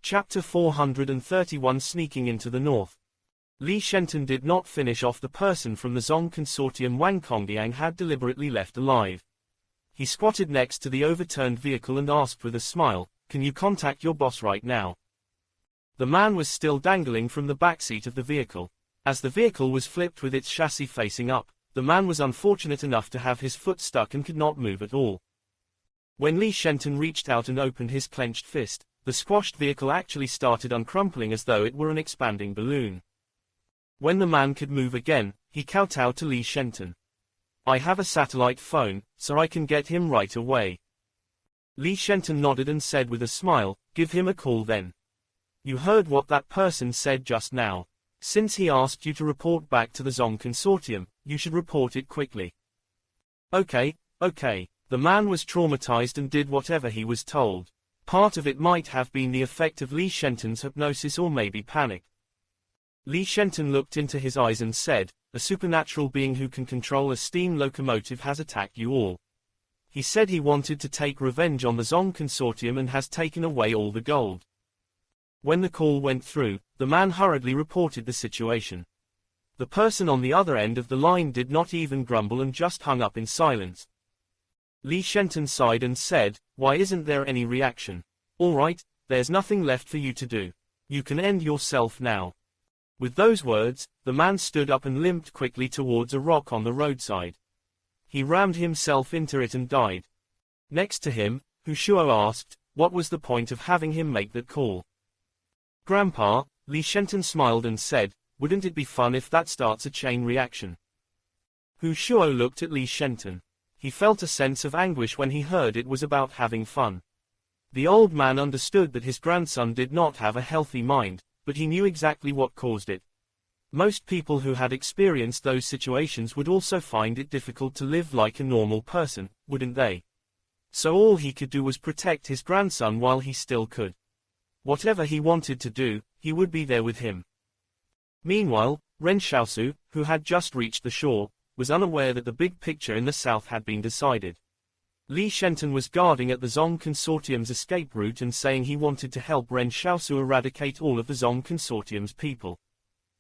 Chapter 431 Sneaking into the North. Li Shenton did not finish off the person from the Zong consortium Wang Congdiang had deliberately left alive. He squatted next to the overturned vehicle and asked with a smile, "Can you contact your boss right now?" The man was still dangling from the backseat of the vehicle. As the vehicle was flipped with its chassis facing up, the man was unfortunate enough to have his foot stuck and could not move at all. When Li Shenton reached out and opened his clenched fist, the squashed vehicle actually started uncrumpling as though it were an expanding balloon. When the man could move again, he kowtowed to Li Shenton. "I have a satellite phone, so I can get him right away." Li Shenton nodded and said with a smile, "Give him a call then. You heard what that person said just now. Since he asked you to report back to the Zong consortium, you should report it quickly." Okay. The man was traumatized and did whatever he was told. Part of it might have been the effect of Li Shenton's hypnosis or maybe panic. Li Shenton looked into his eyes and said, "A supernatural being who can control a steam locomotive has attacked you all. He said he wanted to take revenge on the Zong consortium and has taken away all the gold." When the call went through, the man hurriedly reported the situation. The person on the other end of the line did not even grumble and just hung up in silence. Li Shenton sighed and said, "Why isn't there any reaction? All right, there's nothing left for you to do. You can end yourself now." With those words, the man stood up and limped quickly towards a rock on the roadside. He rammed himself into it and died. Next to him, Hu Shuo asked, what was the point of having him make that call? "Grandpa," Li Shenton smiled and said, "Wouldn't it be fun if that starts a chain reaction?" Hu Shuo looked at Li Shenton. He felt a sense of anguish when he heard it was about having fun. The old man understood that his grandson did not have a healthy mind, but he knew exactly what caused it. Most people who had experienced those situations would also find it difficult to live like a normal person, wouldn't they? So all he could do was protect his grandson while he still could. Whatever he wanted to do, he would be there with him. Meanwhile, Ren Xiaosu, who had just reached the shore, was unaware that the big picture in the south had been decided. Li Shenton was guarding at the Zong consortium's escape route and saying he wanted to help Ren Xiaosu eradicate all of the Zong consortium's people.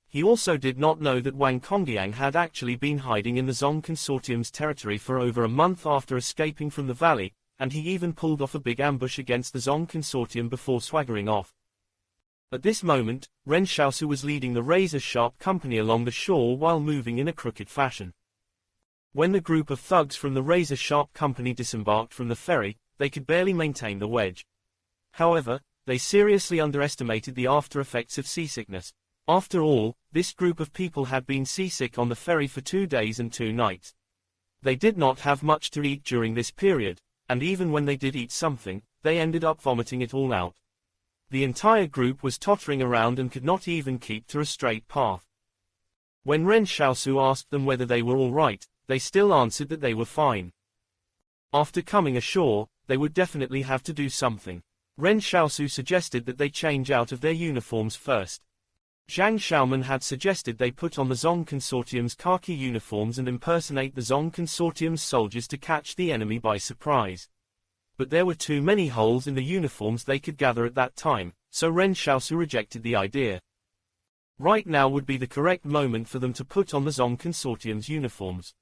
He also did not know that Wang Congdiang had actually been hiding in the Zong consortium's territory for over a month after escaping from the valley, and he even pulled off a big ambush against the Zong consortium before swaggering off. At this moment, Ren Xiaosu was leading the razor-sharp company along the shore while moving in a crooked fashion. When the group of thugs from the razor-sharp company disembarked from the ferry, they could barely maintain the wedge. However, they seriously underestimated the after-effects of seasickness. After all, this group of people had been seasick on the ferry for 2 days and 2 nights. They did not have much to eat during this period, and even when they did eat something, they ended up vomiting it all out. The entire group was tottering around and could not even keep to a straight path. When Ren Xiaosu asked them whether they were all right, they still answered that they were fine. After coming ashore, they would definitely have to do something. Ren Xiaosu suggested that they change out of their uniforms first. Zhang Xiaoman had suggested they put on the Zong consortium's khaki uniforms and impersonate the Zong consortium's soldiers to catch the enemy by surprise. But there were too many holes in the uniforms they could gather at that time, so Ren Xiaosu rejected the idea. Right now would be the correct moment for them to put on the Zong consortium's uniforms.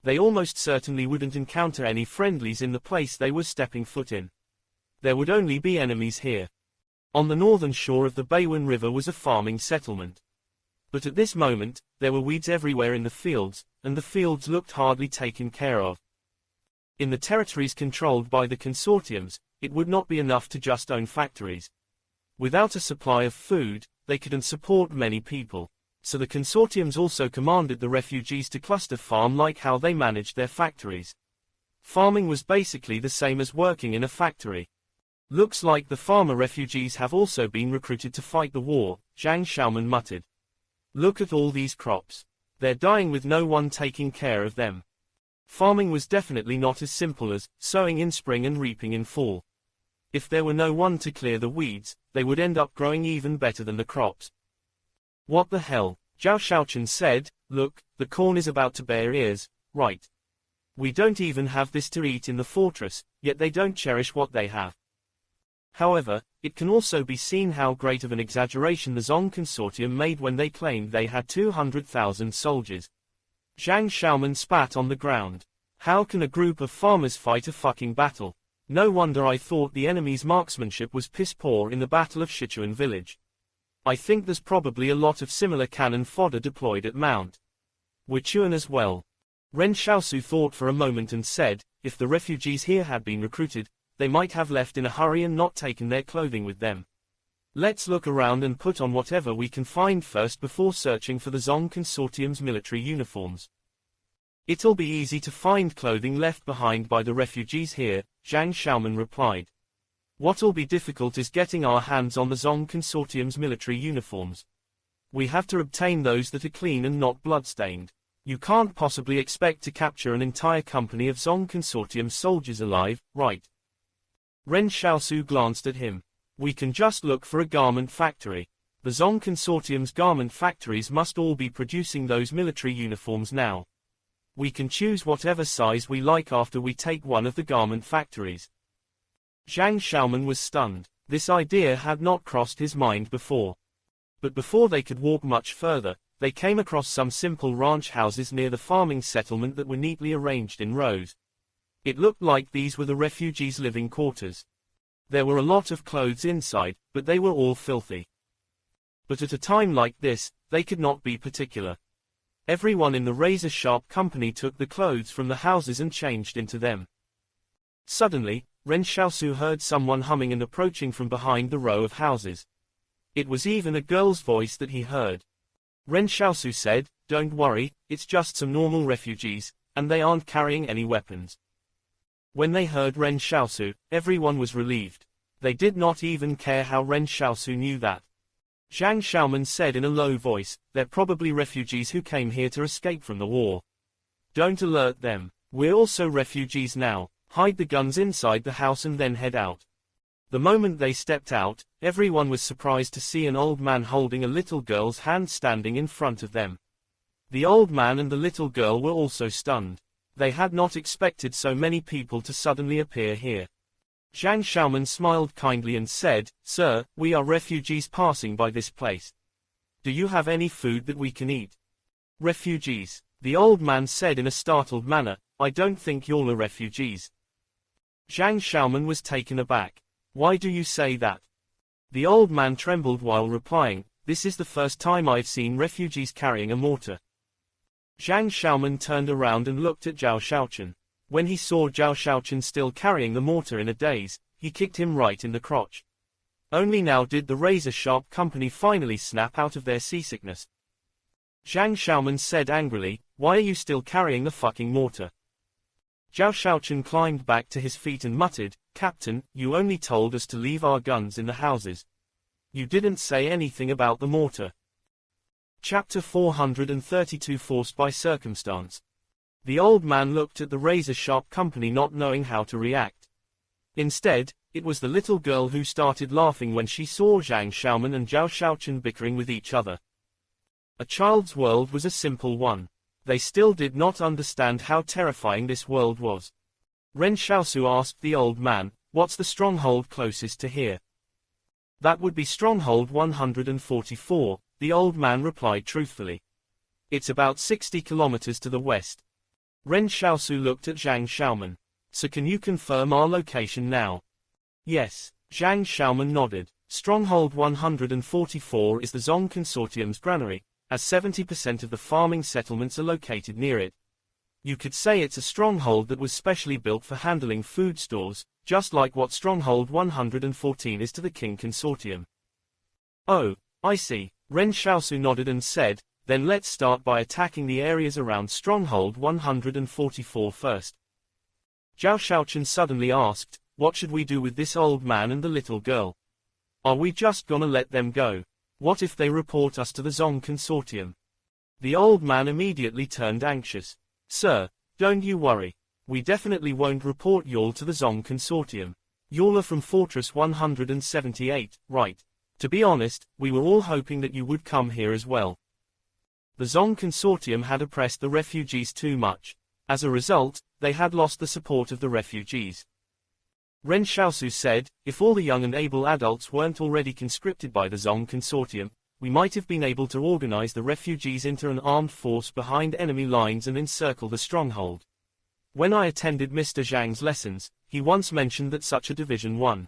They almost certainly wouldn't encounter any friendlies in the place they were stepping foot in. There would only be enemies here. On the northern shore of the Beiwen River was a farming settlement. But at this moment, there were weeds everywhere in the fields, and the fields looked hardly taken care of. In the territories controlled by the consortiums, it would not be enough to just own factories. Without a supply of food, they couldn't support many people. So the consortiums also commanded the refugees to cluster farm like how they managed their factories. Farming was basically the same as working in a factory. Looks like the farmer refugees have also been recruited to fight the war, Zhang Xiaoman muttered. Look at all these crops. They're dying with no one taking care of them. Farming was definitely not as simple as sowing in spring and reaping in fall. If there were no one to clear the weeds, they would end up growing even better than the crops. What the hell? Zhao Xiaochen said, look, the corn is about to bear ears, right? We don't even have this to eat in the fortress, yet they don't cherish what they have. However, it can also be seen how great of an exaggeration the Zong Consortium made when they claimed they had 200,000 soldiers. Zhang Xiaoman spat on the ground. How can a group of farmers fight a fucking battle? No wonder I thought the enemy's marksmanship was piss poor in the Battle of Sichuan Village. I think there's probably a lot of similar cannon fodder deployed at Mount Wuchuan as well. Ren Xiaosu thought for a moment and said, if the refugees here had been recruited, they might have left in a hurry and not taken their clothing with them. Let's look around and put on whatever we can find first before searching for the Zong Consortium's military uniforms. It'll be easy to find clothing left behind by the refugees here, Zhang Xiaoman replied. What'll be difficult is getting our hands on the Zong Consortium's military uniforms. We have to obtain those that are clean and not bloodstained. You can't possibly expect to capture an entire company of Zong Consortium soldiers alive, right? Ren Xiaosu glanced at him. We can just look for a garment factory. The Zong Consortium's garment factories must all be producing those military uniforms now. We can choose whatever size we like after we take one of the garment factories. Zhang Xiaoman was stunned. This idea had not crossed his mind before. But before they could walk much further, they came across some simple ranch houses near the farming settlement that were neatly arranged in rows. It looked like these were the refugees' living quarters. There were a lot of clothes inside, but they were all filthy. But at a time like this, they could not be particular. Everyone in the razor-sharp company took the clothes from the houses and changed into them. Suddenly, Ren Xiaosu heard someone humming and approaching from behind the row of houses. It was even a girl's voice that he heard. Ren Xiaosu said, "Don't worry, it's just some normal refugees, and they aren't carrying any weapons." When they heard Ren Xiaosu, everyone was relieved. They did not even care how Ren Xiaosu knew that. Zhang Xiaoman said in a low voice, "They're probably refugees who came here to escape from the war. Don't alert them. We're also refugees now. Hide the guns inside the house and then head out." The moment they stepped out, everyone was surprised to see an old man holding a little girl's hand standing in front of them. The old man and the little girl were also stunned. They had not expected so many people to suddenly appear here. Zhang Xiaoman smiled kindly and said, "Sir, we are refugees passing by this place. Do you have any food that we can eat?" "Refugees," the old man said in a startled manner, "I don't think you're refugees." Zhang Xiaoman was taken aback. "Why do you say that?" The old man trembled while replying, "This is the first time I've seen refugees carrying a mortar." Zhang Xiaoman turned around and looked at Zhao Xiaochen. When he saw Zhao Xiaochen still carrying the mortar in a daze, he kicked him right in the crotch. Only now did the razor-sharp company finally snap out of their seasickness. Zhang Xiaoman said angrily, "Why are you still carrying the fucking mortar?" Zhao Xiaochen climbed back to his feet and muttered, "Captain, you only told us to leave our guns in the houses. You didn't say anything about the mortar." Chapter 432 Forced by Circumstance. The old man looked at the razor-sharp company not knowing how to react. Instead, it was the little girl who started laughing when she saw Zhang Xiaoman and Zhao Xiaochen bickering with each other. A child's world was a simple one. They still did not understand how terrifying this world was. Ren Xiaosu asked the old man, "What's the stronghold closest to here?" "That would be stronghold 144, the old man replied truthfully. "It's about 60 kilometers to the west." Ren Xiaosu looked at Zhang Xiaoman. "So can you confirm our location now?" "Yes." Zhang Xiaoman nodded. Stronghold 144 is the Zong Consortium's granary, as 70% of the farming settlements are located near it. You could say it's a stronghold that was specially built for handling food stores, just like what Stronghold 114 is to the King Consortium. "Oh, I see." Ren Xiaosu nodded and said, "Then let's start by attacking the areas around Stronghold 144 first." Zhao Xiaochen suddenly asked, "What should we do with this old man and the little girl? Are we just gonna let them go? What if they report us to the Zong Consortium?" The old man immediately turned anxious. "Sir, don't you worry. We definitely won't report y'all to the Zong Consortium. Y'all are from Fortress 178, right? To be honest, we were all hoping that you would come here as well." The Zong Consortium had oppressed the refugees too much. As a result, they had lost the support of the refugees. Ren Xiaosu said, if all the young and able adults weren't already conscripted by the Zong Consortium, we might have been able to organize the refugees into an armed force behind enemy lines and encircle the stronghold. When I attended Mr. Zhang's lessons, he once mentioned that such a division won.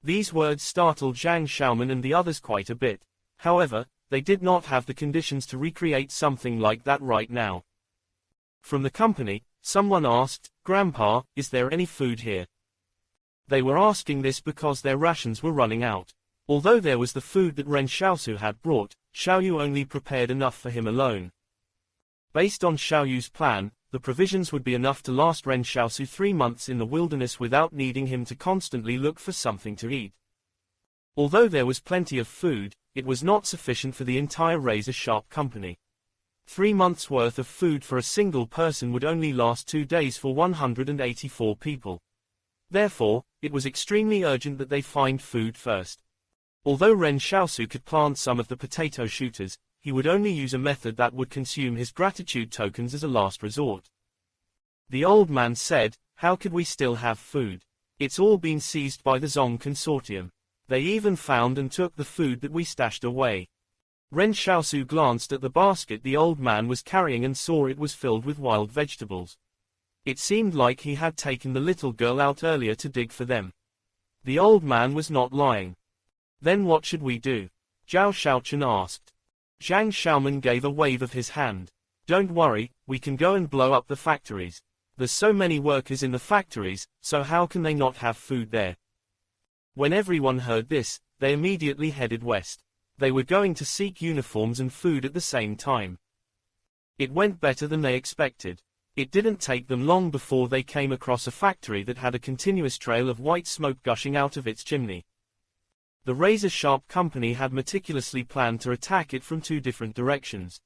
These words startled Zhang Xiaoman and the others quite a bit. However, they did not have the conditions to recreate something like that right now. From the company, someone asked, Grandpa, is there any food here? They were asking this because their rations were running out. Although there was the food that Ren Xiaosu had brought, Xiaoyu only prepared enough for him alone. Based on Xiaoyu's plan, the provisions would be enough to last Ren Xiaosu 3 months in the wilderness without needing him to constantly look for something to eat. Although there was plenty of food, it was not sufficient for the entire razor-sharp company. 3 months' worth of food for a single person would only last 2 days for 184 people. Therefore, it was extremely urgent that they find food first. Although Ren Xiaosu could plant some of the potato shooters, he would only use a method that would consume his gratitude tokens as a last resort. The old man said, how could we still have food? It's all been seized by the Zong Consortium. They even found and took the food that we stashed away. Ren Xiaosu glanced at the basket the old man was carrying and saw it was filled with wild vegetables. It seemed like he had taken the little girl out earlier to dig for them. The old man was not lying. Then what should we do? Zhao Xiaochen asked. Zhang Xiaoman gave a wave of his hand. Don't worry, we can go and blow up the factories. There's so many workers in the factories, so how can they not have food there? When everyone heard this, they immediately headed west. They were going to seek uniforms and food at the same time. It went better than they expected. It didn't take them long before they came across a factory that had a continuous trail of white smoke gushing out of its chimney. The razor-sharp company had meticulously planned to attack it from 2 different directions.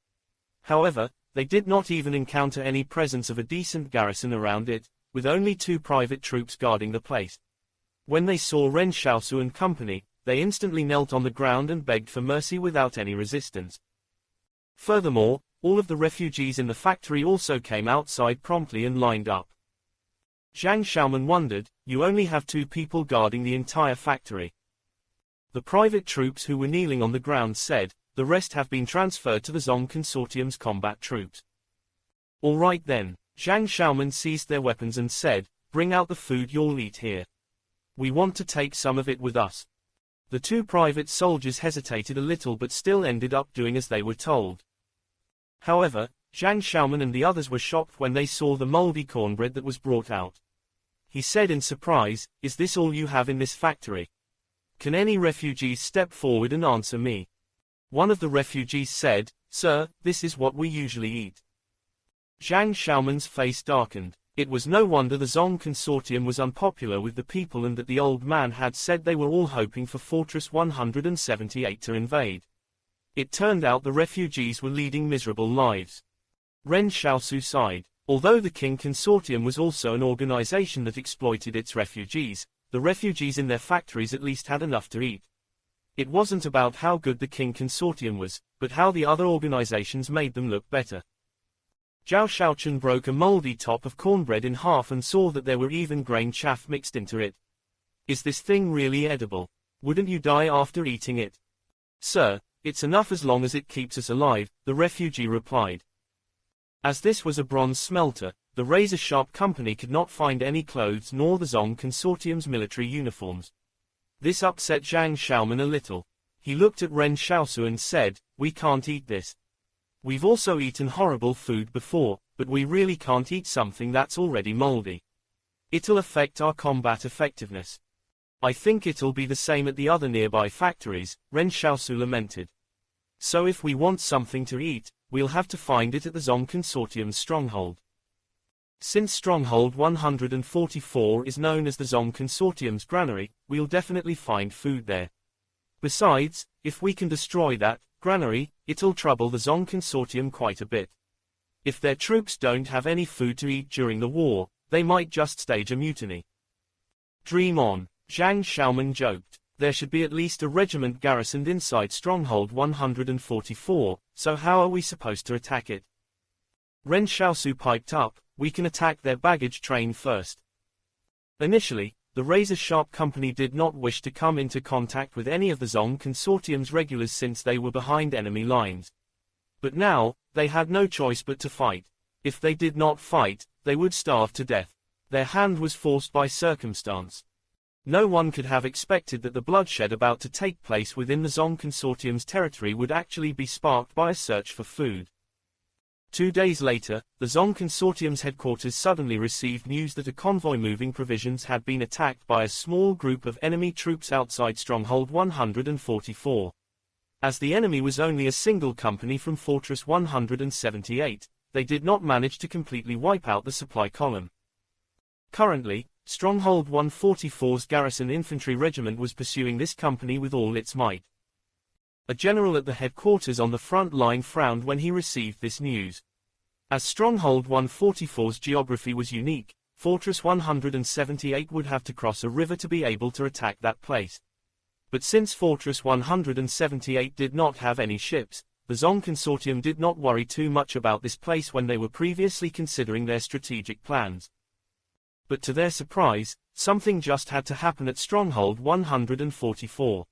However, they did not even encounter any presence of a decent garrison around it, with only 2 private troops guarding the place. When they saw Ren Xiaosu and company, they instantly knelt on the ground and begged for mercy without any resistance. Furthermore, all of the refugees in the factory also came outside promptly and lined up. Zhang Xiaoman wondered, you only have 2 people guarding the entire factory. The private troops who were kneeling on the ground said, the rest have been transferred to the Zong Consortium's combat troops. All right then, Zhang Xiaoman seized their weapons and said, bring out the food you'll eat here. We want to take some of it with us. The 2 private soldiers hesitated a little but still ended up doing as they were told. However, Zhang Xiaoman and the others were shocked when they saw the moldy cornbread that was brought out. He said in surprise, is this all you have in this factory? Can any refugees step forward and answer me? One of the refugees said, Sir, this is what we usually eat. Zhang Xiaoman's face darkened. It was no wonder the Zong Consortium was unpopular with the people and that the old man had said they were all hoping for Fortress 178 to invade. It turned out the refugees were leading miserable lives. Ren Xiaosu sighed. Although the King Consortium was also an organization that exploited its refugees, the refugees in their factories at least had enough to eat. It wasn't about how good the King Consortium was, but how the other organizations made them look better. Zhao Xiaochen broke a moldy top of cornbread in half and saw that there were even grain chaff mixed into it. Is this thing really edible? Wouldn't you die after eating it? Sir, it's enough as long as it keeps us alive, the refugee replied. As this was a bronze smelter, the razor-sharp company could not find any clothes nor the Zong Consortium's military uniforms. This upset Zhang Xiaoman a little. He looked at Ren Xiaosu and said, we can't eat this. We've also eaten horrible food before, but we really can't eat something that's already moldy. It'll affect our combat effectiveness. I think it'll be the same at the other nearby factories, Ren Xiaosu lamented. So if we want something to eat, we'll have to find it at the Zong Consortium's stronghold. Since Stronghold 144 is known as the Zong Consortium's granary, we'll definitely find food there. Besides, if we can destroy that granary, it'll trouble the Zong Consortium quite a bit. If their troops don't have any food to eat during the war, they might just stage a mutiny. Dream on, Zhang Xiaoman joked. There should be at least a regiment garrisoned inside Stronghold 144, so how are we supposed to attack it? Ren Xiaosu piped up, we can attack their baggage train first. Initially, the razor-sharp company did not wish to come into contact with any of the Zong Consortium's regulars since they were behind enemy lines. But now, they had no choice but to fight. If they did not fight, they would starve to death. Their hand was forced by circumstance. No one could have expected that the bloodshed about to take place within the Zong Consortium's territory would actually be sparked by a search for food. 2 days later, the Zong Consortium's headquarters suddenly received news that a convoy moving provisions had been attacked by a small group of enemy troops outside Stronghold 144. As the enemy was only a single company from Fortress 178, they did not manage to completely wipe out the supply column. Currently, Stronghold 144's garrison infantry regiment was pursuing this company with all its might. A general at the headquarters on the front line frowned when he received this news. As Stronghold 144's geography was unique, Fortress 178 would have to cross a river to be able to attack that place. But since Fortress 178 did not have any ships, the Zong Consortium did not worry too much about this place when they were previously considering their strategic plans. But to their surprise, something just had to happen at Stronghold 144.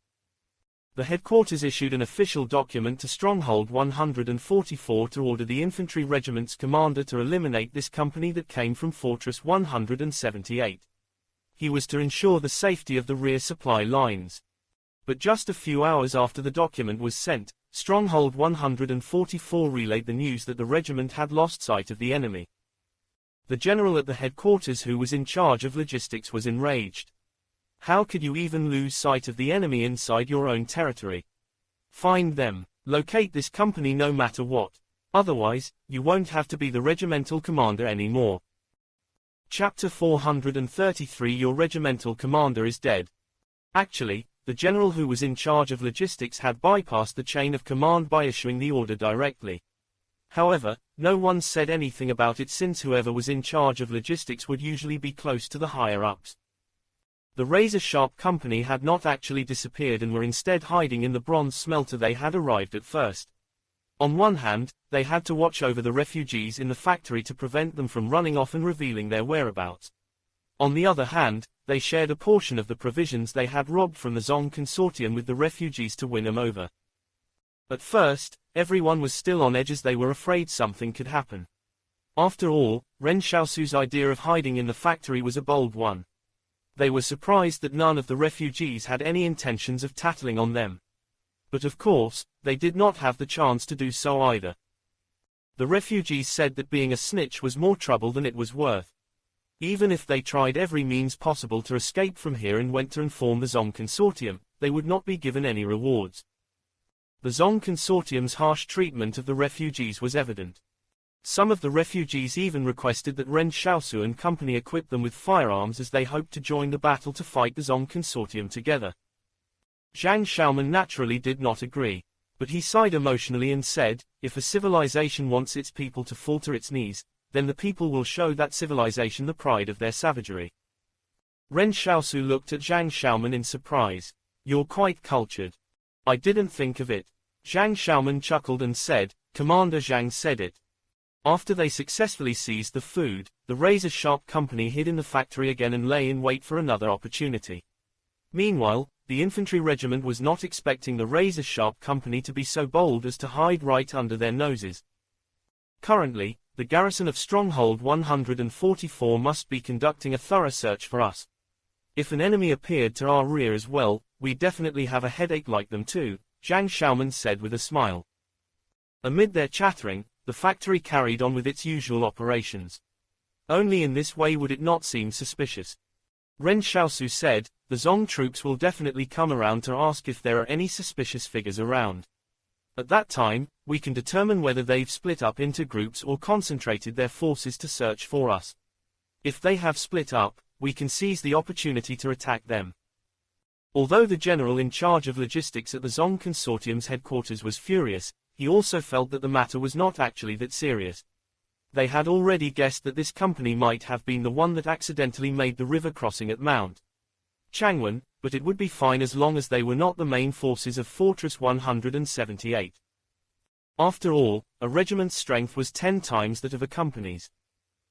The headquarters issued an official document to Stronghold 144 to order the infantry regiment's commander to eliminate this company that came from Fortress 178. He was to ensure the safety of the rear supply lines. But just a few hours after the document was sent, Stronghold 144 relayed the news that the regiment had lost sight of the enemy. The general at the headquarters who was in charge of logistics was enraged. How could you even lose sight of the enemy inside your own territory? Find them. Locate this company no matter what. Otherwise, you won't have to be the regimental commander anymore. Chapter 433 Your regimental commander is dead. Actually, the general who was in charge of logistics had bypassed the chain of command by issuing the order directly. However, no one said anything about it since whoever was in charge of logistics would usually be close to the higher-ups. The razor-sharp company had not actually disappeared and were instead hiding in the bronze smelter they had arrived at first. On one hand, they had to watch over the refugees in the factory to prevent them from running off and revealing their whereabouts. On the other hand, they shared a portion of the provisions they had robbed from the Zong Consortium with the refugees to win them over. At first, everyone was still on edge as they were afraid something could happen. After all, Ren Xiaosu's idea of hiding in the factory was a bold one. They were surprised that none of the refugees had any intentions of tattling on them. But of course, they did not have the chance to do so either. The refugees said that being a snitch was more trouble than it was worth. Even if they tried every means possible to escape from here and went to inform the Zong Consortium, they would not be given any rewards. The Zong Consortium's harsh treatment of the refugees was evident. Some of the refugees even requested that Ren Xiaosu and company equip them with firearms as they hoped to join the battle to fight the Zong Consortium together. Zhang Xiaoman naturally did not agree, but he sighed emotionally and said, if a civilization wants its people to fall to its knees, then the people will show that civilization the pride of their savagery. Ren Xiaosu looked at Zhang Xiaoman in surprise. You're quite cultured. I didn't think of it. Zhang Xiaoman chuckled and said, Commander Zhang said it. After they successfully seized the food, the razor-sharp company hid in the factory again and lay in wait for another opportunity. Meanwhile, the infantry regiment was not expecting the razor-sharp company to be so bold as to hide right under their noses. Currently, the garrison of Stronghold 144 must be conducting a thorough search for us. If an enemy appeared to our rear as well, we definitely have a headache like them too, Zhang Xiaoman said with a smile. Amid their chattering, the factory carried on with its usual operations. Only in this way would it not seem suspicious. Ren Xiaosu said, the Zong troops will definitely come around to ask if there are any suspicious figures around. At that time, we can determine whether they've split up into groups or concentrated their forces to search for us. If they have split up, we can seize the opportunity to attack them. Although the general in charge of logistics at the Zong Consortium's headquarters was furious, he also felt that the matter was not actually that serious. They had already guessed that this company might have been the one that accidentally made the river crossing at Mount Changwon, but it would be fine as long as they were not the main forces of Fortress 178. After all, a regiment's strength was 10 times that of a company's.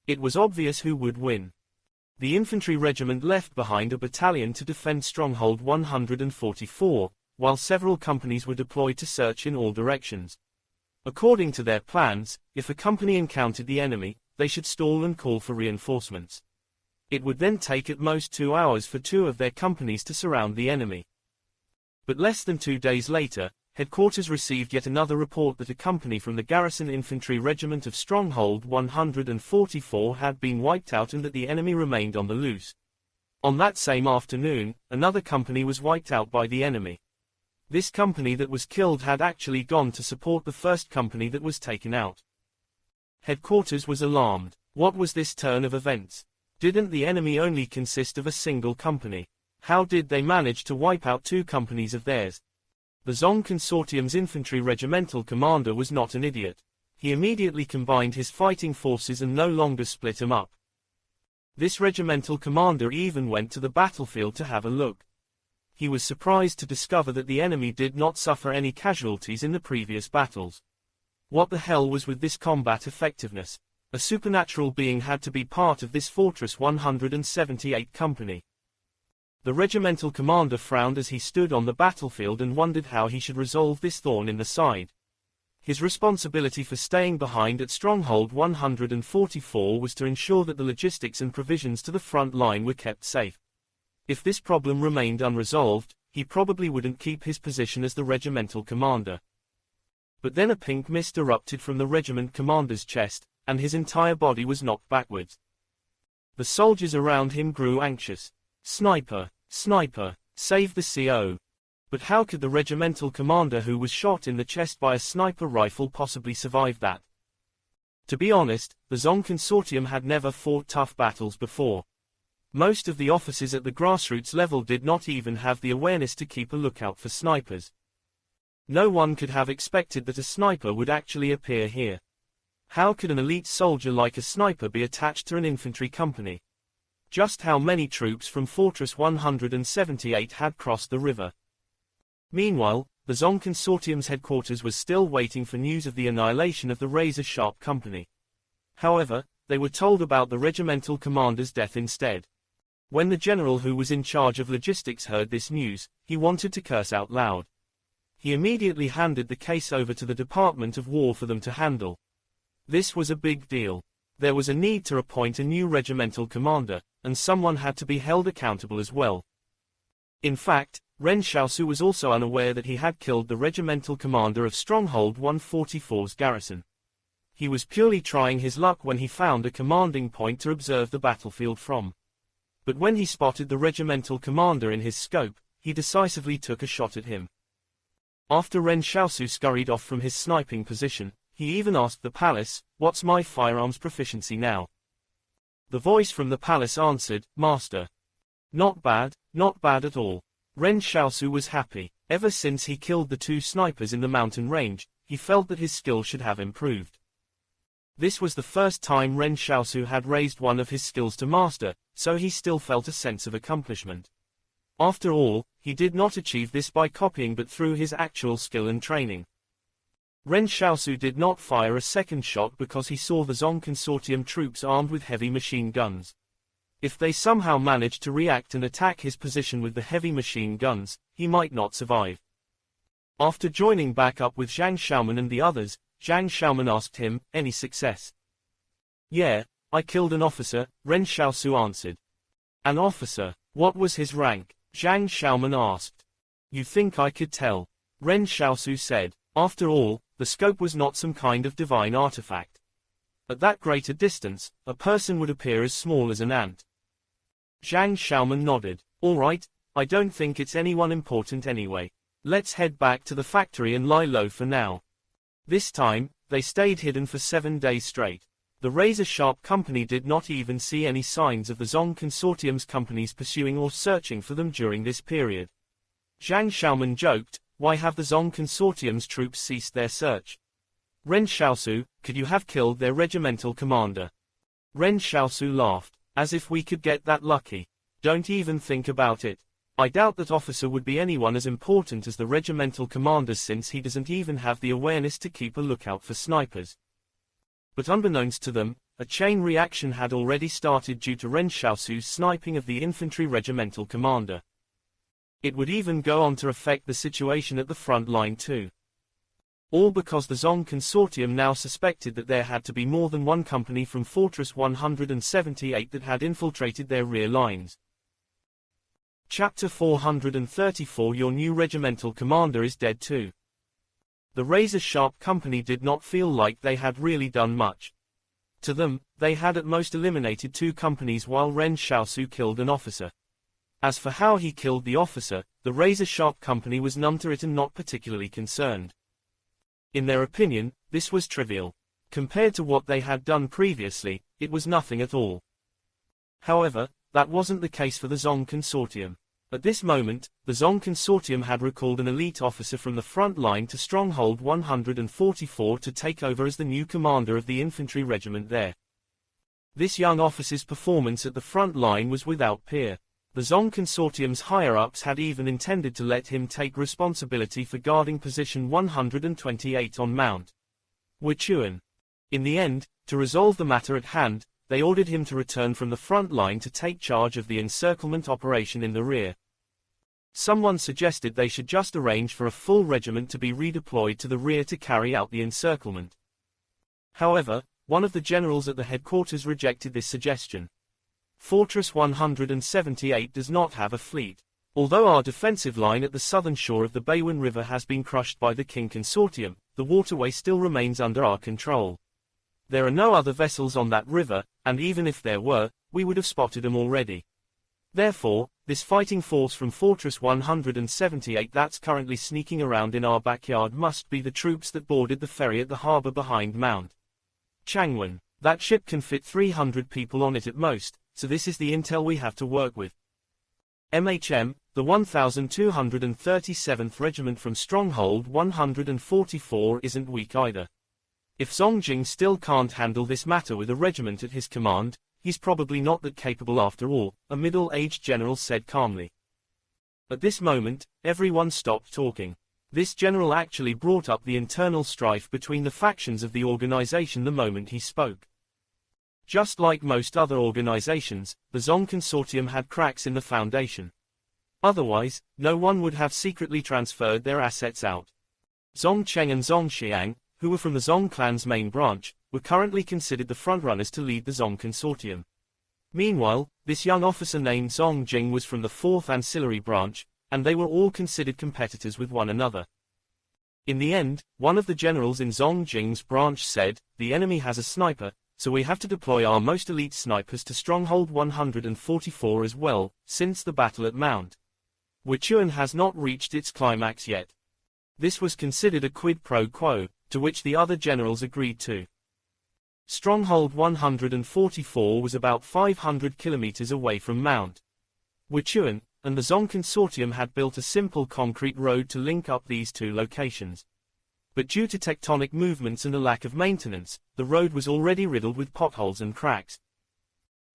It was obvious who would win. The infantry regiment left behind a battalion to defend Stronghold 144, while several companies were deployed to search in all directions. According to their plans, if a company encountered the enemy, they should stall and call for reinforcements. It would then take at most 2 hours for 2 of their companies to surround the enemy. But less than 2 days later, headquarters received yet another report that a company from the Garrison Infantry Regiment of Stronghold 144 had been wiped out and that the enemy remained on the loose. On that same afternoon, another company was wiped out by the enemy. This company that was killed had actually gone to support the first company that was taken out. Headquarters was alarmed. What was this turn of events? Didn't the enemy only consist of a single company? How did they manage to wipe out 2 companies of theirs? The Zong Consortium's infantry regimental commander was not an idiot. He immediately combined his fighting forces and no longer split them up. This regimental commander even went to the battlefield to have a look. He was surprised to discover that the enemy did not suffer any casualties in the previous battles. What the hell was with this combat effectiveness? A supernatural being had to be part of this Fortress 178 company. The regimental commander frowned as he stood on the battlefield and wondered how he should resolve this thorn in the side. His responsibility for staying behind at Stronghold 144 was to ensure that the logistics and provisions to the front line were kept safe. If this problem remained unresolved, he probably wouldn't keep his position as the regimental commander. But then a pink mist erupted from the regiment commander's chest, and his entire body was knocked backwards. The soldiers around him grew anxious. Sniper! Sniper! Save the CO! But how could the regimental commander who was shot in the chest by a sniper rifle possibly survive that? To be honest, the Zong Consortium had never fought tough battles before. Most of the officers at the grassroots level did not even have the awareness to keep a lookout for snipers. No one could have expected that a sniper would actually appear here. How could an elite soldier like a sniper be attached to an infantry company? Just how many troops from Fortress 178 had crossed the river? Meanwhile, the Zong Consortium's headquarters was still waiting for news of the annihilation of the razor-sharp company. However, they were told about the regimental commander's death instead. When the general who was in charge of logistics heard this news, he wanted to curse out loud. He immediately handed the case over to the Department of War for them to handle. This was a big deal. There was a need to appoint a new regimental commander, and someone had to be held accountable as well. In fact, Ren Xiaosu was also unaware that he had killed the regimental commander of Stronghold 144's garrison. He was purely trying his luck when he found a commanding point to observe the battlefield from. But when he spotted the regimental commander in his scope, he decisively took a shot at him. After Ren Xiaosu scurried off from his sniping position, he even asked the palace, "What's my firearms proficiency now?" The voice from the palace answered, "Master. Not bad at all." Ren Xiaosu was happy. Ever since he killed the 2 snipers in the mountain range, he felt that his skill should have improved. This was the first time Ren Xiaosu had raised one of his skills to master, so he still felt a sense of accomplishment. After all, he did not achieve this by copying but through his actual skill and training. Ren Xiaosu did not fire a second shot because he saw the Zong Consortium troops armed with heavy machine guns. If they somehow managed to react and attack his position with the heavy machine guns, he might not survive. After joining back up with Zhang Xiaoman and the others, Zhang Xiaoman asked him, "Any success?" "Yeah, I killed an officer," Ren Xiaosu answered. "An officer? What was his rank?" Zhang Xiaoman asked. "You think I could tell?" Ren Xiaosu said. After all, the scope was not some kind of divine artifact. At that greater distance, a person would appear as small as an ant. Zhang Xiaoman nodded. "All right, I don't think it's anyone important anyway. Let's head back to the factory and lie low for now." This time, they stayed hidden for 7 days straight. The razor-sharp company did not even see any signs of the Zong Consortium's companies pursuing or searching for them during this period. Zhang Xiaoman joked, "Why have the Zong Consortium's troops ceased their search?" "Ren Xiaosu, could you have killed their regimental commander?" Ren Xiaosu laughed. "As if we could get that lucky. Don't even think about it. I doubt that officer would be anyone as important as the regimental commander since he doesn't even have the awareness to keep a lookout for snipers." But unbeknownst to them, a chain reaction had already started due to Ren Xiaosu's sniping of the infantry regimental commander. It would even go on to affect the situation at the front line too. All because the Zong Consortium now suspected that there had to be more than one company from Fortress 178 that had infiltrated their rear lines. Chapter 434 Your new regimental commander is dead too. The razor-sharp company did not feel like they had really done much. To them, they had at most eliminated 2 companies while Ren Xiaosu killed an officer. As for how he killed the officer, the razor-sharp company was numb to it and not particularly concerned. In their opinion, this was trivial. Compared to what they had done previously, it was nothing at all. However, that wasn't the case for the Zong Consortium. At this moment, the Zong Consortium had recalled an elite officer from the front line to Stronghold 144 to take over as the new commander of the infantry regiment there. This young officer's performance at the front line was without peer. The Zong Consortium's higher-ups had even intended to let him take responsibility for guarding position 128 on Mount Wuchuan. In the end, to resolve the matter at hand, they ordered him to return from the front line to take charge of the encirclement operation in the rear. Someone suggested they should just arrange for a full regiment to be redeployed to the rear to carry out the encirclement. However, one of the generals at the headquarters rejected this suggestion. Fortress 178 does not have a fleet. Although our defensive line at the southern shore of the Beiwen River has been crushed by the Qing Consortium, the waterway still remains under our control. There are no other vessels on that river, and even if there were, we would have spotted them already. Therefore, this fighting force from Fortress 178 that's currently sneaking around in our backyard must be the troops that boarded the ferry at the harbor behind Mount Changwan. That ship can fit 300 people on it at most, so this is the intel we have to work with. MHM, the 1237th Regiment from Stronghold 144 isn't weak either. If Zongjing still can't handle this matter with a regiment at his command, he's probably not that capable after all, a middle-aged general said calmly. At this moment, everyone stopped talking. This general actually brought up the internal strife between the factions of the organization the moment he spoke. Just like most other organizations, the Zong Consortium had cracks in the foundation. Otherwise, no one would have secretly transferred their assets out. Zong Cheng and Zong Xiang, who were from the Zong clan's main branch, were currently considered the frontrunners to lead the Zong Consortium. Meanwhile, this young officer named Zong Jing was from the 4th Ancillary branch, and they were all considered competitors with one another. In the end, one of the generals in Zong Jing's branch said, "The enemy has a sniper, so we have to deploy our most elite snipers to Stronghold 144 as well, since the battle at Mount Wuchuan has not reached its climax yet." This was considered a quid pro quo, to which the other generals agreed to. Stronghold 144 was about 500 kilometers away from Mount Wuchuan, and the Zong Consortium had built a simple concrete road to link up these 2 locations. But due to tectonic movements and a lack of maintenance, the road was already riddled with potholes and cracks.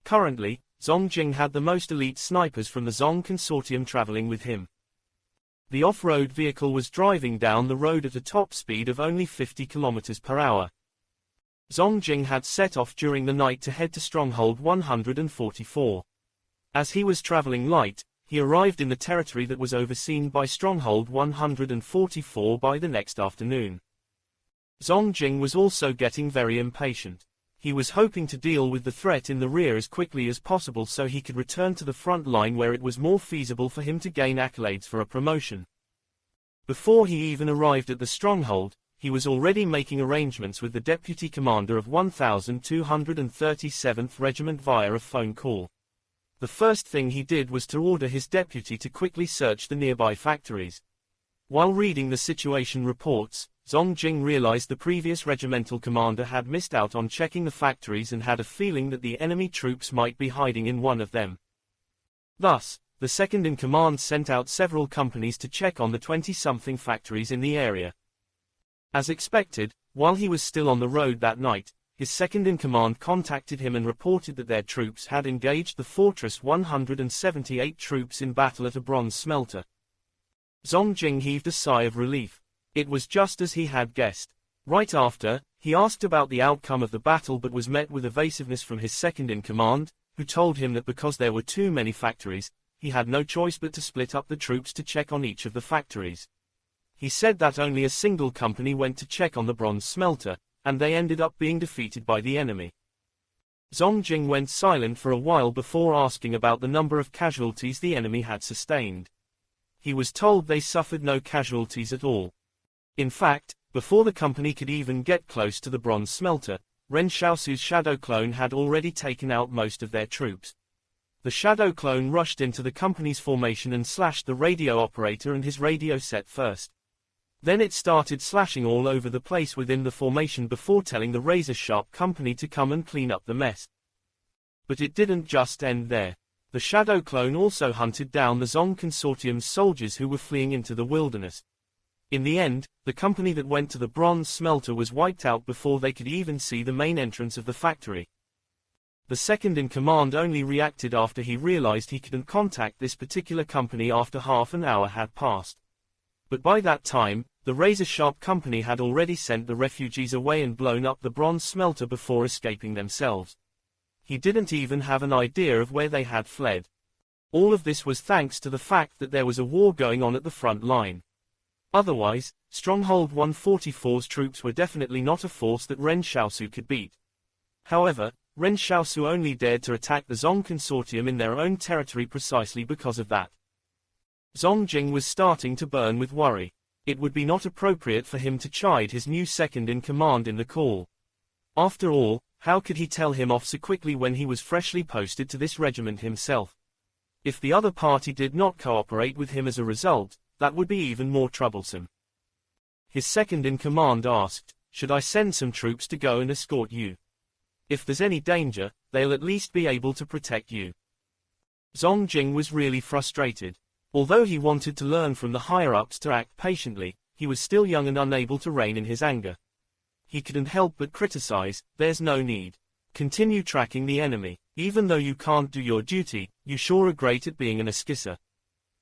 Currently, Zong Jing had the most elite snipers from the Zong Consortium traveling with him. The off-road vehicle was driving down the road at a top speed of only 50 km per hour. Zong Jing had set off during the night to head to Stronghold 144. As he was traveling light, he arrived in the territory that was overseen by Stronghold 144 by the next afternoon. Zong Jing was also getting very impatient. He was hoping to deal with the threat in the rear as quickly as possible so he could return to the front line where it was more feasible for him to gain accolades for a promotion. Before he even arrived at the stronghold, he was already making arrangements with the deputy commander of 1237th Regiment via a phone call. The first thing he did was to order his deputy to quickly search the nearby factories. While reading the situation reports, Zong Jing realized the previous regimental commander had missed out on checking the factories and had a feeling that the enemy troops might be hiding in one of them. Thus, the second-in-command sent out several companies to check on the 20-something factories in the area. As expected, while he was still on the road that night, his second-in-command contacted him and reported that their troops had engaged the Fortress 178 troops in battle at a bronze smelter. Zong Jing heaved a sigh of relief. It was just as he had guessed. Right after, he asked about the outcome of the battle but was met with evasiveness from his second-in-command, who told him that because there were too many factories, he had no choice but to split up the troops to check on each of the factories. He said that only a single company went to check on the bronze smelter, and they ended up being defeated by the enemy. Zhong Jing went silent for a while before asking about the number of casualties the enemy had sustained. He was told they suffered no casualties at all. In fact, before the company could even get close to the bronze smelter, Ren Xiaosu's shadow clone had already taken out most of their troops. The shadow clone rushed into the company's formation and slashed the radio operator and his radio set first. Then it started slashing all over the place within the formation before telling the razor-sharp company to come and clean up the mess. But it didn't just end there. The shadow clone also hunted down the Zong Consortium's soldiers who were fleeing into the wilderness. In the end, the company that went to the bronze smelter was wiped out before they could even see the main entrance of the factory. The second-in-command only reacted after he realized he couldn't contact this particular company after half an hour had passed. But by that time, the razor-sharp company had already sent the refugees away and blown up the bronze smelter before escaping themselves. He didn't even have an idea of where they had fled. All of this was thanks to the fact that there was a war going on at the front line. Otherwise, Stronghold 144's troops were definitely not a force that Ren Xiaosu could beat. However, Ren Xiaosu only dared to attack the Zong Consortium in their own territory precisely because of that. Zong Jing was starting to burn with worry. It would be not appropriate for him to chide his new second-in-command in the call. After all, how could he tell him off so quickly when he was freshly posted to this regiment himself? If the other party did not cooperate with him as a result, that would be even more troublesome. His second-in-command asked, "Should I send some troops to go and escort you? If there's any danger, they'll at least be able to protect you." Zong Jing was really frustrated. Although he wanted to learn from the higher-ups to act patiently, he was still young and unable to rein in his anger. He couldn't help but criticize, "There's no need. Continue tracking the enemy. Even though you can't do your duty, you sure are great at being an esquisser.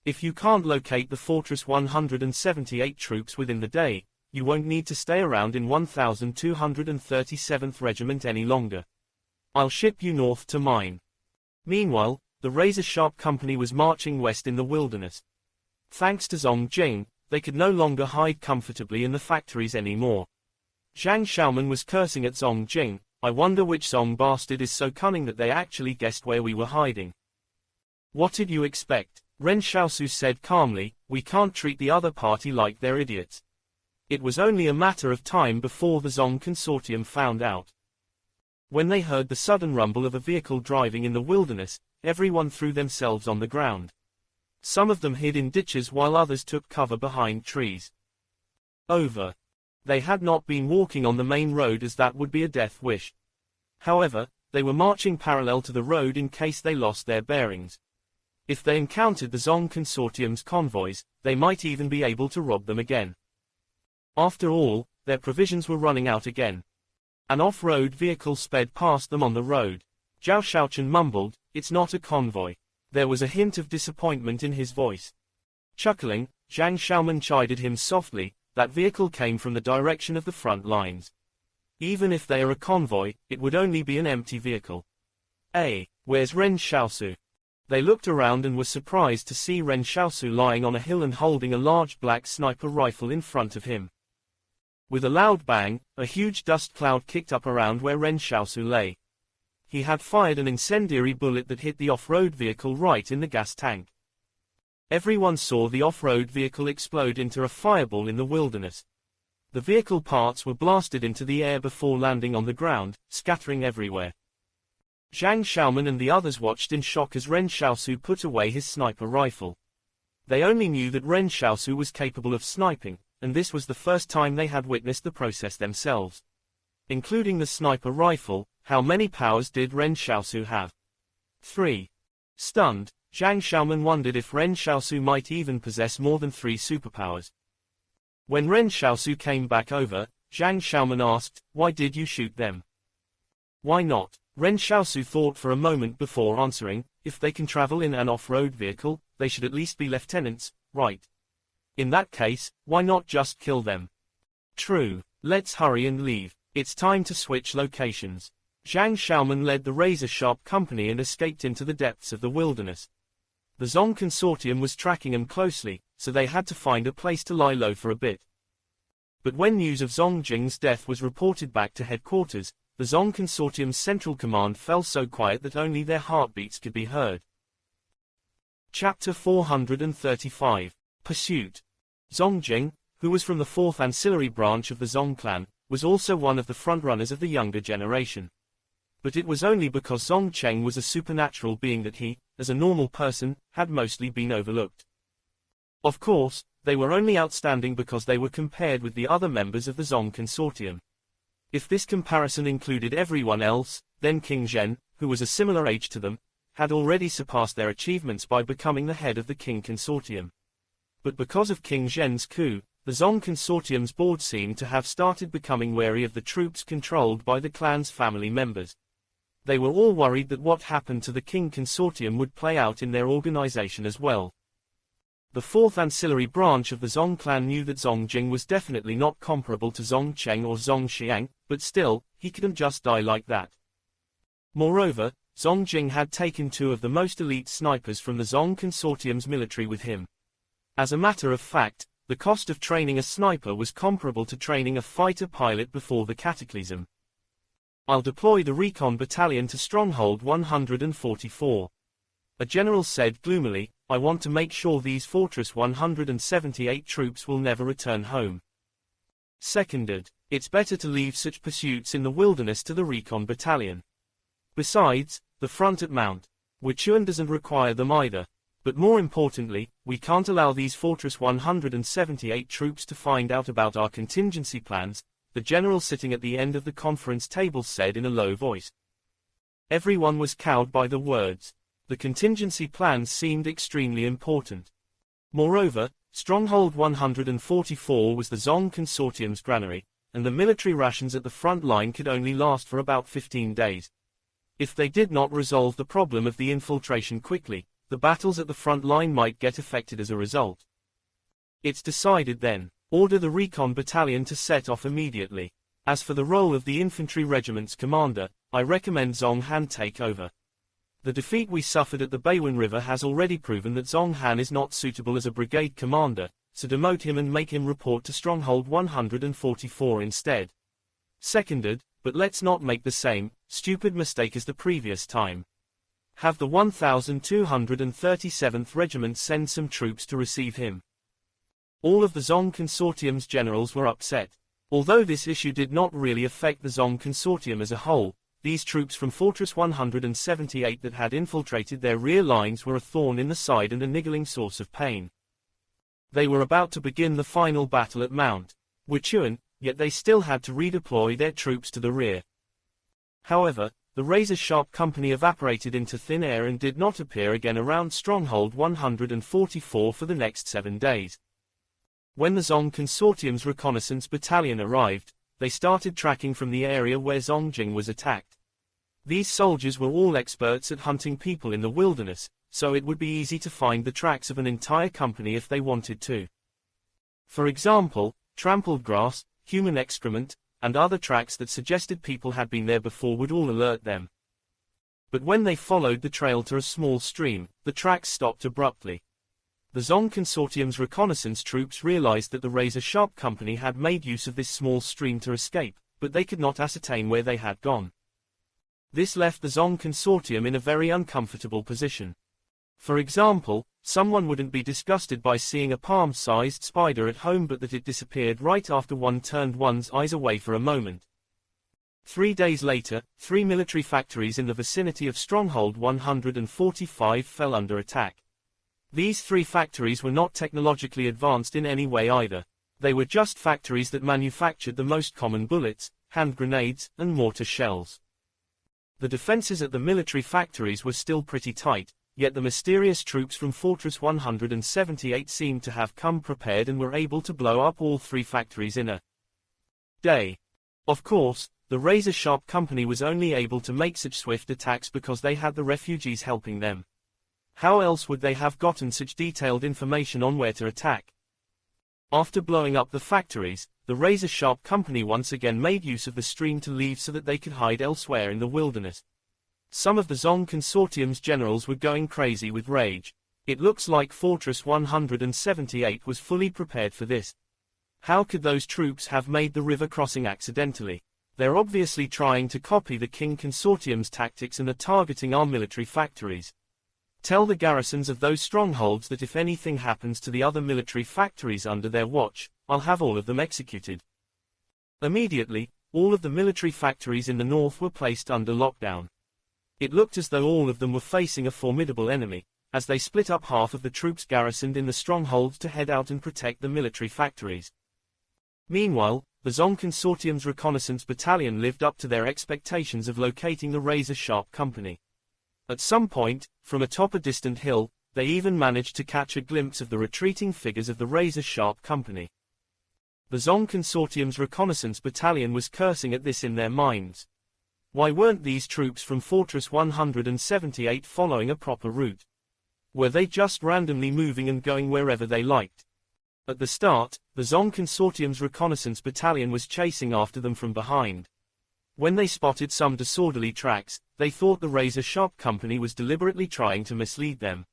If you can't locate the Fortress 178 troops within the day, you won't need to stay around in 1237th Regiment any longer. I'll ship you north to mine." Meanwhile, the razor-sharp company was marching west in the wilderness. Thanks to Zong Jing, they could no longer hide comfortably in the factories anymore. Zhang Xiaoman was cursing at Zong Jing, "I wonder which Zong bastard is so cunning that they actually guessed where we were hiding." "What did you expect?" Ren Xiaosu said calmly, "We can't treat the other party like they're idiots." It was only a matter of time before the Zong Consortium found out. When they heard the sudden rumble of a vehicle driving in the wilderness, everyone threw themselves on the ground. Some of them hid in ditches while others took cover behind trees. Over. They had not been walking on the main road as that would be a death wish. However, they were marching parallel to the road in case they lost their bearings. If they encountered the Zong Consortium's convoys, they might even be able to rob them again. After all, their provisions were running out again. An off-road vehicle sped past them on the road. Zhao Shaochen mumbled, "It's not a convoy." There was a hint of disappointment in his voice. Chuckling, Zhang Xiaoman chided him softly, "That vehicle came from the direction of the front lines. Even if they are a convoy, it would only be an empty vehicle. Where's Ren Xiaosu?" They looked around and were surprised to see Ren Xiaosu lying on a hill and holding a large black sniper rifle in front of him. With a loud bang, a huge dust cloud kicked up around where Ren Xiaosu lay. He had fired an incendiary bullet that hit the off-road vehicle right in the gas tank. Everyone saw the off-road vehicle explode into a fireball in the wilderness. The vehicle parts were blasted into the air before landing on the ground, scattering everywhere. Zhang Xiaoman and the others watched in shock as Ren Xiaosu put away his sniper rifle. They only knew that Ren Xiaosu was capable of sniping, and this was the first time they had witnessed the process themselves. Including the sniper rifle, how many powers did Ren Xiaosu have? 3. Stunned, Zhang Xiaoman wondered if Ren Xiaosu might even possess more than 3 superpowers. When Ren Xiaosu came back over, Zhang Xiaoman asked, "Why did you shoot them?" "Why not?" Ren Xiaosu thought for a moment before answering, "If they can travel in an off-road vehicle, they should at least be lieutenants, right? In that case, why not just kill them?" "True. Let's hurry and leave. It's time to switch locations. Zhang Xiaoman led the razor-sharp company and escaped into the depths of the wilderness. The Zong consortium was tracking them closely, so they had to find a place to lie low for a bit. But when news of Zong Jing's death was reported back to headquarters, the Zong consortium's central command fell so quiet that only their heartbeats could be heard. Chapter 435. Pursuit. Zong Jing, who was from the fourth ancillary branch of the Zong clan, was also one of the frontrunners of the younger generation. But it was only because Zong Cheng was a supernatural being that he, as a normal person, had mostly been overlooked. Of course, they were only outstanding because they were compared with the other members of the Zong consortium. If this comparison included everyone else, then King Zhen, who was a similar age to them, had already surpassed their achievements by becoming the head of the King consortium. But because of King Zhen's coup, the Zong consortium's board seemed to have started becoming wary of the troops controlled by the clan's family members. They were all worried that what happened to the King consortium would play out in their organization as well. The fourth ancillary branch of the Zong clan knew that Zong Jing was definitely not comparable to Zong Cheng or Zong Xiang, but still, he couldn't just die like that. Moreover, Zong Jing had taken two of the most elite snipers from the Zong consortium's military with him. As a matter of fact, the cost of training a sniper was comparable to training a fighter pilot before the cataclysm. I'll deploy the recon battalion to Stronghold 144. A general said gloomily, I want to make sure these Fortress 178 troops will never return home. Seconded, it's better to leave such pursuits in the wilderness to the recon battalion. Besides, the front at Mount Wuchuan doesn't require them either. But more importantly, we can't allow these Fortress 178 troops to find out about our contingency plans, the general sitting at the end of the conference table said in a low voice. Everyone was cowed by the words. The contingency plans seemed extremely important. Moreover, Stronghold 144 was the Zong consortium's granary, and the military rations at the front line could only last for about 15 days. If they did not resolve the problem of the infiltration quickly, the battles at the front line might get affected as a result. It's decided then. Order the recon battalion to set off immediately. As for the role of the infantry regiment's commander, I recommend Zong Han take over. The defeat we suffered at the Beiwen River has already proven that Zong Han is not suitable as a brigade commander, so demote him and make him report to Stronghold 144 instead. Seconded, but let's not make the same stupid mistake as the previous time. Have the 1237th Regiment send some troops to receive him. All of the Zong consortium's generals were upset. Although this issue did not really affect the Zong consortium as a whole, these troops from Fortress 178 that had infiltrated their rear lines were a thorn in the side and a niggling source of pain. They were about to begin the final battle at Mount Wuchuan, yet they still had to redeploy their troops to the rear. However, the razor-sharp company evaporated into thin air and did not appear again around Stronghold 144 for the next 7 days. When the Zong consortium's reconnaissance battalion arrived, they started tracking from the area where Zong Jing was attacked. These soldiers were all experts at hunting people in the wilderness, so it would be easy to find the tracks of an entire company if they wanted to. For example, trampled grass, human excrement, and other tracks that suggested people had been there before would all alert them. But when they followed the trail to a small stream, the tracks stopped abruptly. The Zong consortium's reconnaissance troops realized that the razor-sharp company had made use of this small stream to escape, but they could not ascertain where they had gone. This left the Zong consortium in a very uncomfortable position. For example, someone wouldn't be disgusted by seeing a palm-sized spider at home but that it disappeared right after one turned one's eyes away for a moment. 3 days later, 3 military factories in the vicinity of Stronghold 145 fell under attack. These 3 factories were not technologically advanced in any way either. They were just factories that manufactured the most common bullets, hand grenades, and mortar shells. The defenses at the military factories were still pretty tight, yet the mysterious troops from Fortress 178 seemed to have come prepared and were able to blow up all 3 factories in a day. Of course, the razor-sharp company was only able to make such swift attacks because they had the refugees helping them. How else would they have gotten such detailed information on where to attack? After blowing up the factories, the razor-sharp company once again made use of the stream to leave so that they could hide elsewhere in the wilderness. Some of the Zong Consortium's generals were going crazy with rage. It looks like Fortress 178 was fully prepared for this. How could those troops have made the river crossing accidentally? They're obviously trying to copy the King Consortium's tactics and are targeting our military factories. Tell the garrisons of those strongholds that if anything happens to the other military factories under their watch, I'll have all of them executed. Immediately, all of the military factories in the north were placed under lockdown. It looked as though all of them were facing a formidable enemy, as they split up half of the troops garrisoned in the strongholds to head out and protect the military factories. Meanwhile, the Zong Consortium's reconnaissance battalion lived up to their expectations of locating the razor-sharp company. At some point, from atop a distant hill, they even managed to catch a glimpse of the retreating figures of the razor-sharp company. The Zong Consortium's reconnaissance battalion was cursing at this in their minds. Why weren't these troops from Fortress 178 following a proper route? Were they just randomly moving and going wherever they liked? At the start, the Zong Consortium's reconnaissance battalion was chasing after them from behind. When they spotted some disorderly tracks, they thought the razor-sharp company was deliberately trying to mislead them.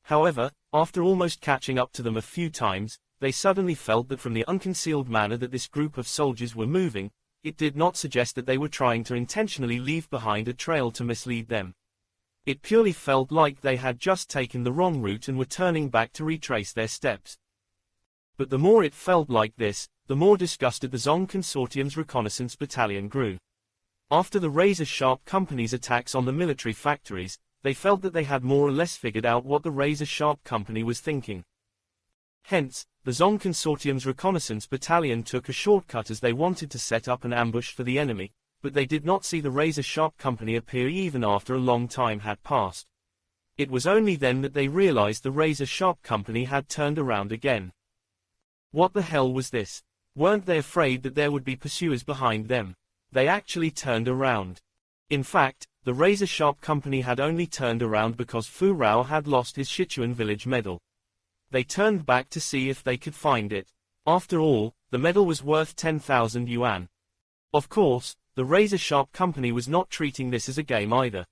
However, after almost catching up to them a few times, they suddenly felt that from the unconcealed manner that this group of soldiers were moving, it did not suggest that they were trying to intentionally leave behind a trail to mislead them. It purely felt like they had just taken the wrong route and were turning back to retrace their steps. But the more it felt like this, the more disgusted the Zong Consortium's reconnaissance battalion grew. After the razor-sharp company's attacks on the military factories, they felt that they had more or less figured out what the razor-sharp company was thinking. Hence, the Zong Consortium's reconnaissance battalion took a shortcut as they wanted to set up an ambush for the enemy, but they did not see the razor-sharp company appear even after a long time had passed. It was only then that they realized the razor-sharp company had turned around again. What the hell was this? Weren't they afraid that there would be pursuers behind them? They actually turned around. In fact, the razor-sharp company had only turned around because Fu Rao had lost his Sichuan village medal. They turned back to see if they could find it. After all, the medal was worth 10,000 yuan. Of course, the razor-sharp company was not treating this as a game either.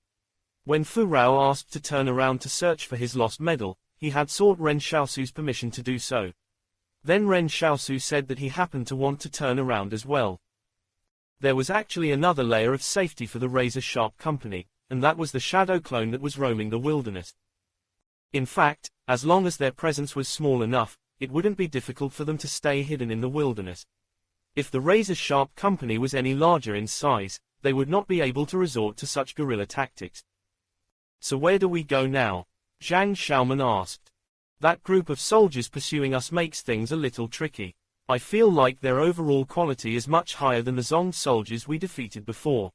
When Fu Rao asked to turn around to search for his lost medal, he had sought Ren Xiaosu's permission to do so. Then Ren Xiaosu said that he happened to want to turn around as well. There was actually another layer of safety for the razor-sharp company, and that was the shadow clone that was roaming the wilderness. In fact, as long as their presence was small enough, it wouldn't be difficult for them to stay hidden in the wilderness. If the razor-sharp company was any larger in size, they would not be able to resort to such guerrilla tactics. So where do we go now? Zhang Xiaoman asked. That group of soldiers pursuing us makes things a little tricky. I feel like their overall quality is much higher than the Zong soldiers we defeated before.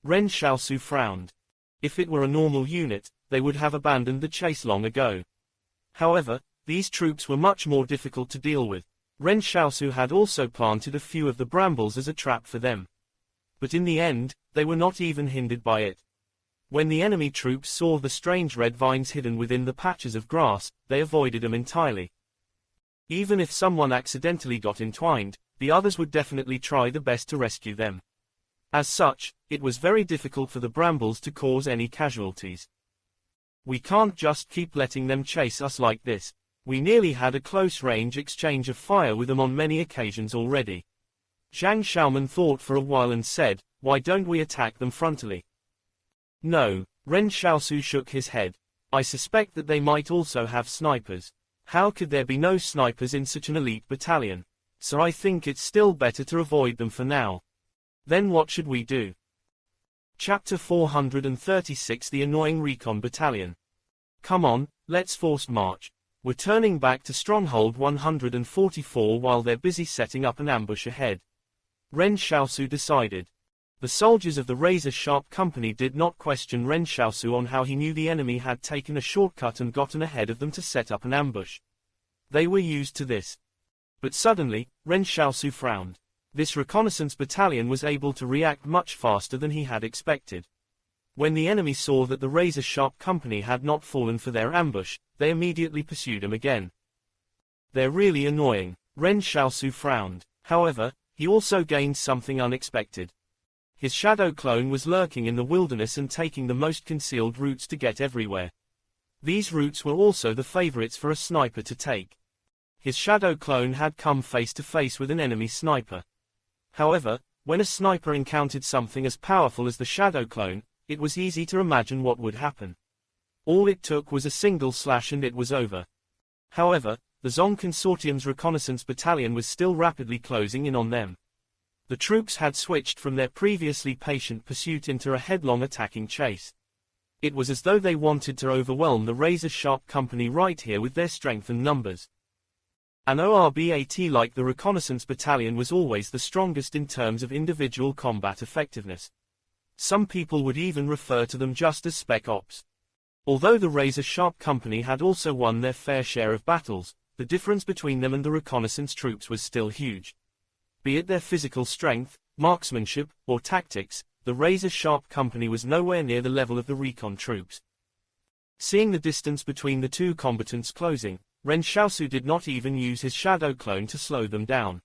Ren Xiaosu frowned. If it were a normal unit, they would have abandoned the chase long ago. However, these troops were much more difficult to deal with. Ren Xiaosu had also planted a few of the brambles as a trap for them. But in the end, they were not even hindered by it. When the enemy troops saw the strange red vines hidden within the patches of grass, they avoided them entirely. Even if someone accidentally got entwined, the others would definitely try the best to rescue them. As such, it was very difficult for the brambles to cause any casualties. We can't just keep letting them chase us like this. We nearly had a close-range exchange of fire with them on many occasions already. Zhang Xiaoman thought for a while and said, why don't we attack them frontally? No, Ren Xiaosu shook his head. I suspect that they might also have snipers. How could there be no snipers in such an elite battalion? So I think it's still better to avoid them for now. Then what should we do? Chapter 436 The Annoying Recon Battalion. Come on, let's forced march. We're turning back to Stronghold 144 while they're busy setting up an ambush ahead. Ren Xiaosu decided. The soldiers of the razor-sharp company did not question Ren Xiaosu on how he knew the enemy had taken a shortcut and gotten ahead of them to set up an ambush. They were used to this. But suddenly, Ren Xiaosu frowned. This reconnaissance battalion was able to react much faster than he had expected. When the enemy saw that the razor-sharp company had not fallen for their ambush, they immediately pursued him again. They're really annoying. Ren Xiaosu frowned. However, he also gained something unexpected. His shadow clone was lurking in the wilderness and taking the most concealed routes to get everywhere. These routes were also the favorites for a sniper to take. His shadow clone had come face to face with an enemy sniper. However, when a sniper encountered something as powerful as the shadow clone, it was easy to imagine what would happen. All it took was a single slash and it was over. However, the Zong Consortium's reconnaissance battalion was still rapidly closing in on them. The troops had switched from their previously patient pursuit into a headlong attacking chase. It was as though they wanted to overwhelm the razor-sharp company right here with their strength and numbers. An ORBAT like the reconnaissance battalion was always the strongest in terms of individual combat effectiveness. Some people would even refer to them just as Spec Ops. Although the razor-sharp company had also won their fair share of battles, the difference between them and the reconnaissance troops was still huge. Be it their physical strength, marksmanship, or tactics, the razor-sharp company was nowhere near the level of the recon troops. Seeing the distance between the two combatants closing, Ren Xiaosu did not even use his shadow clone to slow them down.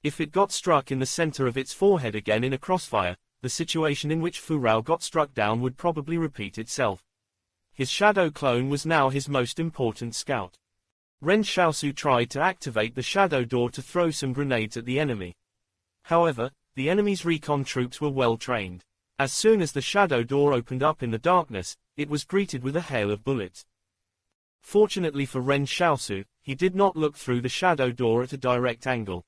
If it got struck in the center of its forehead again in a crossfire, the situation in which Fu Rao got struck down would probably repeat itself. His shadow clone was now his most important scout. Ren Xiaosu tried to activate the shadow door to throw some grenades at the enemy. However, the enemy's recon troops were well trained. As soon as the shadow door opened up in the darkness, it was greeted with a hail of bullets. Fortunately for Ren Xiaosu, he did not look through the shadow door at a direct angle.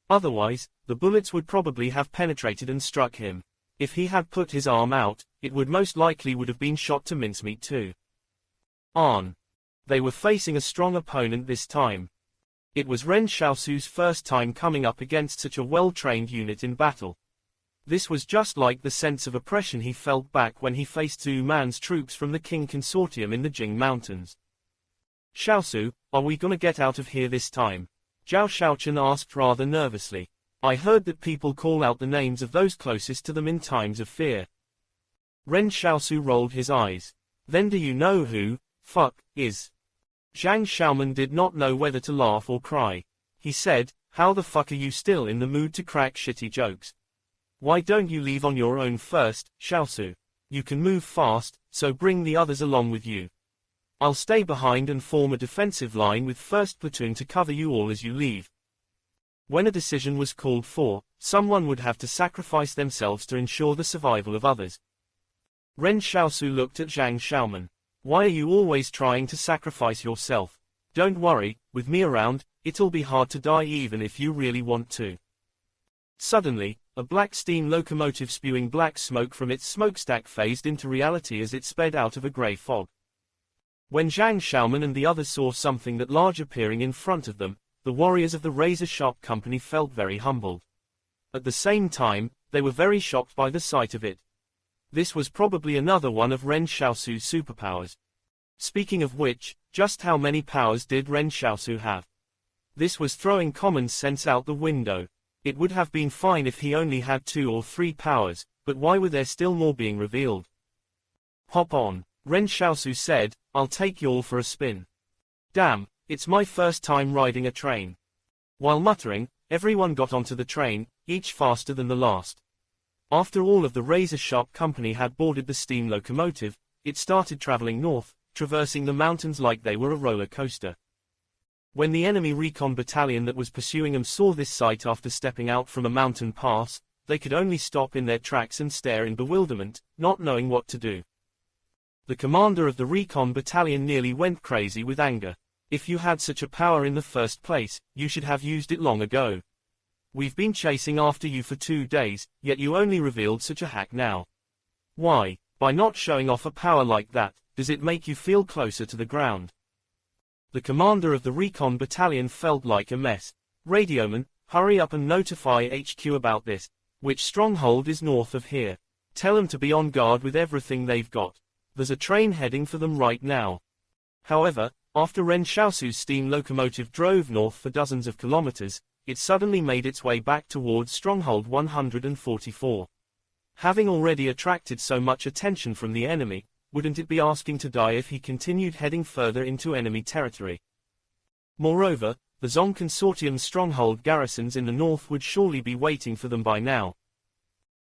Otherwise, the bullets would probably have penetrated and struck him. If he had put his arm out, it would most likely would have been shot to mincemeat too. They were facing a strong opponent this time. It was Ren Xiaosu's first time coming up against such a well-trained unit in battle. This was just like the sense of oppression he felt back when he faced Zhu Man's troops from the Qing Consortium in the Jing Mountains. "Xiaosu, are we gonna get out of here this time?" Zhao Xiaochen asked rather nervously. "I heard that people call out the names of those closest to them in times of fear." Ren Xiaosu rolled his eyes. "Then do you know who, fuck, is?" Zhang Xiaoman did not know whether to laugh or cry. He said, "How the fuck are you still in the mood to crack shitty jokes? Why don't you leave on your own first, Xiaosu? You can move fast, so bring the others along with you. I'll stay behind and form a defensive line with 1st Platoon to cover you all as you leave." When a decision was called for, someone would have to sacrifice themselves to ensure the survival of others. Ren Xiaosu looked at Zhang Xiaoman. "Why are you always trying to sacrifice yourself? Don't worry, with me around, it'll be hard to die even if you really want to." Suddenly, a black steam locomotive spewing black smoke from its smokestack phased into reality as it sped out of a grey fog. When Zhang Xiaoman and the others saw something that large appearing in front of them, the warriors of the razor-sharp company felt very humbled. At the same time, they were very shocked by the sight of it. This was probably another one of Ren Xiaosu's superpowers. Speaking of which, just how many powers did Ren Xiaosu have? This was throwing common sense out the window. It would have been fine if he only had 2 or 3 powers, but why were there still more being revealed? "Hop on," Ren Xiaosu said, "I'll take y'all for a spin. Damn, it's my first time riding a train." While muttering, everyone got onto the train, each faster than the last. After all of the razor-sharp company had boarded the steam locomotive, it started traveling north, traversing the mountains like they were a roller coaster. When the enemy recon battalion that was pursuing them saw this sight after stepping out from a mountain pass, they could only stop in their tracks and stare in bewilderment, not knowing what to do. The commander of the recon battalion nearly went crazy with anger. "If you had such a power in the first place, you should have used it long ago. We've been chasing after you for 2 days, yet you only revealed such a hack now. Why, by not showing off a power like that, does it make you feel closer to the ground?" The commander of the recon battalion felt like a mess. "Radioman, hurry up and notify HQ about this. Which stronghold is north of here? Tell them to be on guard with everything they've got. There's a train heading for them right now." However, after Ren Xiaosu's steam locomotive drove north for dozens of kilometers, it suddenly made its way back towards Stronghold 144. Having already attracted so much attention from the enemy, wouldn't it be asking to die if he continued heading further into enemy territory? Moreover, The Zong Consortium's stronghold garrisons in the north would surely be waiting for them by now.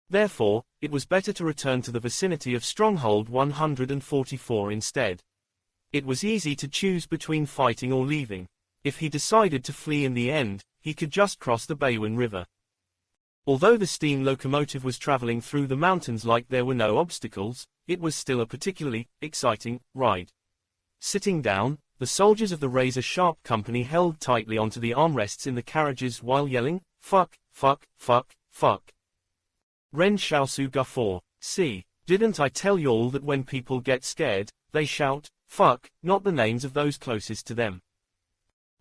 Therefore, it was better to return to the vicinity of Stronghold 144 instead. It was easy to choose between fighting or leaving. If he decided to flee in the end, he could just cross the Baywin River. Although the steam locomotive was traveling through the mountains like there were no obstacles, it was still a particularly exciting ride. Sitting down, the soldiers of the razor-sharp company held tightly onto the armrests in the carriages while yelling, "Fuck, fuck, fuck, fuck." Ren Xiaosu guffaw. See, didn't I tell y'all that when people get scared, they shout, "Fuck," not the names of those closest to them.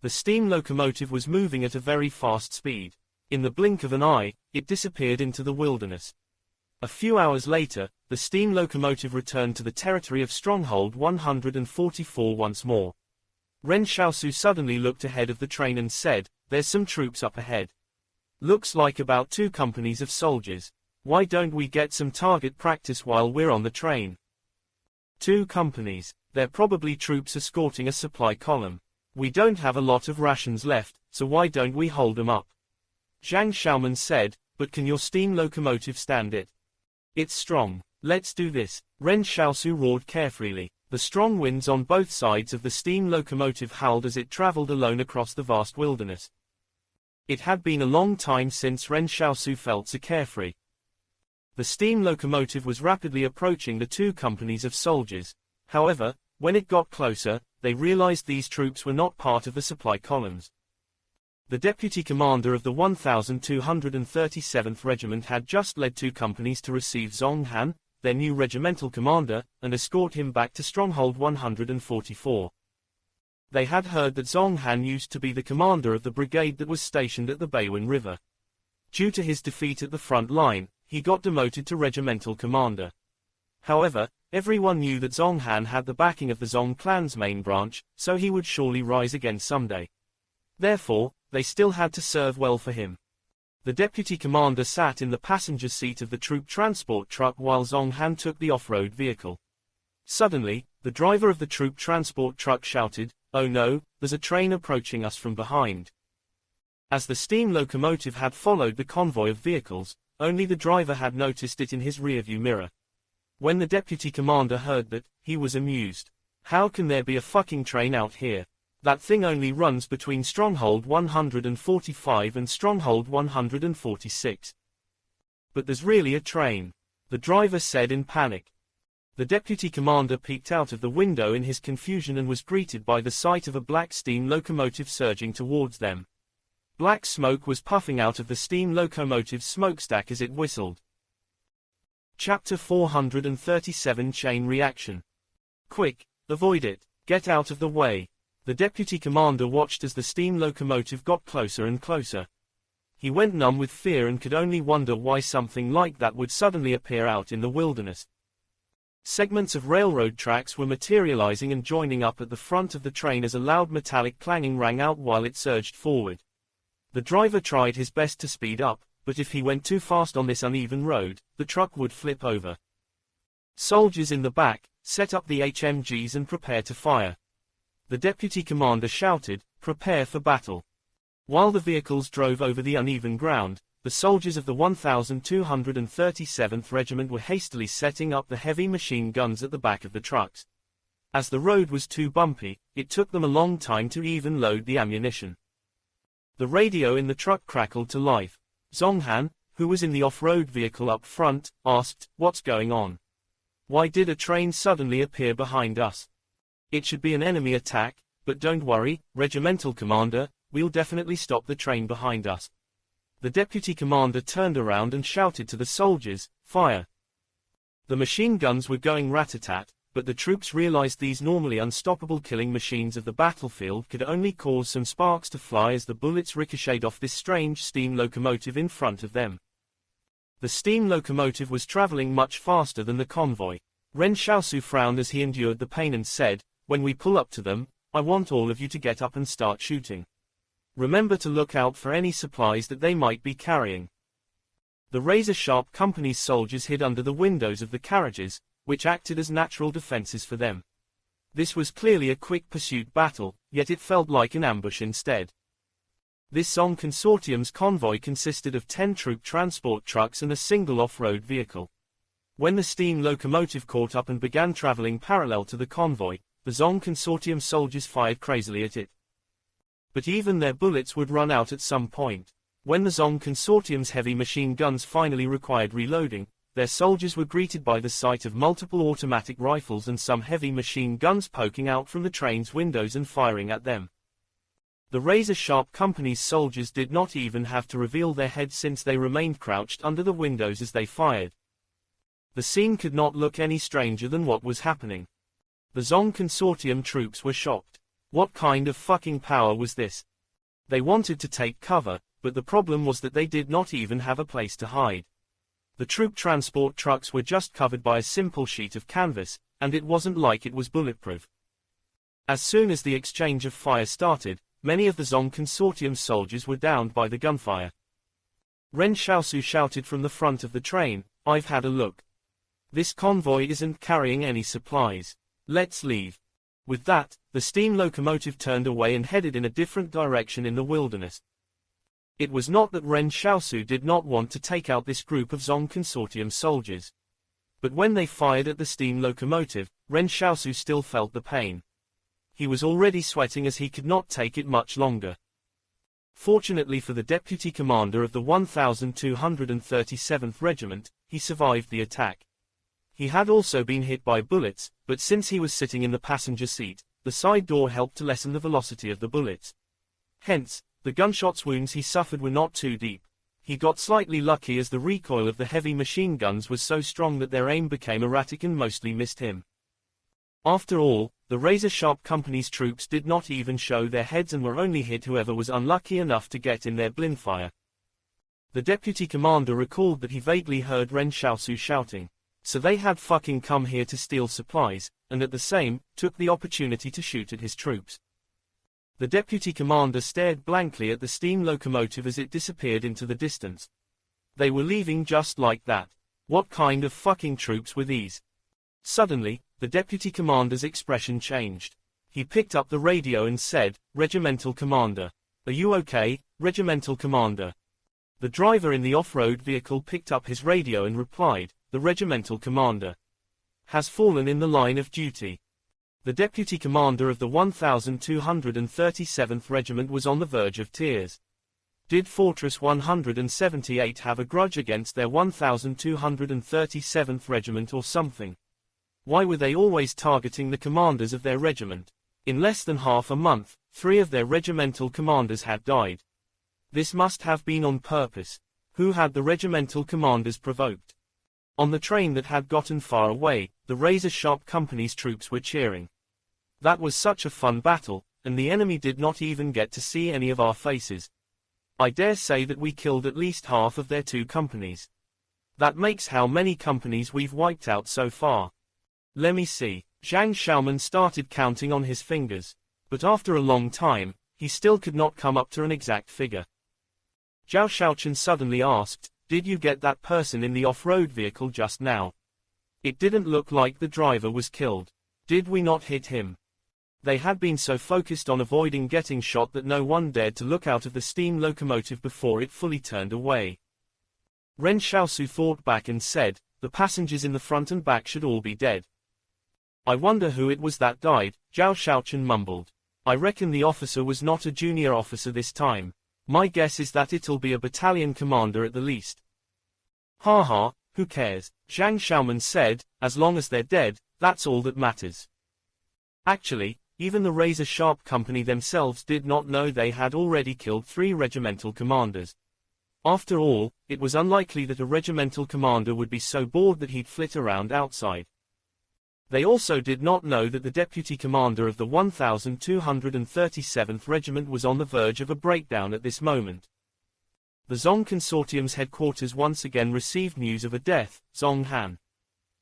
The steam locomotive was moving at a very fast speed. In the blink of an eye, it disappeared into the wilderness. A few hours later, the steam locomotive returned to the territory of Stronghold 144 once more. Ren Xiaosu suddenly looked ahead of the train and said, "There's some troops up ahead. Looks like about 2 companies of soldiers. Why don't we get some target practice while we're on the train?" 2 companies. They're probably troops escorting a supply column. We don't have a lot of rations left, so why don't we hold them up? Zhang Xiaoman said, "But can your steam locomotive stand it? It's strong. Let's do this." Ren Xiaosu roared carefree. The strong winds on both sides of the steam locomotive howled as it traveled alone across the vast wilderness. It had been a long time since Ren Xiaosu felt so carefree. The steam locomotive was rapidly approaching the 2 companies of soldiers. However, when it got closer, they realized these troops were not part of the supply columns. The deputy commander of the 1237th Regiment had just led 2 companies to receive Zong Han, their new regimental commander, and escort him back to Stronghold 144. They had heard that Zong Han used to be the commander of the brigade that was stationed at the Baywin River. Due to his defeat at the front line, he got demoted to regimental commander. However, everyone knew that Zong Han had the backing of the Zong clan's main branch, so he would surely rise again someday. Therefore, they still had to serve well for him. The deputy commander sat in the passenger seat of the troop transport truck while Zong Han took the off-road vehicle. Suddenly, the driver of the troop transport truck shouted, "Oh no, there's a train approaching us from behind." As the steam locomotive had followed the convoy of vehicles, only the driver had noticed it in his rearview mirror. When the deputy commander heard that, he was amused. "How can there be a fucking train out here? That thing only runs between Stronghold 145 and Stronghold 146. But there's really a train," the driver said in panic. The deputy commander peeked out of the window in his confusion and was greeted by the sight of a black steam locomotive surging towards them. Black smoke was puffing out of the steam locomotive's smokestack as it whistled. Chapter 437 Chain Reaction. "Quick, avoid it, get out of the way." The deputy commander watched as the steam locomotive got closer and closer. He went numb with fear and could only wonder why something like that would suddenly appear out in the wilderness. Segments of railroad tracks were materializing and joining up at the front of the train as a loud metallic clanging rang out while it surged forward. The driver tried his best to speed up, but if he went too fast on this uneven road, the truck would flip over. Soldiers in the back, set up the HMGs and prepare to fire. The deputy commander shouted, "Prepare for battle." While the vehicles drove over the uneven ground, the soldiers of the 1237th Regiment were hastily setting up the heavy machine guns at the back of the trucks. As the road was too bumpy, it took them a long time to even load the ammunition. The radio in the truck crackled to life. Zong Han, who was in the off-road vehicle up front, asked, "What's going on? Why did a train suddenly appear behind us? It should be an enemy attack, but don't worry, regimental commander, we'll definitely stop the train behind us." The deputy commander turned around and shouted to the soldiers, "Fire!" The machine guns were going rat-a-tat, but the troops realized these normally unstoppable killing machines of the battlefield could only cause some sparks to fly as the bullets ricocheted off this strange steam locomotive in front of them. The steam locomotive was traveling much faster than the convoy. Ren Xiaosu frowned as he endured the pain and said, "When we pull up to them, I want all of you to get up and start shooting. Remember to look out for any supplies that they might be carrying." The razor-sharp company's soldiers hid under the windows of the carriages, which acted as natural defenses for them. This was clearly a quick pursuit battle, yet it felt like an ambush instead. This Zong Consortium's convoy consisted of 10 troop transport trucks and a single off-road vehicle. When the steam locomotive caught up and began traveling parallel to the convoy, the Zong Consortium soldiers fired crazily at it. But even their bullets would run out at some point. When the Zong Consortium's heavy machine guns finally required reloading, their soldiers were greeted by the sight of multiple automatic rifles and some heavy machine guns poking out from the train's windows and firing at them. The razor-sharp company's soldiers did not even have to reveal their heads since they remained crouched under the windows as they fired. The scene could not look any stranger than what was happening. The Zong Consortium troops were shocked. What kind of fucking power was this? They wanted to take cover, but the problem was that they did not even have a place to hide. The troop transport trucks were just covered by a simple sheet of canvas, and it wasn't like it was bulletproof. As soon as the exchange of fire started, many of the Zong Consortium soldiers were downed by the gunfire. Ren Xiaosu shouted from the front of the train, "I've had a look. This convoy isn't carrying any supplies. Let's leave." With that, the steam locomotive turned away and headed in a different direction in the wilderness. It was not that Ren Xiaosu did not want to take out this group of Zong Consortium soldiers. But when they fired at the steam locomotive, Ren Xiaosu still felt the pain. He was already sweating as he could not take it much longer. Fortunately for the deputy commander of the 1237th Regiment, he survived the attack. He had also been hit by bullets, but since he was sitting in the passenger seat, the side door helped to lessen the velocity of the bullets. Hence, the gunshot's wounds he suffered were not too deep. He got slightly lucky as the recoil of the heavy machine guns was so strong that their aim became erratic and mostly missed him. After all, the razor-sharp company's troops did not even show their heads and were only hit whoever was unlucky enough to get in their blindfire. The deputy commander recalled that he vaguely heard Ren Xiaosu shouting, "So they had fucking come here to steal supplies," and at the same, took the opportunity to shoot at his troops. The deputy commander stared blankly at the steam locomotive as it disappeared into the distance. They were leaving just like that. What kind of fucking troops were these? Suddenly, the deputy commander's expression changed. He picked up the radio and said, "Regimental commander. Are you okay, regimental commander?" The driver in the off-road vehicle picked up his radio and replied, "The regimental commander has fallen in the line of duty." The deputy commander of the 1237th Regiment was on the verge of tears. Did Fortress 178 have a grudge against their 1237th Regiment or something? Why were they always targeting the commanders of their regiment? In less than half a month, 3 of their regimental commanders had died. This must have been on purpose. Who had the regimental commanders provoked? On the train that had gotten far away, the razor-sharp company's troops were cheering. That was such a fun battle, and the enemy did not even get to see any of our faces. I dare say that we killed at least half of their 2 companies. That makes how many companies we've wiped out so far. Let me see. Zhang Xiaoman started counting on his fingers. But after a long time, he still could not come up to an exact figure. Zhao Xiaochen suddenly asked, "Did you get that person in the off-road vehicle just now? It didn't look like the driver was killed. Did we not hit him?" They had been so focused on avoiding getting shot that no one dared to look out of the steam locomotive before it fully turned away. Ren Xiaosu thought back and said, "The passengers in the front and back should all be dead." "I wonder who it was that died," Zhao Xiaochen mumbled. "I reckon the officer was not a junior officer this time. My guess is that it'll be a battalion commander at the least." "Ha ha, who cares?" Zhang Xiaoman said, "as long as they're dead, that's all that matters." Actually, even the razor-sharp company themselves did not know they had already killed 3 regimental commanders. After all, it was unlikely that a regimental commander would be so bored that he'd flit around outside. They also did not know that the deputy commander of the 1237th Regiment was on the verge of a breakdown at this moment. The Zong Consortium's headquarters once again received news of a death, Zong Han.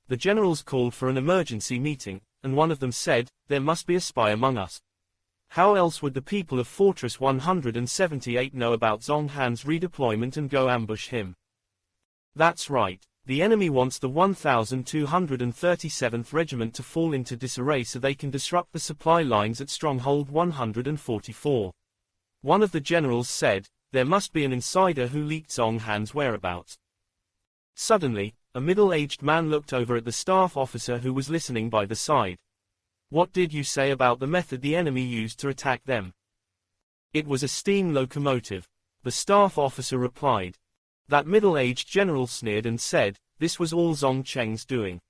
The generals called for an emergency meeting, and one of them said, "There must be a spy among us. How else would the people of Fortress 178 know about Zong Han's redeployment and go ambush him?" That's right. The enemy wants the 1237th Regiment to fall into disarray so they can disrupt the supply lines at Stronghold 144. One of the generals said, "There must be an insider who leaked Zhong Han's whereabouts." Suddenly, a middle-aged man looked over at the staff officer who was listening by the side. "What did you say about the method the enemy used to attack them?" "It was a steam locomotive," the staff officer replied. That middle-aged general sneered and said, "This was all Zong Cheng's doing.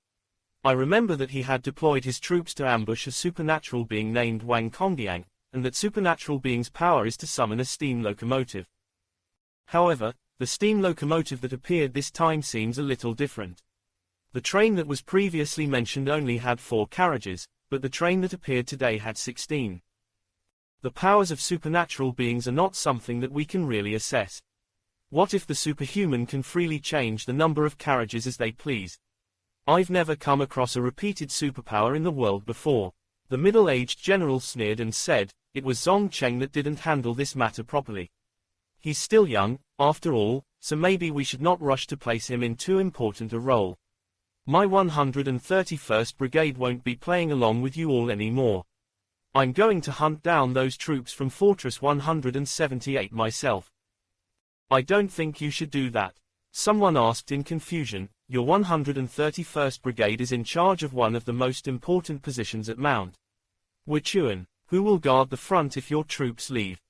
I remember that he had deployed his troops to ambush a supernatural being named Wang Kongyang, and that supernatural being's power is to summon a steam locomotive. However, the steam locomotive that appeared this time seems a little different. The train that was previously mentioned only had 4 carriages, but the train that appeared today had 16. The powers of supernatural beings are not something that we can really assess. What if the superhuman can freely change the number of carriages as they please? I've never come across a repeated superpower in the world before." The middle-aged general sneered and said, "It was Zong Cheng that didn't handle this matter properly. He's still young, after all, so maybe we should not rush to place him in too important a role. My 131st Brigade won't be playing along with you all anymore. I'm going to hunt down those troops from Fortress 178 myself." "I don't think you should do that," someone asked in confusion. "Your 131st Brigade is in charge of one of the most important positions at Mount Wuchuan. Who will guard the front if your troops leave?"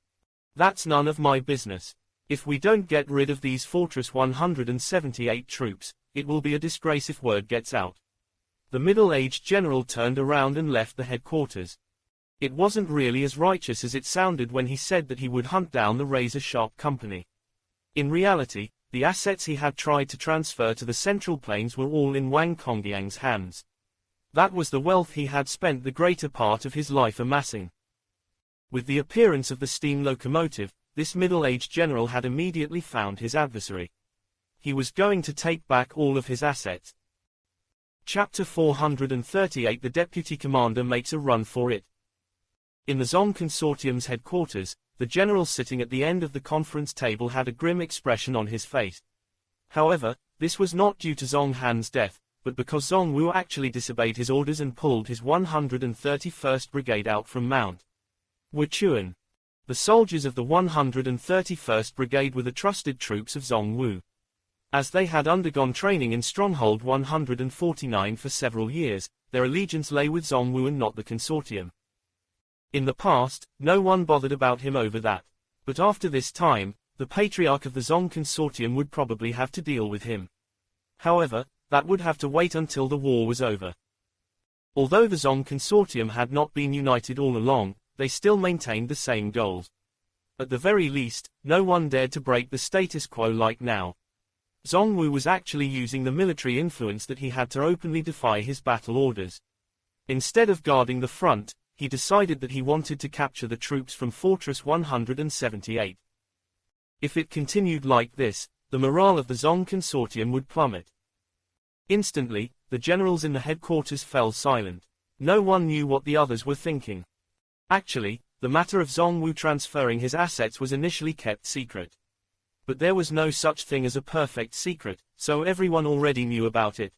"That's none of my business. If we don't get rid of these Fortress 178 troops, it will be a disgrace if word gets out." The middle-aged general turned around and left the headquarters. It wasn't really as righteous as it sounded when he said that he would hunt down the razor-sharp company. In reality, the assets he had tried to transfer to the Central Plains were all in Wang Kongyang's hands. That was the wealth he had spent the greater part of his life amassing. With the appearance of the steam locomotive, this middle-aged general had immediately found his adversary. He was going to take back all of his assets. Chapter 438 The Deputy Commander makes a run for it. In the Zong Consortium's headquarters, the general sitting at the end of the conference table had a grim expression on his face. However, this was not due to Zong Han's death, but because Zong Wu actually disobeyed his orders and pulled his 131st Brigade out from Mount Wuchuan. The soldiers of the 131st Brigade were the trusted troops of Zong Wu. As they had undergone training in Stronghold 149 for several years, their allegiance lay with Zong Wu and not the consortium. In the past, no one bothered about him over that. But after this time, the patriarch of the Zong Consortium would probably have to deal with him. However, that would have to wait until the war was over. Although the Zong Consortium had not been united all along, they still maintained the same goals. At the very least, no one dared to break the status quo like now. Zong Wu was actually using the military influence that he had to openly defy his battle orders. Instead of guarding the front, he decided that he wanted to capture the troops from Fortress 178. If it continued like this, the morale of the Zong Consortium would plummet. Instantly, the generals in the headquarters fell silent. No one knew what the others were thinking. Actually, the matter of Zong Wu transferring his assets was initially kept secret. But there was no such thing as a perfect secret, so everyone already knew about it.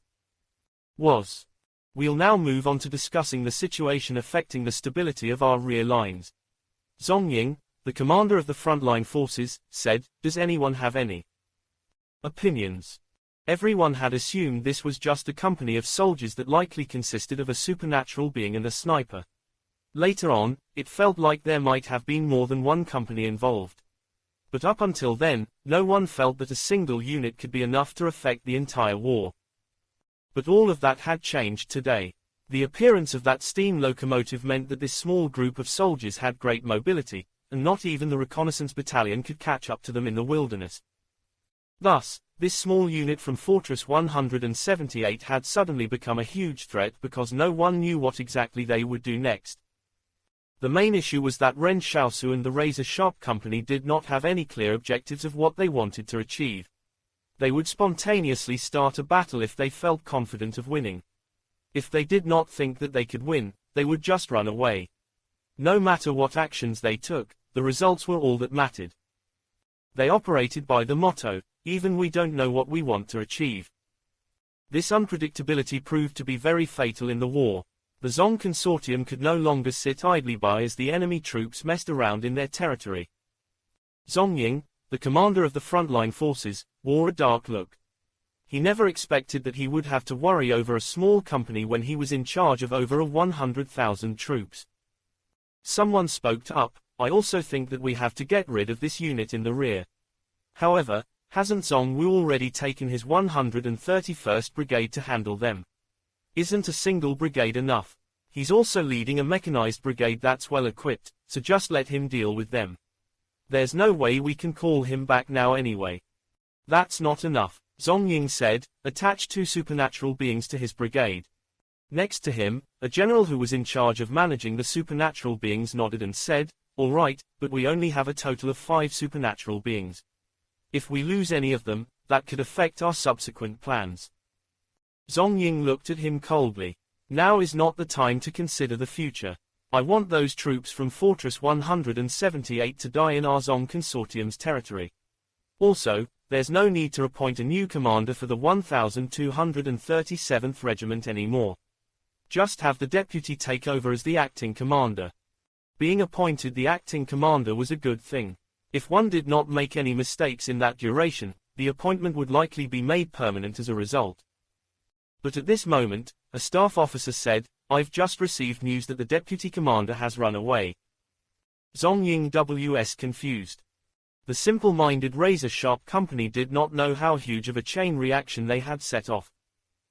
We'll now move on to discussing the situation affecting the stability of our rear lines. Zong Ying, the commander of the frontline forces, said, "Does anyone have any opinions?" Everyone had assumed this was just a company of soldiers that likely consisted of a supernatural being and a sniper. Later on, it felt like there might have been more than one company involved. But up until then, no one felt that a single unit could be enough to affect the entire war. But all of that had changed today. The appearance of that steam locomotive meant that this small group of soldiers had great mobility, and not even the reconnaissance battalion could catch up to them in the wilderness. Thus, this small unit from Fortress 178 had suddenly become a huge threat because no one knew what exactly they would do next. The main issue was that Ren Xiaosu and the Razor Sharp Company did not have any clear objectives of what they wanted to achieve. They would spontaneously start a battle if they felt confident of winning. If they did not think that they could win, they would just run away. No matter what actions they took, the results were all that mattered. They operated by the motto, "Even we don't know what we want to achieve." This unpredictability proved to be very fatal in the war. The Zong Consortium could no longer sit idly by as the enemy troops messed around in their territory. Zhong Ying, the commander of the frontline forces, wore a dark look. He never expected that he would have to worry over a small company when he was in charge of over 100,000 troops. Someone spoke up. I also think that we have to get rid of this unit in the rear. However, hasn't Zhong Wu already taken his 131st Brigade to handle them? Isn't a single brigade enough? He's also leading a mechanized brigade that's well equipped, so just let him deal with them. There's no way we can call him back now anyway. That's not enough, Zhong Ying said, attach 2 supernatural beings to his brigade. Next to him, a general who was in charge of managing the supernatural beings nodded and said, all right, but we only have a total of 5 supernatural beings. If we lose any of them, that could affect our subsequent plans. Zhong Ying looked at him coldly. Now is not the time to consider the future. I want those troops from Fortress 178 to die in our Zong Consortium's territory. Also, there's no need to appoint a new commander for the 1237th Regiment anymore. Just have the deputy take over as the acting commander. Being appointed the acting commander was a good thing. If one did not make any mistakes in that duration, the appointment would likely be made permanent as a result. But at this moment, a staff officer said, I've just received news that the deputy commander has run away. Zhong Ying was confused. The simple-minded razor-sharp company did not know how huge of a chain reaction they had set off.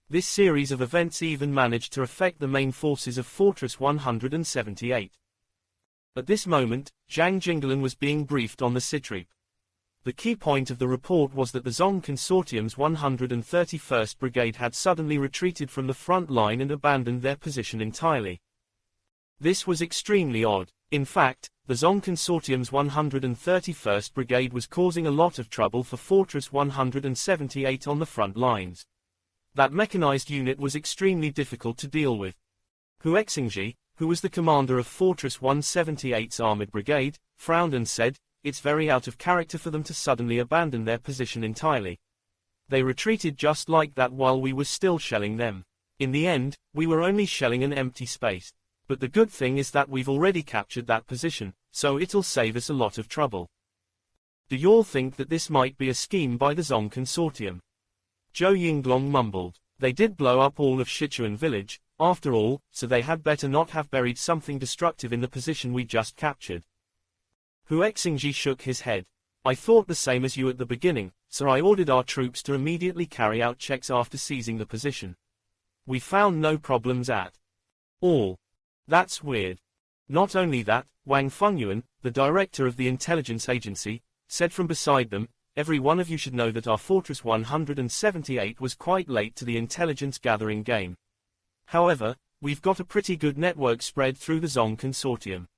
This series of events even managed to affect the main forces of Fortress 178. At this moment, Zhang Jinglan was being briefed on the sitrep. The key point of the report was that the Zong Consortium's 131st Brigade had suddenly retreated from the front line and abandoned their position entirely. This was extremely odd. In fact, the Zong Consortium's 131st Brigade was causing a lot of trouble for Fortress 178 on the front lines. That mechanized unit was extremely difficult to deal with. Hu Exingji, who was the commander of Fortress 178's Armored Brigade, frowned and said, it's very out of character for them to suddenly abandon their position entirely. They retreated just like that while we were still shelling them. In the end, we were only shelling an empty space. But the good thing is that we've already captured that position, so it'll save us a lot of trouble. Do you all think that this might be a scheme by the Zong Consortium? Zhou Yinglong mumbled. They did blow up all of Sichuan village, after all, so they had better not have buried something destructive in the position we just captured. Hu Exingji shook his head. I thought the same as you at the beginning, so I ordered our troops to immediately carry out checks after seizing the position. We found no problems at all. That's weird. Not only that, Wang Fengyuan, the director of the intelligence agency, said from beside them, every one of you should know that our Fortress 178 was quite late to the intelligence gathering game. However, we've got a pretty good network spread through the Zong Consortium.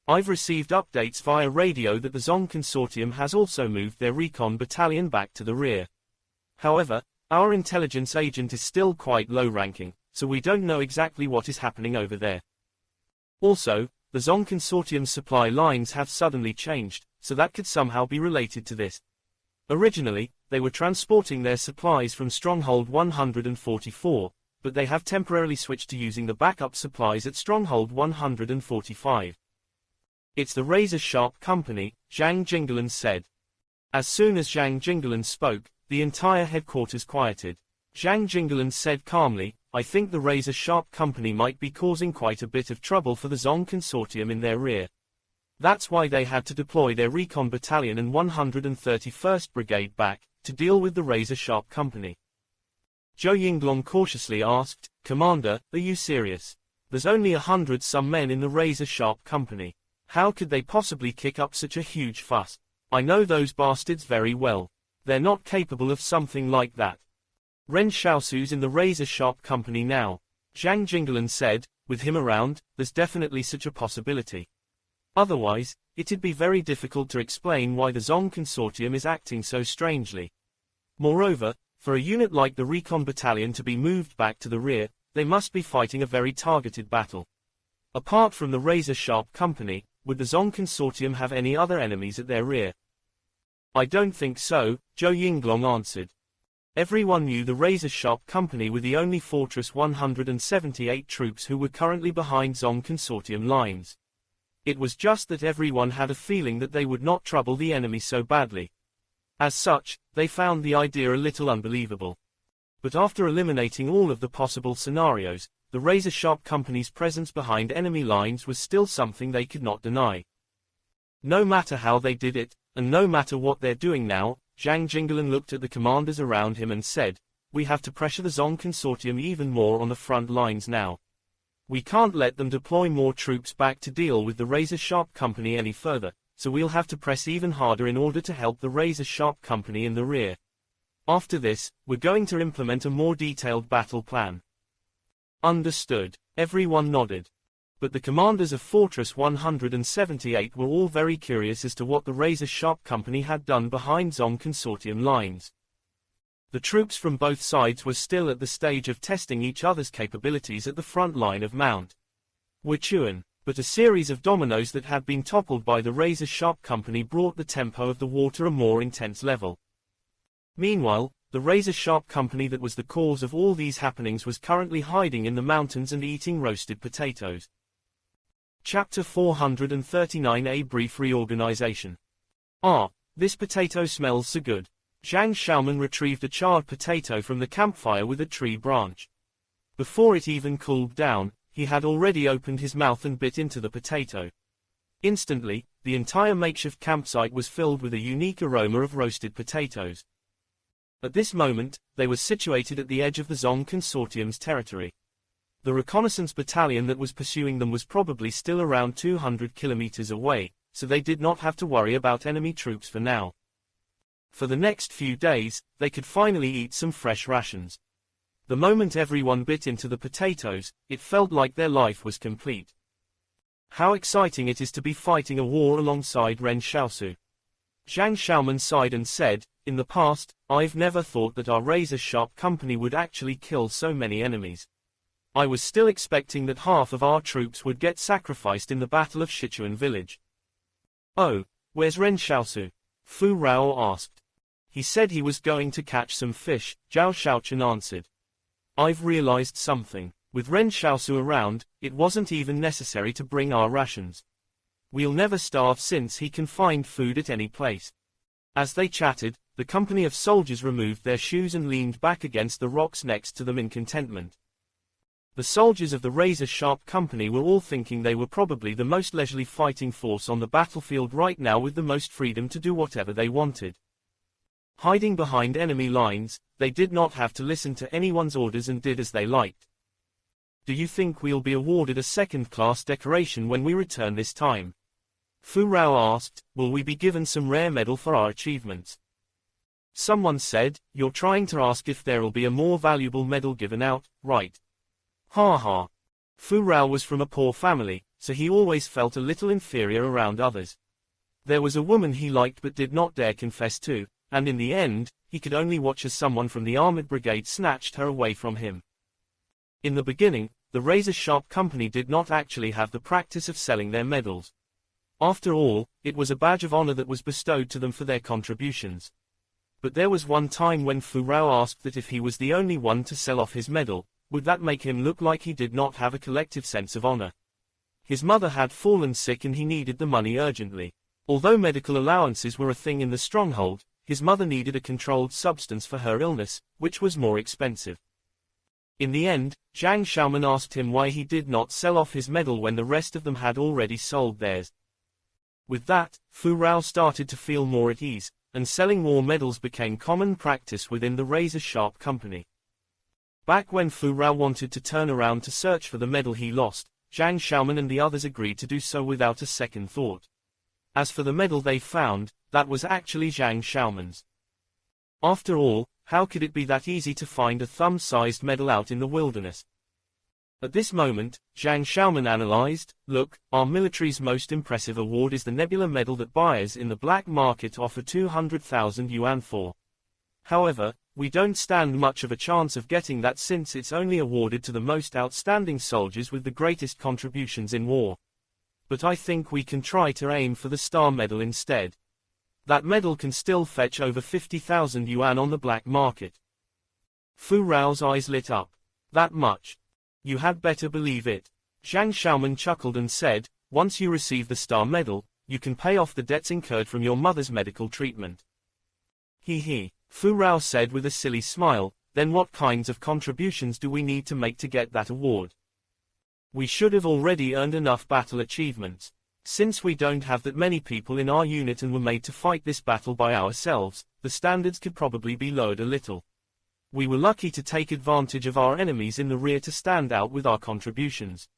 I've received updates via radio that the Zong Consortium has also moved their recon battalion back to the rear. However, our intelligence agent is still quite low-ranking, so we don't know exactly what is happening over there. Also, the Zong Consortium's supply lines have suddenly changed, so that could somehow be related to this. Originally, they were transporting their supplies from Stronghold 144, but they have temporarily switched to using the backup supplies at Stronghold 145. It's the razor-sharp company, Zhang Jinglan said. As soon as Zhang Jinglan spoke, the entire headquarters quieted. Zhang Jinglan said calmly, I think the razor-sharp company might be causing quite a bit of trouble for the Zong Consortium in their rear. That's why they had to deploy their recon battalion and 131st Brigade back, to deal with the razor-sharp company. Zhou Yinglong cautiously asked, Commander, are you serious? There's only 100-some men in the razor-sharp company. How could they possibly kick up such a huge fuss? I know those bastards very well. They're not capable of something like that. Ren Xiaosu's in the razor-sharp company now. Zhang Jinglan said, with him around, there's definitely such a possibility. Otherwise, it'd be very difficult to explain why the Zong Consortium is acting so strangely. Moreover, for a unit like the Recon Battalion to be moved back to the rear, they must be fighting a very targeted battle. Apart from the razor-sharp company, would the Zong Consortium have any other enemies at their rear? I don't think so, Zhou Yinglong answered. Everyone knew the razor-sharp company were the only Fortress 178 troops who were currently behind Zong Consortium lines. It was just that everyone had a feeling that they would not trouble the enemy so badly. As such, they found the idea a little unbelievable. But after eliminating all of the possible scenarios, the razor-sharp company's presence behind enemy lines was still something they could not deny. No matter how they did it, and no matter what they're doing now, Zhang Jinglan looked at the commanders around him and said, "We have to pressure the Zong Consortium even more on the front lines now. We can't let them deploy more troops back to deal with the razor-sharp company any further, so we'll have to press even harder in order to help the razor-sharp company in the rear. After this, we're going to implement a more detailed battle plan." Understood. Everyone nodded. But the commanders of Fortress 178 were all very curious as to what the razor-sharp company had done behind Zong Consortium lines. The troops from both sides were still at the stage of testing each other's capabilities at the front line of Mount Wuchuan, but a series of dominoes that had been toppled by the razor-sharp company brought the tempo of the war to a more intense level. Meanwhile, the razor-sharp company that was the cause of all these happenings was currently hiding in the mountains and eating roasted potatoes. Chapter 439: A Brief Reorganization. This potato smells so good. Zhang Xiaoman retrieved a charred potato from the campfire with a tree branch. Before it even cooled down, he had already opened his mouth and bit into the potato. Instantly, the entire makeshift campsite was filled with a unique aroma of roasted potatoes. At this moment, they were situated at the edge of the Zong Consortium's territory. The reconnaissance battalion that was pursuing them was probably still around 200 kilometers away, so they did not have to worry about enemy troops for now. For the next few days, they could finally eat some fresh rations. The moment everyone bit into the potatoes, it felt like their life was complete. How exciting it is to be fighting a war alongside Ren Xiaosu. Zhang Xiaoman sighed and said, "In the past, I've never thought that our razor-sharp company would actually kill so many enemies. I was still expecting that half of our troops would get sacrificed in the Battle of Sichuan Village." "Oh, where's Ren Xiaosu?" Fu Rao asked. "He said he was going to catch some fish," Zhao Xiaochen answered. "I've realized something. With Ren Xiaosu around, it wasn't even necessary to bring our rations. We'll never starve since he can find food at any place." As they chatted, the company of soldiers removed their shoes and leaned back against the rocks next to them in contentment. The soldiers of the razor-sharp company were all thinking they were probably the most leisurely fighting force on the battlefield right now, with the most freedom to do whatever they wanted. Hiding behind enemy lines, they did not have to listen to anyone's orders and did as they liked. "Do you think we'll be awarded a second-class decoration when we return this time?" Fu Rao asked. "Will we be given some rare medal for our achievements?" Someone said, "You're trying to ask if there'll be a more valuable medal given out, right?" Ha ha. Fu Rao was from a poor family, so he always felt a little inferior around others. There was a woman he liked but did not dare confess to, and in the end, he could only watch as someone from the armored brigade snatched her away from him. In the beginning, the razor-sharp company did not actually have the practice of selling their medals. After all, it was a badge of honor that was bestowed to them for their contributions. But there was one time when Fu Rao asked that if he was the only one to sell off his medal, would that make him look like he did not have a collective sense of honor? His mother had fallen sick and he needed the money urgently. Although medical allowances were a thing in the stronghold, his mother needed a controlled substance for her illness, which was more expensive. In the end, Zhang Xiaoman asked him why he did not sell off his medal when the rest of them had already sold theirs. With that, Fu Rao started to feel more at ease, and selling more medals became common practice within the razor-sharp company. Back when Fu Rao wanted to turn around to search for the medal he lost, Zhang Xiaoman and the others agreed to do so without a second thought. As for the medal they found, that was actually Zhang Xiaoman's. After all, how could it be that easy to find a thumb-sized medal out in the wilderness? At this moment, Zhang Xiaoman analyzed, "Look, our military's most impressive award is the Nebula medal that buyers in the black market offer 200,000 yuan for. However, we don't stand much of a chance of getting that since it's only awarded to the most outstanding soldiers with the greatest contributions in war. But I think we can try to aim for the Star Medal instead. That medal can still fetch over 50,000 yuan on the black market." Fu Rao's eyes lit up. "That much? You had better believe it." Zhang Xiaoman chuckled and said, Once you receive the Star Medal, you can pay off the debts incurred from your mother's medical treatment. He, Fu Rao said with a silly smile, then what kinds of contributions do we need to make to get that award? We should have already earned enough battle achievements. Since we don't have that many people in our unit and were made to fight this battle by ourselves, the standards could probably be lowered a little. We were lucky to take advantage of our enemies in the rear to stand out with our contributions.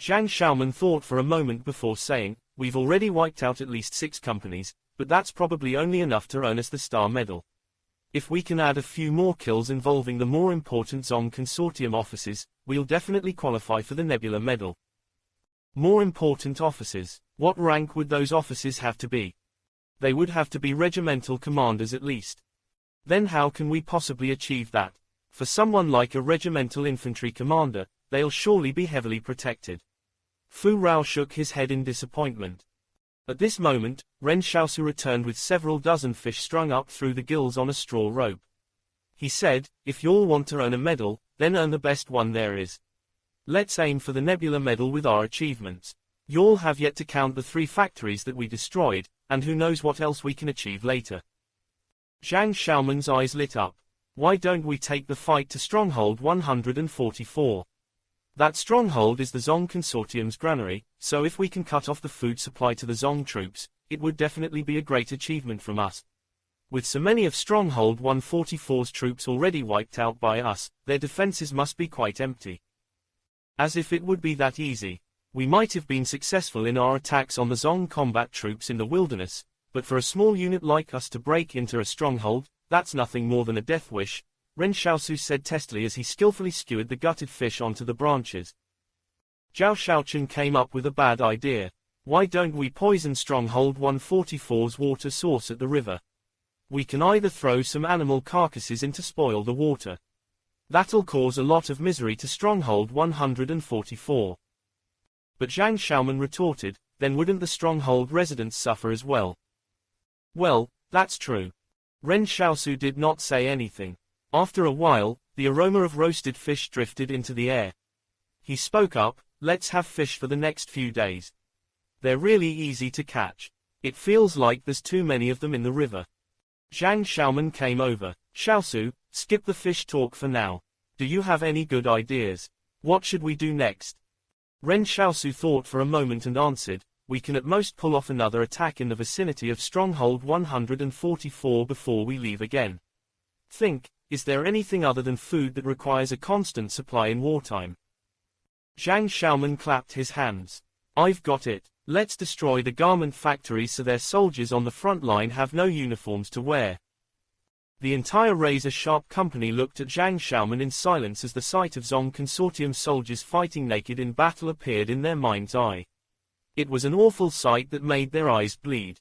Zhang Xiaoman thought for a moment before saying, we've already wiped out at least 6 companies, but that's probably only enough to earn us the Star Medal. If we can add a few more kills involving the more important Zong Consortium officers, we'll definitely qualify for the Nebula Medal. More important officers. What rank would those officers have to be? They would have to be regimental commanders at least. Then how can we possibly achieve that? For someone like a regimental infantry commander, they'll surely be heavily protected. Fu Rao shook his head in disappointment. At this moment, Ren Xiaosu returned with several dozen fish strung up through the gills on a straw rope. He said, if y'all want to earn a medal, then earn the best one there is. Let's aim for the Nebula Medal with our achievements. Y'all have yet to count the 3 factories that we destroyed, and who knows what else we can achieve later. Zhang Xiaoman's eyes lit up. Why don't we take the fight to Stronghold 144? That stronghold is the Zong Consortium's granary, so if we can cut off the food supply to the Zong troops, it would definitely be a great achievement from us. With so many of Stronghold 144's troops already wiped out by us, their defenses must be quite empty. As if it would be that easy. We might have been successful in our attacks on the Zong combat troops in the wilderness, but for a small unit like us to break into a stronghold, that's nothing more than a death wish, Ren Xiaosu said testily as he skillfully skewered the gutted fish onto the branches. Zhao Xiaochen came up with a bad idea. Why don't we poison Stronghold 144's water source at the river? We can either throw some animal carcasses in to spoil the water. That'll cause a lot of misery to Stronghold 144. But Zhang Xiaoman retorted, then wouldn't the Stronghold residents suffer as well? Well, that's true. Ren Xiaosu did not say anything. After a while, the aroma of roasted fish drifted into the air. He spoke up, let's have fish for the next few days. They're really easy to catch. It feels like there's too many of them in the river. Zhang Xiaoman came over. Xiaosu, skip the fish talk for now. Do you have any good ideas? What should we do next? Ren Xiaosu thought for a moment and answered, we can at most pull off another attack in the vicinity of Stronghold 144 before we leave again. Think, is there anything other than food that requires a constant supply in wartime? Zhang Xiaoman clapped his hands. I've got it. Let's destroy the garment factories so their soldiers on the front line have no uniforms to wear. The entire razor-sharp company looked at Zhang Xiaoman in silence as the sight of Zong Consortium soldiers fighting naked in battle appeared in their mind's eye. It was an awful sight that made their eyes bleed.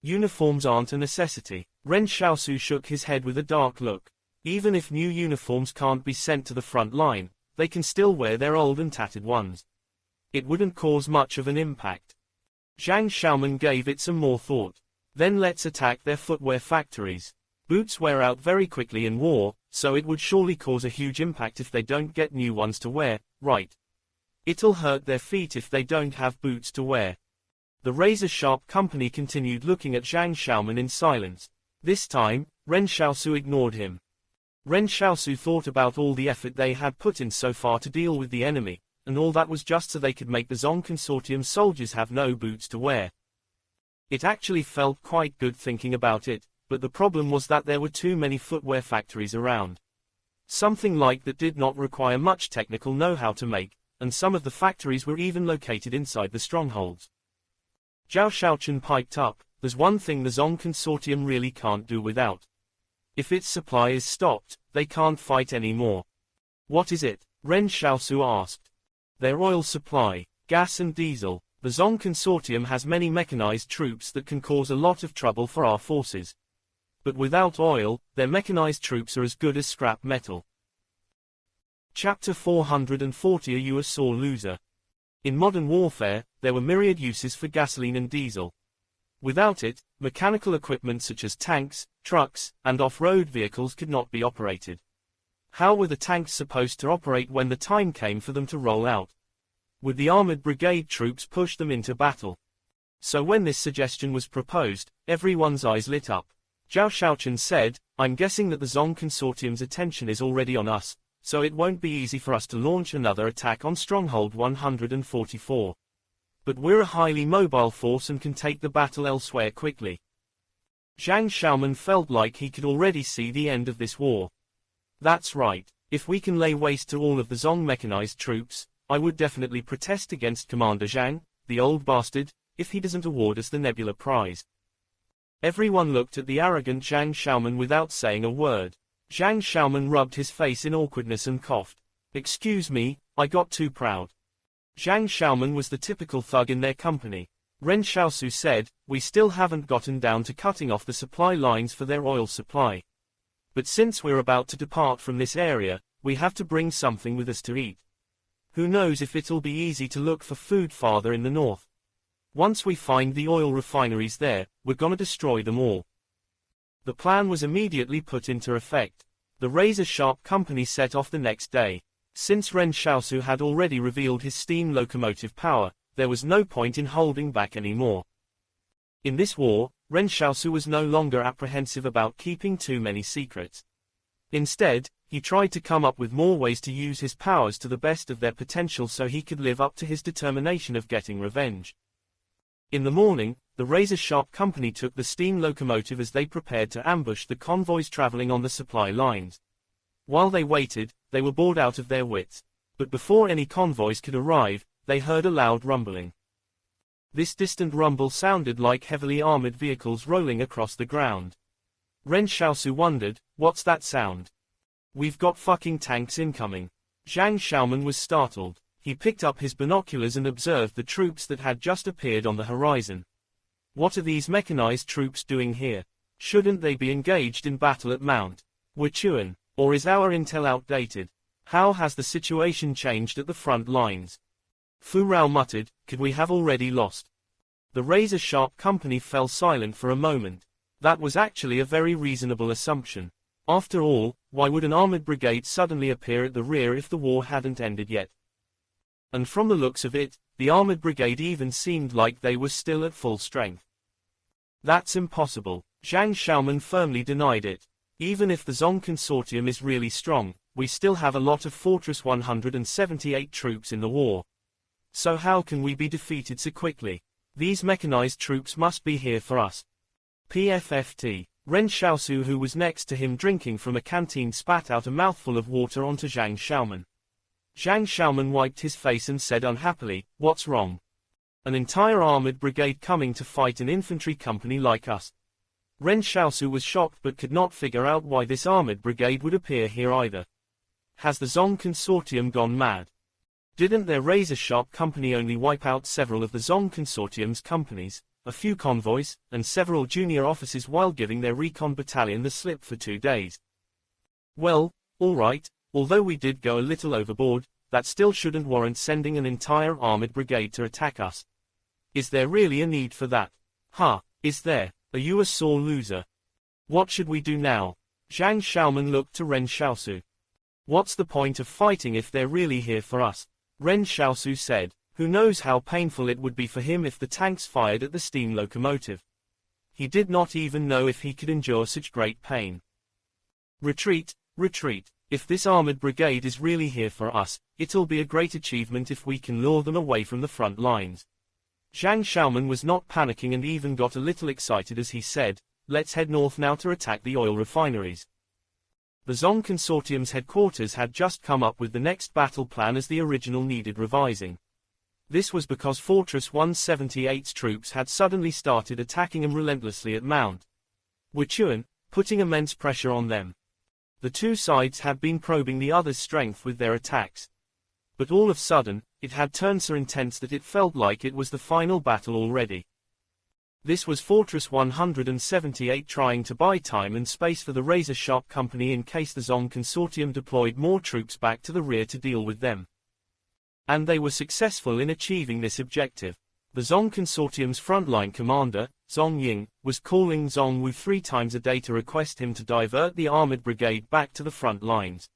Uniforms aren't a necessity. Ren Xiaosu shook his head with a dark look. Even if new uniforms can't be sent to the front line, they can still wear their old and tattered ones. It wouldn't cause much of an impact. Zhang Xiaoman gave it some more thought. Then let's attack their footwear factories. Boots wear out very quickly in war, so it would surely cause a huge impact if they don't get new ones to wear, right? It'll hurt their feet if they don't have boots to wear. The razor-sharp company continued looking at Zhang Xiaoman in silence. This time, Ren Xiaosu ignored him. Ren Xiaosu thought about all the effort they had put in so far to deal with the enemy, and all that was just so they could make the Zong Consortium soldiers have no boots to wear. It actually felt quite good thinking about it, but the problem was that there were too many footwear factories around. Something like that did not require much technical know-how to make, and some of the factories were even located inside the strongholds. Zhao Xiaochen piped up, there's one thing the Zong Consortium really can't do without. If its supply is stopped, they can't fight anymore. What is it? Ren Xiaosu asked. Their oil supply, gas and diesel. The Zong Consortium has many mechanized troops that can cause a lot of trouble for our forces. But without oil, their mechanized troops are as good as scrap metal. Chapter 440. Are you a sore loser? In modern warfare, there were myriad uses for gasoline and diesel. Without it, mechanical equipment such as tanks, trucks, and off-road vehicles could not be operated. How were the tanks supposed to operate when the time came for them to roll out? Would the armored brigade troops push them into battle? So when this suggestion was proposed, everyone's eyes lit up. Zhao Shaochen said, I'm guessing that the Zong Consortium's attention is already on us, so it won't be easy for us to launch another attack on Stronghold 144. But we're a highly mobile force and can take the battle elsewhere quickly. Zhang Xiaoman felt like he could already see the end of this war. That's right, if we can lay waste to all of the Zong mechanized troops, I would definitely protest against Commander Zhang, the old bastard, if he doesn't award us the Nebula Prize. Everyone looked at the arrogant Zhang Xiaoman without saying a word. Zhang Xiaoman rubbed his face in awkwardness and coughed. Excuse me, I got too proud. Zhang Xiaoman was the typical thug in their company. Ren Xiaosu said, we still haven't gotten down to cutting off the supply lines for their oil supply. But since we're about to depart from this area, we have to bring something with us to eat. Who knows if it'll be easy to look for food farther in the north. Once we find the oil refineries there, we're gonna destroy them all. The plan was immediately put into effect. The razor-sharp company set off the next day. Since Ren Xiaosu had already revealed his steam locomotive power, there was no point in holding back anymore. In this war, Ren Xiaosu was no longer apprehensive about keeping too many secrets. Instead, he tried to come up with more ways to use his powers to the best of their potential so he could live up to his determination of getting revenge. In the morning, the razor-sharp company took the steam locomotive as they prepared to ambush the convoys traveling on the supply lines. While they waited, they were bored out of their wits. But before any convoys could arrive, they heard a loud rumbling. This distant rumble sounded like heavily armored vehicles rolling across the ground. Ren Xiaosu wondered, what's that sound? We've got fucking tanks incoming. Zhang Xiaoman was startled. He picked up his binoculars and observed the troops that had just appeared on the horizon. What are these mechanized troops doing here? Shouldn't they be engaged in battle at Mount Wuchuan? Or is our intel outdated? How has the situation changed at the front lines? Fu Rao muttered, could we have already lost? The razor-sharp company fell silent for a moment. That was actually a very reasonable assumption. After all, why would an armored brigade suddenly appear at the rear if the war hadn't ended yet? And from the looks of it, the armored brigade even seemed like they were still at full strength. That's impossible. Zhang Xiaoman firmly denied it. Even if the Zong Consortium is really strong, we still have a lot of Fortress 178 troops in the war. So how can we be defeated so quickly? These mechanized troops must be here for us. PFFT. Ren Xiaosu, who was next to him drinking from a canteen, spat out a mouthful of water onto Zhang Xiaoman. Zhang Xiaoman wiped his face and said unhappily, what's wrong? An entire armored brigade coming to fight an infantry company like us. Ren Xiaosu was shocked but could not figure out why this armored brigade would appear here either. Has the Zong Consortium gone mad? Didn't their razor-sharp company only wipe out several of the Zong Consortium's companies, a few convoys, and several junior officers while giving their recon battalion the slip for 2 days? Well, all right. Although we did go a little overboard, that still shouldn't warrant sending an entire armored brigade to attack us. Is there really a need for that? Is there? Are you a sore loser? What should we do now? Zhang Xiaoman looked to Ren Xiaosu. What's the point of fighting if they're really here for us? Ren Xiaosu said. Who knows how painful it would be for him if the tanks fired at the steam locomotive. He did not even know if he could endure such great pain. Retreat, retreat. If this armored brigade is really here for us, it'll be a great achievement if we can lure them away from the front lines. Zhang Xiaoman was not panicking and even got a little excited as he said, let's head north now to attack the oil refineries. The Zong Consortium's headquarters had just come up with the next battle plan as the original needed revising. This was because Fortress 178's troops had suddenly started attacking them relentlessly at Mount Wuchuan, putting immense pressure on them. The two sides had been probing the other's strength with their attacks. But all of a sudden, it had turned so intense that it felt like it was the final battle already. This was Fortress 178 trying to buy time and space for the razor-sharp company in case the Zong Consortium deployed more troops back to the rear to deal with them. And they were successful in achieving this objective. The Zong Consortium's frontline commander, Zong Ying, was calling Zong Wu 3 times a day to request him to divert the armored brigade back to the front lines.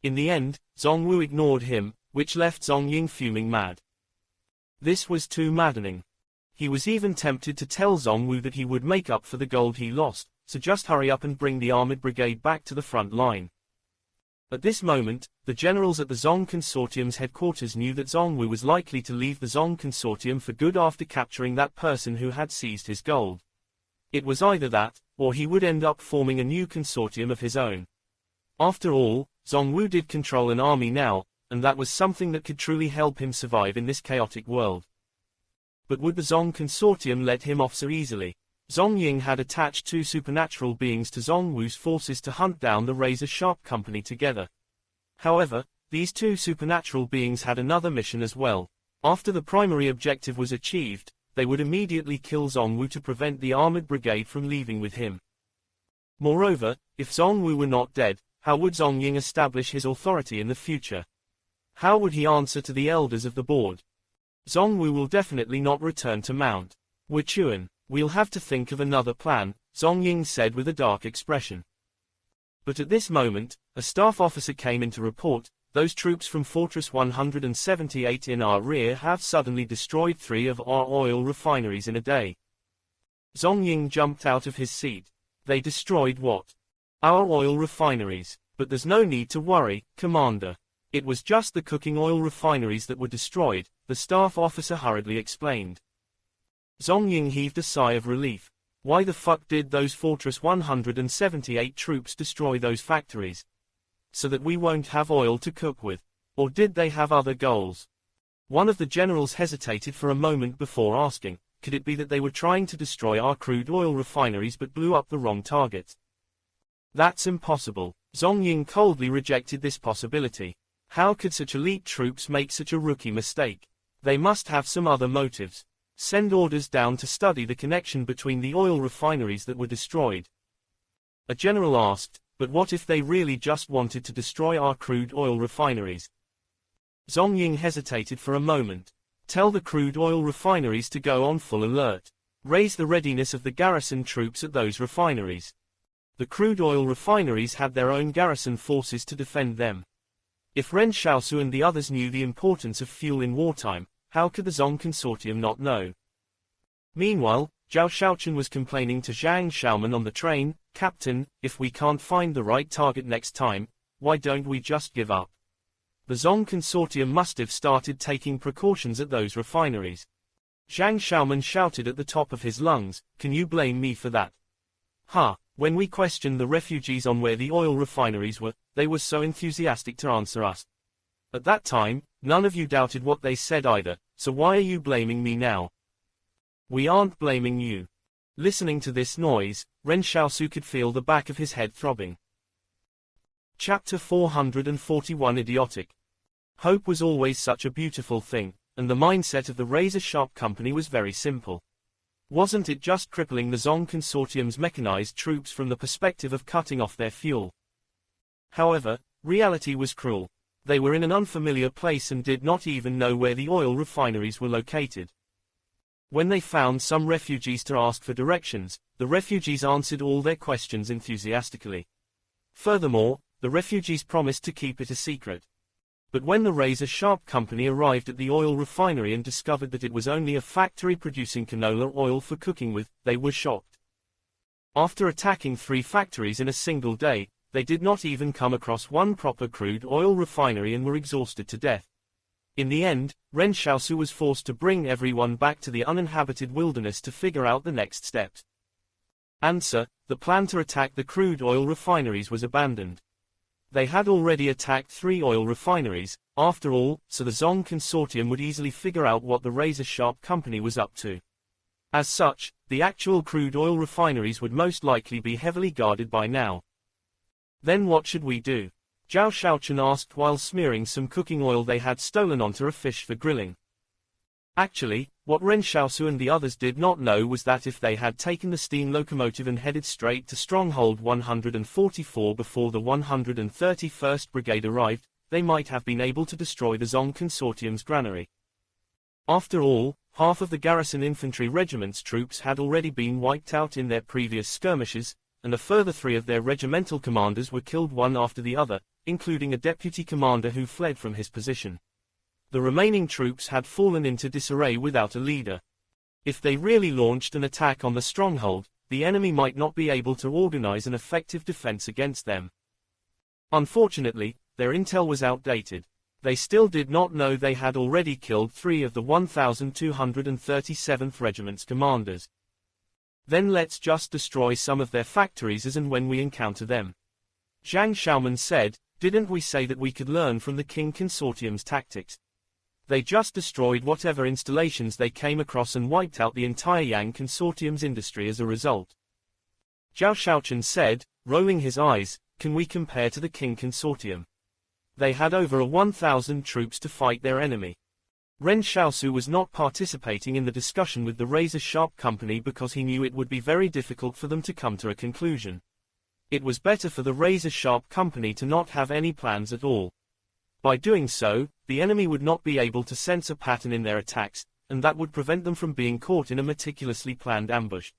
In the end, Zong Wu ignored him, which left Zong Ying fuming mad. This was too maddening. He was even tempted to tell Zhongwu that he would make up for the gold he lost, so just hurry up and bring the armored brigade back to the front line. At this moment, the generals at the Zong Consortium's headquarters knew that Zhongwu was likely to leave the Zong Consortium for good after capturing that person who had seized his gold. It was either that, or he would end up forming a new consortium of his own. After all, Zhongwu did control an army now, and that was something that could truly help him survive in this chaotic world. But would the Zong Consortium let him off so easily? Zhong Ying had attached 2 supernatural beings to Zhongwu's forces to hunt down the razor-sharp company together. However, these 2 supernatural beings had another mission as well. After the primary objective was achieved, they would immediately kill Zhongwu to prevent the armored brigade from leaving with him. Moreover, if Zhongwu were not dead, how would Zhong Ying establish his authority in the future? How would he answer to the elders of the board? Zhongwu will definitely not return to Mount Wuchuan. We'll have to think of another plan, Zhong Ying said with a dark expression. But at this moment, a staff officer came in to report, those troops from Fortress 178 in our rear have suddenly destroyed 3 of our oil refineries in a day. Zhong Ying jumped out of his seat. They destroyed what? Our oil refineries. But there's no need to worry, Commander. It was just the cooking oil refineries that were destroyed, the staff officer hurriedly explained. Zhong Ying heaved a sigh of relief. Why the fuck did those Fortress 178 troops destroy those factories? So that we won't have oil to cook with. Or did they have other goals? One of the generals hesitated for a moment before asking, could it be that they were trying to destroy our crude oil refineries but blew up the wrong target? That's impossible. Zhong Ying coldly rejected this possibility. How could such elite troops make such a rookie mistake? They must have some other motives. Send orders down to study the connection between the oil refineries that were destroyed. A general asked, but what if they really just wanted to destroy our crude oil refineries? Zhong Ying hesitated for a moment. Tell the crude oil refineries to go on full alert. Raise the readiness of the garrison troops at those refineries. The crude oil refineries had their own garrison forces to defend them. If Ren Xiaosu and the others knew the importance of fuel in wartime, how could the Zong Consortium not know? Meanwhile, Zhao Xiaochen was complaining to Zhang Xiaoman on the train, Captain, if we can't find the right target next time, why don't we just give up? The Zong Consortium must have started taking precautions at those refineries. Zhang Xiaoman shouted at the top of his lungs, can you blame me for that? When we questioned the refugees on where the oil refineries were, they were so enthusiastic to answer us. At that time, none of you doubted what they said either, so why are you blaming me now? We aren't blaming you. Listening to this noise, Ren Xiaosu could feel the back of his head throbbing. Chapter 441 Idiotic. Hope was always such a beautiful thing, and the mindset of the razor-sharp company was very simple. Wasn't it just crippling the Zong Consortium's mechanized troops from the perspective of cutting off their fuel? However, reality was cruel. They were in an unfamiliar place and did not even know where the oil refineries were located. When they found some refugees to ask for directions, the refugees answered all their questions enthusiastically. Furthermore, the refugees promised to keep it a secret. But when the razor-sharp company arrived at the oil refinery and discovered that it was only a factory producing canola oil for cooking with, they were shocked. After attacking 3 factories in a single day, they did not even come across one proper crude oil refinery and were exhausted to death. In the end, Ren Xiaosu was forced to bring everyone back to the uninhabited wilderness to figure out the next steps. Answer: the plan to attack the crude oil refineries was abandoned. They had already attacked 3 oil refineries, after all, so the Zong Consortium would easily figure out what the razor-sharp company was up to. As such, the actual crude oil refineries would most likely be heavily guarded by now. Then what should we do? Zhao Xiaochen asked while smearing some cooking oil they had stolen onto a fish for grilling. Actually, what Ren Xiaosu and the others did not know was that if they had taken the steam locomotive and headed straight to Stronghold 144 before the 131st Brigade arrived, they might have been able to destroy the Zong Consortium's granary. After all, half of the garrison infantry regiment's troops had already been wiped out in their previous skirmishes, and a further 3 of their regimental commanders were killed one after the other, including a deputy commander who fled from his position. The remaining troops had fallen into disarray without a leader. If they really launched an attack on the stronghold, the enemy might not be able to organize an effective defense against them. Unfortunately, their intel was outdated. They still did not know they had already killed 3 of the 1,237th Regiment's commanders. Then let's just destroy some of their factories as and when we encounter them. Zhang Xiaoman said, didn't we say that we could learn from the Qing Consortium's tactics? They just destroyed whatever installations they came across and wiped out the entire Yang Consortium's industry as a result. Zhao Shaochen said, rolling his eyes, can we compare to the Qing Consortium? They had over 1,000 troops to fight their enemy. Ren Xiaosu was not participating in the discussion with the razor-sharp company because he knew it would be very difficult for them to come to a conclusion. It was better for the razor-sharp company to not have any plans at all. By doing so, the enemy would not be able to sense a pattern in their attacks, and that would prevent them from being caught in a meticulously planned ambush.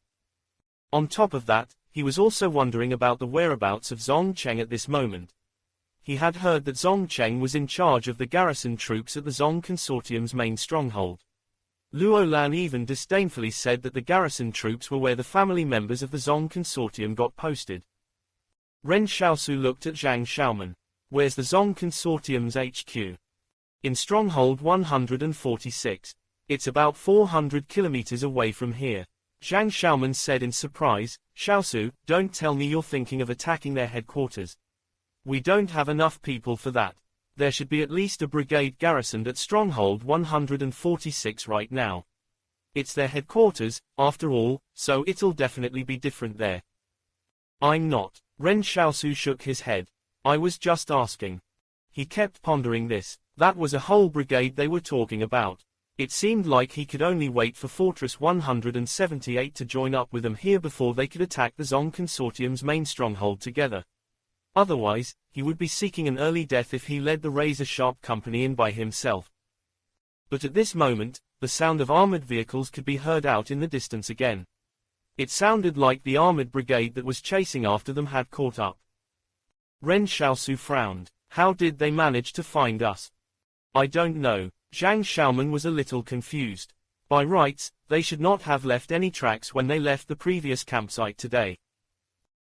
On top of that, he was also wondering about the whereabouts of Zong Cheng at this moment. He had heard that Zong Cheng was in charge of the garrison troops at the Zong Consortium's main stronghold. Luo Lan even disdainfully said that the garrison troops were where the family members of the Zong Consortium got posted. Ren Xiaosu looked at Zhang Xiaoman. Where's the Zong Consortium's HQ? In Stronghold 146. It's about 400 kilometers away from here. Zhang Xiaoman said in surprise, Xiaosu, don't tell me you're thinking of attacking their headquarters. We don't have enough people for that. There should be at least a brigade garrisoned at Stronghold 146 right now. It's their headquarters, after all, so it'll definitely be different there. I'm not. Ren Xiaosu shook his head. I was just asking. He kept pondering this. That was a whole brigade they were talking about. It seemed like he could only wait for Fortress 178 to join up with them here before they could attack the Zong Consortium's main stronghold together. Otherwise, he would be seeking an early death if he led the razor-sharp company in by himself. But at this moment, the sound of armored vehicles could be heard out in the distance again. It sounded like the armored brigade that was chasing after them had caught up. Ren Xiaosu frowned. How did they manage to find us? I don't know. Zhang Xiaoman was a little confused. By rights, they should not have left any tracks when they left the previous campsite today.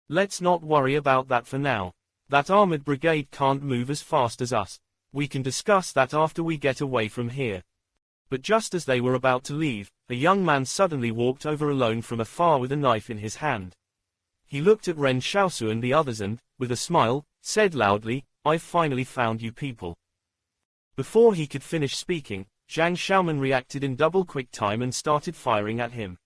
Let's not worry about that for now. That armored brigade can't move as fast as us. We can discuss that after we get away from here. But just as they were about to leave, a young man suddenly walked over alone from afar with a knife in his hand. He looked at Ren Xiaosu and the others and, with a smile, said loudly, I've finally found you people. Before he could finish speaking, Zhang Xiaoman reacted in double quick time and started firing at him.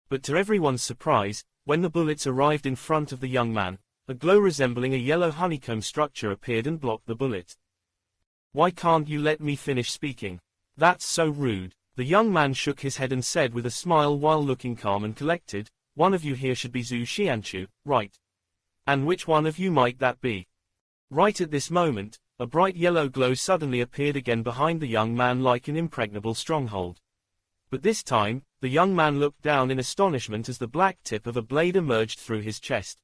But to everyone's surprise, when the bullets arrived in front of the young man, a glow resembling a yellow honeycomb structure appeared and blocked the bullet. Why can't you let me finish speaking? That's so rude. The young man shook his head and said with a smile while looking calm and collected, one of you here should be Zhu Xianchu, right? And which one of you might that be? Right at this moment, a bright yellow glow suddenly appeared again behind the young man like an impregnable stronghold. But this time, the young man looked down in astonishment as the black tip of a blade emerged through his chest.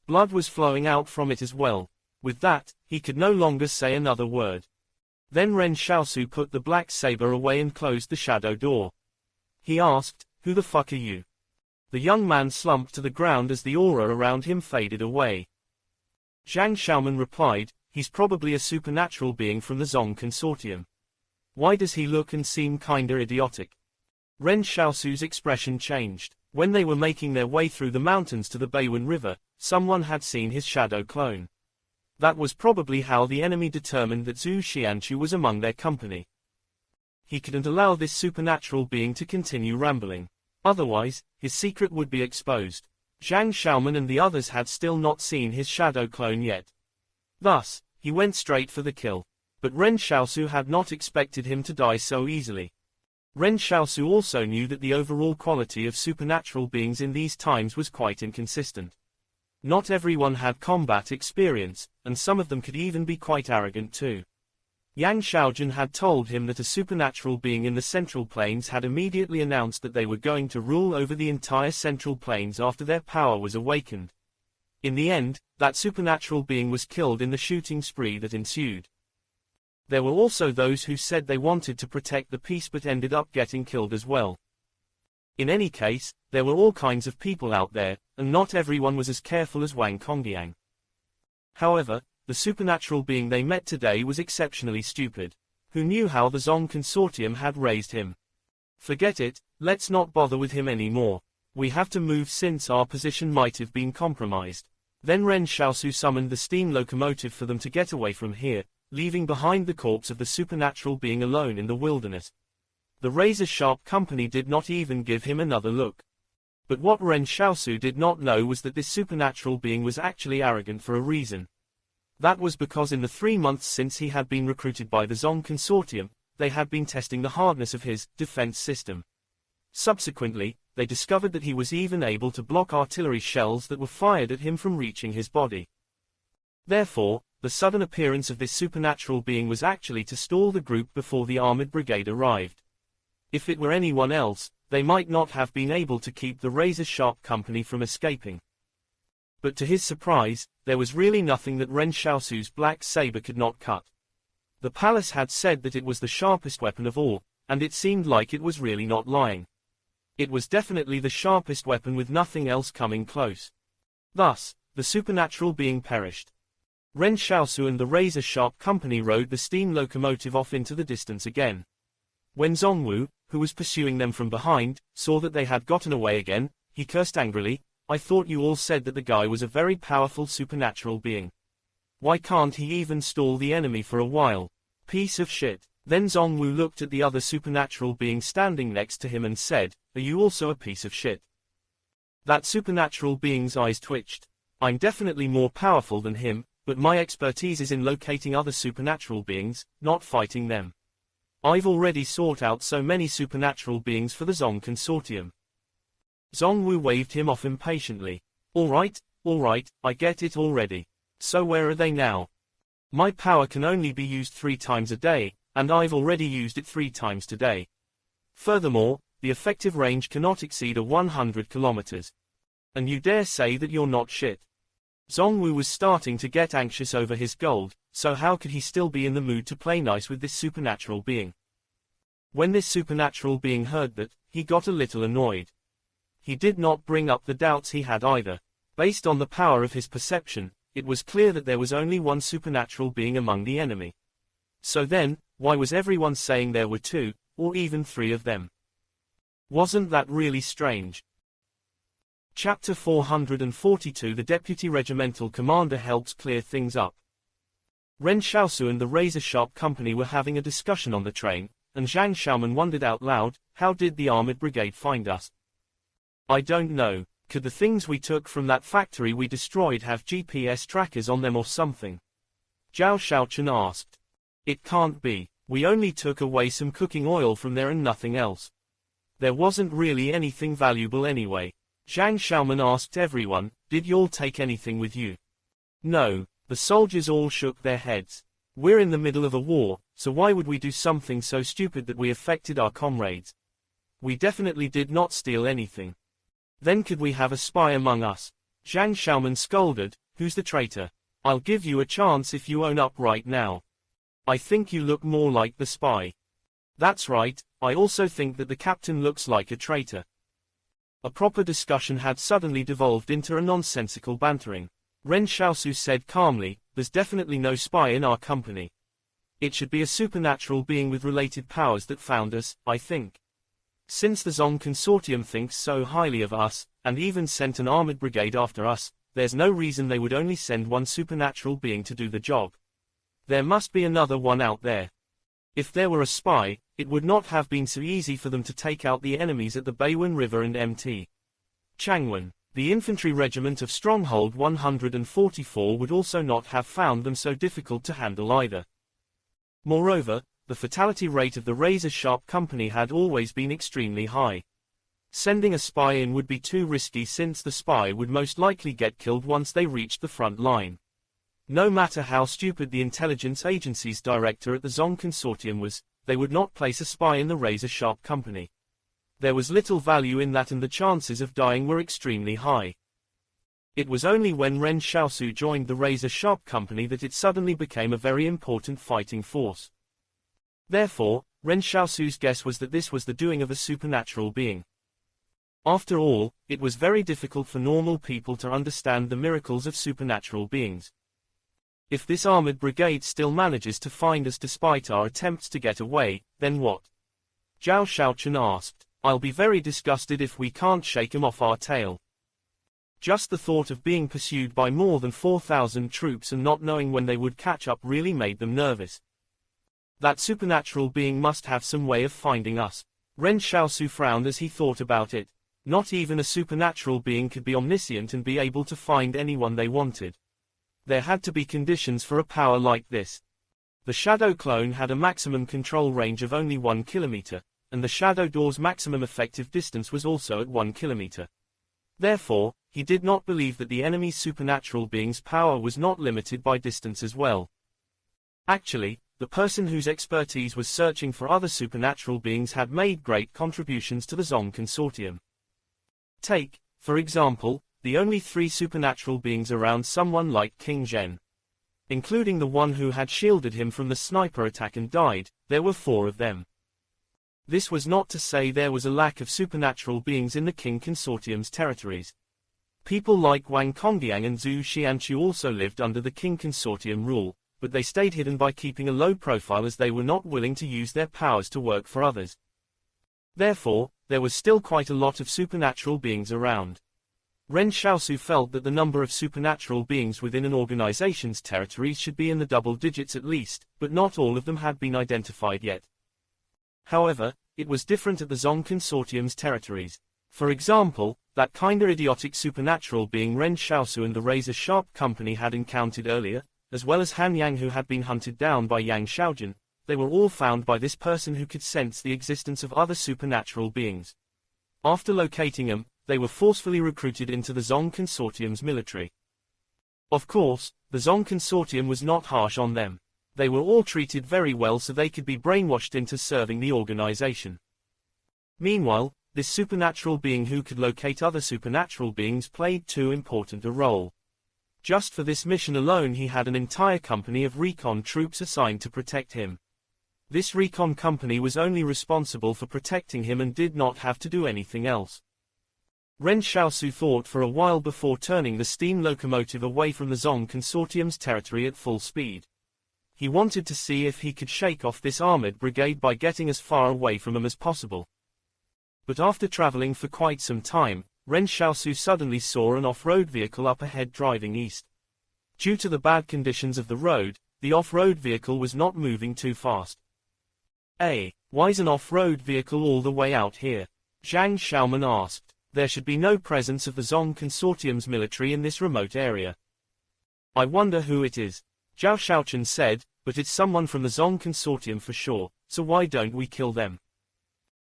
Blood was flowing out from it as well. With that, he could no longer say another word. Then Ren Xiaosu put the black saber away and closed the shadow door. He asked, who the fuck are you? The young man slumped to the ground as the aura around him faded away. Zhang Xiaoman replied, he's probably a supernatural being from the Zong Consortium. Why does he look and seem kinda idiotic? Ren Xiaosu's expression changed. When they were making their way through the mountains to the Beiwen River, someone had seen his shadow clone. That was probably how the enemy determined that Zhu Xianchu was among their company. He couldn't allow this supernatural being to continue rambling. Otherwise, his secret would be exposed. Zhang Xiaoman and the others had still not seen his shadow clone yet. Thus, he went straight for the kill. But Ren Xiaosu had not expected him to die so easily. Ren Xiaosu also knew that the overall quality of supernatural beings in these times was quite inconsistent. Not everyone had combat experience, and some of them could even be quite arrogant too. Yang Xiaojun had told him that a supernatural being in the Central Plains had immediately announced that they were going to rule over the entire Central Plains after their power was awakened. In the end, that supernatural being was killed in the shooting spree that ensued. There were also those who said they wanted to protect the peace but ended up getting killed as well. In any case, there were all kinds of people out there, and not everyone was as careful as Wang Kongyang. However, the supernatural being they met today was exceptionally stupid. Who knew how the Zong Consortium had raised him? Forget it, let's not bother with him anymore. We have to move since our position might have been compromised. Then Ren Xiaosu summoned the steam locomotive for them to get away from here, leaving behind the corpse of the supernatural being alone in the wilderness. The razor-sharp company did not even give him another look. But what Ren Xiaosu did not know was that this supernatural being was actually arrogant for a reason. That was because in the 3 months since he had been recruited by the Zong Consortium, they had been testing the hardness of his defense system. Subsequently, they discovered that he was even able to block artillery shells that were fired at him from reaching his body. Therefore, the sudden appearance of this supernatural being was actually to stall the group before the armored brigade arrived. If it were anyone else, they might not have been able to keep the razor-sharp company from escaping. But to his surprise, there was really nothing that Ren Xiaosu's black saber could not cut. The palace had said that it was the sharpest weapon of all, and it seemed like it was really not lying. It was definitely the sharpest weapon with nothing else coming close. Thus, the supernatural being perished. Ren Xiaosu and the razor-sharp company rode the steam locomotive off into the distance again. When Zongwu, who was pursuing them from behind, saw that they had gotten away again, he cursed angrily, "I thought you all said that the guy was a very powerful supernatural being. Why can't he even stall the enemy for a while? Piece of shit." Then Zongwu looked at the other supernatural being standing next to him and said, "Are you also a piece of shit?" That supernatural being's eyes twitched. "I'm definitely more powerful than him, but my expertise is in locating other supernatural beings, not fighting them. I've already sought out so many supernatural beings for the Zong Consortium." Zongwu waved him off impatiently. All right, I get it already. So where are they now? My power can only be used 3 times a day, and I've already used it 3 times today. Furthermore, the effective range cannot exceed 100 kilometers. And you dare say that you're not shit? Zongwu was starting to get anxious over his gold, so how could he still be in the mood to play nice with this supernatural being? When this supernatural being heard that, he got a little annoyed. He did not bring up the doubts he had either. Based on the power of his perception, it was clear that there was only one supernatural being among the enemy. So then, why was everyone saying there were 2, or even 3 of them? Wasn't that really strange? Chapter 442 The Deputy Regimental Commander helps clear things up. Ren Xiaosu and the razor-sharp company were having a discussion on the train, and Zhang Xiaoman wondered out loud, "How did the armored brigade find us?" "I don't know. Could the things we took from that factory we destroyed have GPS trackers on them or something?" Zhao Shaochen asked. "It can't be. We only took away some cooking oil from there and nothing else. There wasn't really anything valuable anyway." Zhang Xiaoman asked everyone, "Did y'all take anything with you?" "No." The soldiers all shook their heads. "We're in the middle of a war, so why would we do something so stupid that we affected our comrades? We definitely did not steal anything." "Then could we have a spy among us?" Zhang Xiaoman scolded, "Who's the traitor? I'll give you a chance if you own up right now. I think you look more like the spy." "That's right, I also think that the captain looks like a traitor." A proper discussion had suddenly devolved into a nonsensical bantering. Ren Xiaosu said calmly, "There's definitely no spy in our company. It should be a supernatural being with related powers that found us, I think. Since the Zong Consortium thinks so highly of us, and even sent an armored brigade after us, there's no reason they would only send one supernatural being to do the job. There must be another one out there. If there were a spy, it would not have been so easy for them to take out the enemies at the Beiwen River and Mt. Changwen. The infantry regiment of Stronghold 144 would also not have found them so difficult to handle either. Moreover, the fatality rate of the razor-sharp company had always been extremely high. Sending a spy in would be too risky since the spy would most likely get killed once they reached the front line. No matter how stupid the intelligence agency's director at the Zong Consortium was, they would not place a spy in the razor-sharp company. There was little value in that and the chances of dying were extremely high. It was only when Ren Xiaosu joined the razor-sharp company that it suddenly became a very important fighting force. Therefore, Ren Xiaosu's guess was that this was the doing of a supernatural being. After all, it was very difficult for normal people to understand the miracles of supernatural beings. If this armored brigade still manages to find us despite our attempts to get away, then what? Zhao Xiaochen asked. I'll be very disgusted if we can't shake 'em off our tail. Just the thought of being pursued by more than 4,000 troops and not knowing when they would catch up really made them nervous. That supernatural being must have some way of finding us. Ren Xiaosu frowned as he thought about it. Not even a supernatural being could be omniscient and be able to find anyone they wanted. There had to be conditions for a power like this. The Shadow Clone had a maximum control range of only 1 kilometer, and the Shadow Door's maximum effective distance was also at 1 kilometer. Therefore, he did not believe that the enemy's supernatural being's power was not limited by distance as well. Actually, the person whose expertise was searching for other supernatural beings had made great contributions to the Zong Consortium. Take, for example, the only 3 supernatural beings around someone like King Zhen. Including the one who had shielded him from the sniper attack and died, there were 4 of them. This was not to say there was a lack of supernatural beings in the King Consortium's territories. People like Wang Congdiang and Zhu Xianchu also lived under the King Consortium rule, but they stayed hidden by keeping a low profile as they were not willing to use their powers to work for others. Therefore, there was still quite a lot of supernatural beings around. Ren Xiaosu felt that the number of supernatural beings within an organization's territories should be in the double digits at least, but not all of them had been identified yet. However, it was different at the Zong Consortium's territories. For example, that kinda idiotic supernatural being Ren Xiaosu and the razor-sharp company had encountered earlier, as well as Han Yang who had been hunted down by Yang Xiaojun, they were all found by this person who could sense the existence of other supernatural beings. After locating them, they were forcefully recruited into the Zong Consortium's military. Of course, the Zong Consortium was not harsh on them. They were all treated very well so they could be brainwashed into serving the organization. Meanwhile, this supernatural being who could locate other supernatural beings played too important a role. Just for this mission alone he had an entire company of recon troops assigned to protect him. This recon company was only responsible for protecting him and did not have to do anything else. Ren Xiaosu thought for a while before turning the steam locomotive away from the Zong Consortium's territory at full speed. He wanted to see if he could shake off this armored brigade by getting as far away from them as possible. But after traveling for quite some time, Ren Xiaosu suddenly saw an off-road vehicle up ahead driving east. Due to the bad conditions of the road, the off-road vehicle was not moving too fast. Why's an off-road vehicle all the way out here? Zhang Xiaoman asked. There should be no presence of the Zong Consortium's military in this remote area. I wonder who it is. Zhao Xiaochen said, but it's someone from the Zong Consortium for sure, so why don't we kill them?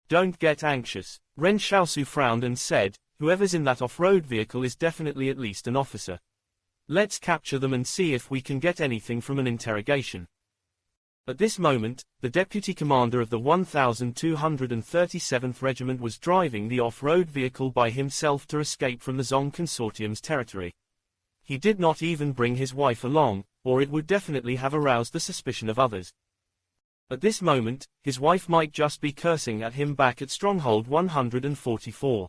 Don't get anxious. Ren Xiaosu frowned and said, whoever's in that off-road vehicle is definitely at least an officer. Let's capture them and see if we can get anything from an interrogation. At this moment, the deputy commander of the 1237th Regiment was driving the off-road vehicle by himself to escape from the Zong Consortium's territory. He did not even bring his wife along, or it would definitely have aroused the suspicion of others. At this moment, his wife might just be cursing at him back at Stronghold 144.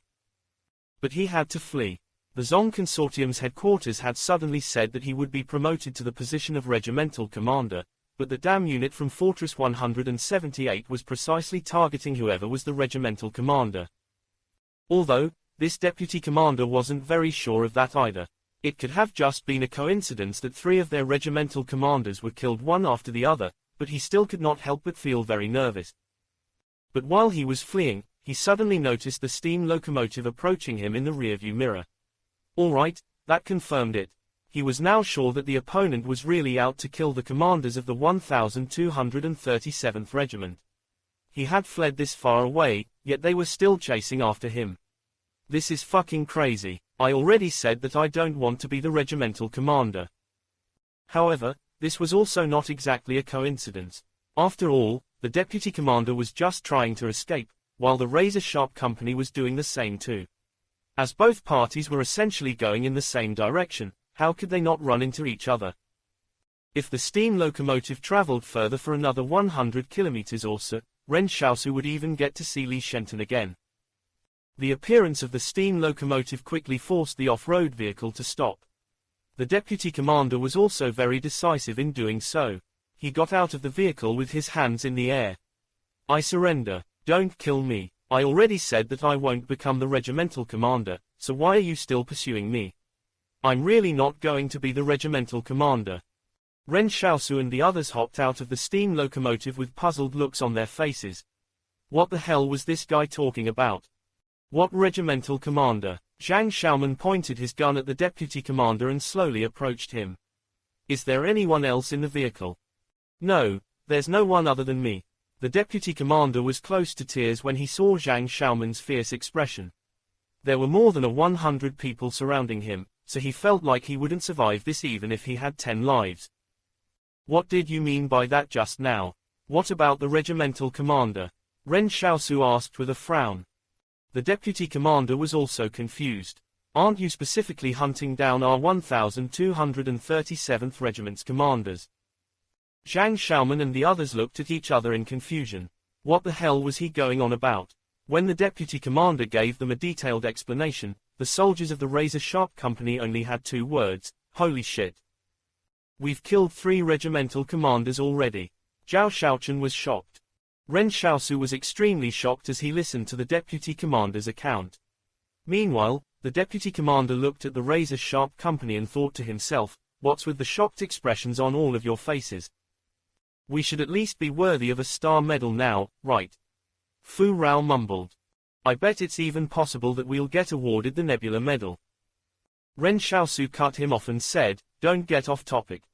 But he had to flee. The Zong Consortium's headquarters had suddenly said that he would be promoted to the position of regimental commander, but the damn unit from Fortress 178 was precisely targeting whoever was the regimental commander. Although, this deputy commander wasn't very sure of that either. It could have just been a coincidence that 3 of their regimental commanders were killed one after the other, but he still could not help but feel very nervous. But while he was fleeing, he suddenly noticed the steam locomotive approaching him in the rearview mirror. All right, that confirmed it. He was now sure that the opponent was really out to kill the commanders of the 1237th Regiment. He had fled this far away, yet they were still chasing after him. This is fucking crazy. I already said that I don't want to be the regimental commander. However, this was also not exactly a coincidence. After all, the deputy commander was just trying to escape, while the razor-sharp company was doing the same too. As both parties were essentially going in the same direction, how could they not run into each other? If the steam locomotive traveled further for another 100 kilometers or so, Ren Xiaosu would even get to see Li Shenton again. The appearance of the steam locomotive quickly forced the off-road vehicle to stop. The deputy commander was also very decisive in doing so. He got out of the vehicle with his hands in the air. I surrender. Don't kill me. I already said that I won't become the regimental commander, so why are you still pursuing me? I'm really not going to be the regimental commander. Ren Xiaosu and the others hopped out of the steam locomotive with puzzled looks on their faces. What the hell was this guy talking about? What regimental commander? Zhang Xiaoman pointed his gun at the deputy commander and slowly approached him. Is there anyone else in the vehicle? No, there's no one other than me. The deputy commander was close to tears when he saw Zhang Xiaoman's fierce expression. There were more than 100 people surrounding him, so he felt like he wouldn't survive this even if he had 10 lives. What did you mean by that just now? What about the regimental commander? Ren Xiaosu asked with a frown. The deputy commander was also confused. Aren't you specifically hunting down our 1237th Regiment's commanders? Zhang Xiaoman and the others looked at each other in confusion. What the hell was he going on about? When the deputy commander gave them a detailed explanation, the soldiers of the razor-sharp company only had 2 words, holy shit. We've killed 3 regimental commanders already. Zhao Xiaochen was shocked. Ren Xiaosu was extremely shocked as he listened to the deputy commander's account. Meanwhile, the deputy commander looked at the razor-sharp company and thought to himself, what's with the shocked expressions on all of your faces? We should at least be worthy of a star medal now, right? Fu Rao mumbled. I bet it's even possible that we'll get awarded the Nebula Medal. Ren Xiaosu cut him off and said, don't get off topic.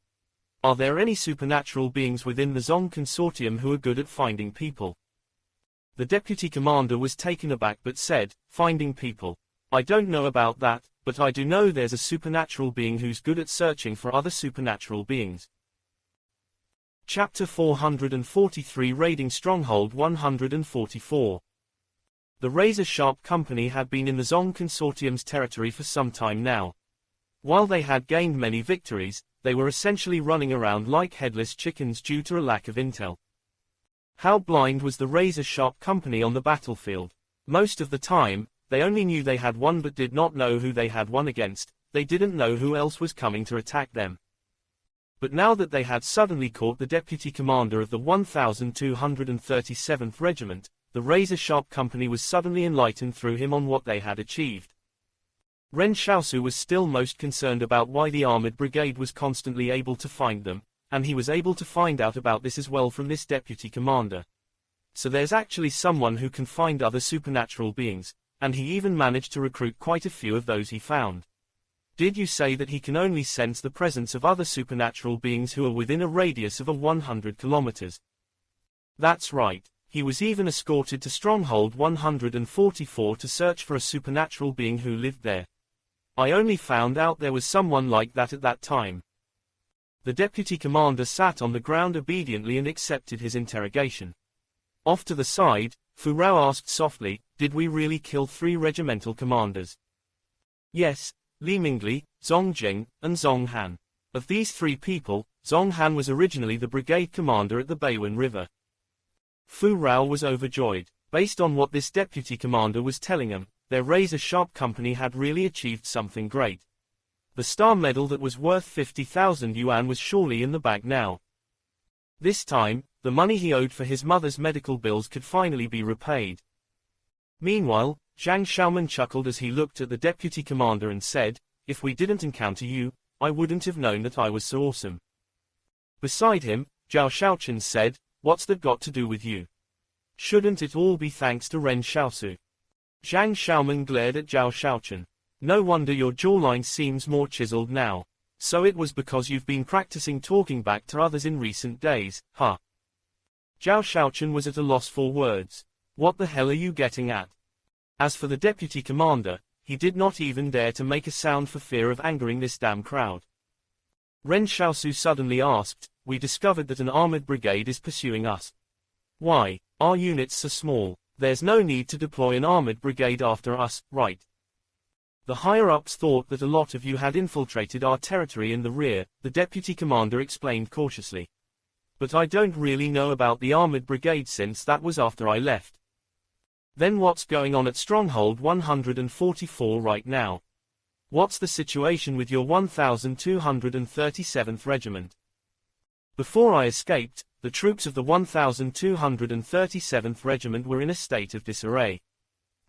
Are there any supernatural beings within the Zong Consortium who are good at finding people? The deputy commander was taken aback but said, finding people. I don't know about that, but I do know there's a supernatural being who's good at searching for other supernatural beings. Chapter 443 Raiding Stronghold 144. The razor-sharp company had been in the Zong Consortium's territory for some time now. While they had gained many victories, they were essentially running around like headless chickens due to a lack of intel. How blind was the razor-sharp company on the battlefield? Most of the time, they only knew they had won but did not know who they had won against. They didn't know who else was coming to attack them. But now that they had suddenly caught the deputy commander of the 1237th Regiment, the razor-sharp company was suddenly enlightened through him on what they had achieved. Ren Xiaosu was still most concerned about why the armored brigade was constantly able to find them, and he was able to find out about this as well from this deputy commander. So there's actually someone who can find other supernatural beings, and he even managed to recruit quite a few of those he found. Did you say that he can only sense the presence of other supernatural beings who are within a radius of 100 kilometers? That's right. He was even escorted to Stronghold 144 to search for a supernatural being who lived there. I only found out there was someone like that at that time. The deputy commander sat on the ground obediently and accepted his interrogation. Off to the side, Fu Rao asked softly, did we really kill 3 regimental commanders? Yes, Li Mingli, Zong Jing, and Zong Han. Of these 3 people, Zong Han was originally the brigade commander at the Beiwen River. Fu Rao was overjoyed. Based on what this deputy commander was telling him, their razor-sharp company had really achieved something great. The star medal that was worth 50,000 yuan was surely in the bag now. This time, the money he owed for his mother's medical bills could finally be repaid. Meanwhile, Zhang Xiaoman chuckled as he looked at the deputy commander and said, if we didn't encounter you, I wouldn't have known that I was so awesome. Beside him, Zhao Xiaochen said, what's that got to do with you? Shouldn't it all be thanks to Ren Xiaosu? Zhang Xiaoman glared at Zhao Xiaochen. No wonder your jawline seems more chiseled now. So it was because you've been practicing talking back to others in recent days, huh? Zhao Xiaochen was at a loss for words. What the hell are you getting at? As for the deputy commander, he did not even dare to make a sound for fear of angering this damn crowd. Ren Xiaosu suddenly asked, we discovered that an armored brigade is pursuing us. Why? Our units are small. There's no need to deploy an armored brigade after us, right? The higher-ups thought that a lot of you had infiltrated our territory in the rear, the deputy commander explained cautiously. But I don't really know about the armored brigade since that was after I left. Then what's going on at Stronghold 144 right now? What's the situation with your 1237th Regiment? Before I escaped, the troops of the 1237th Regiment were in a state of disarray.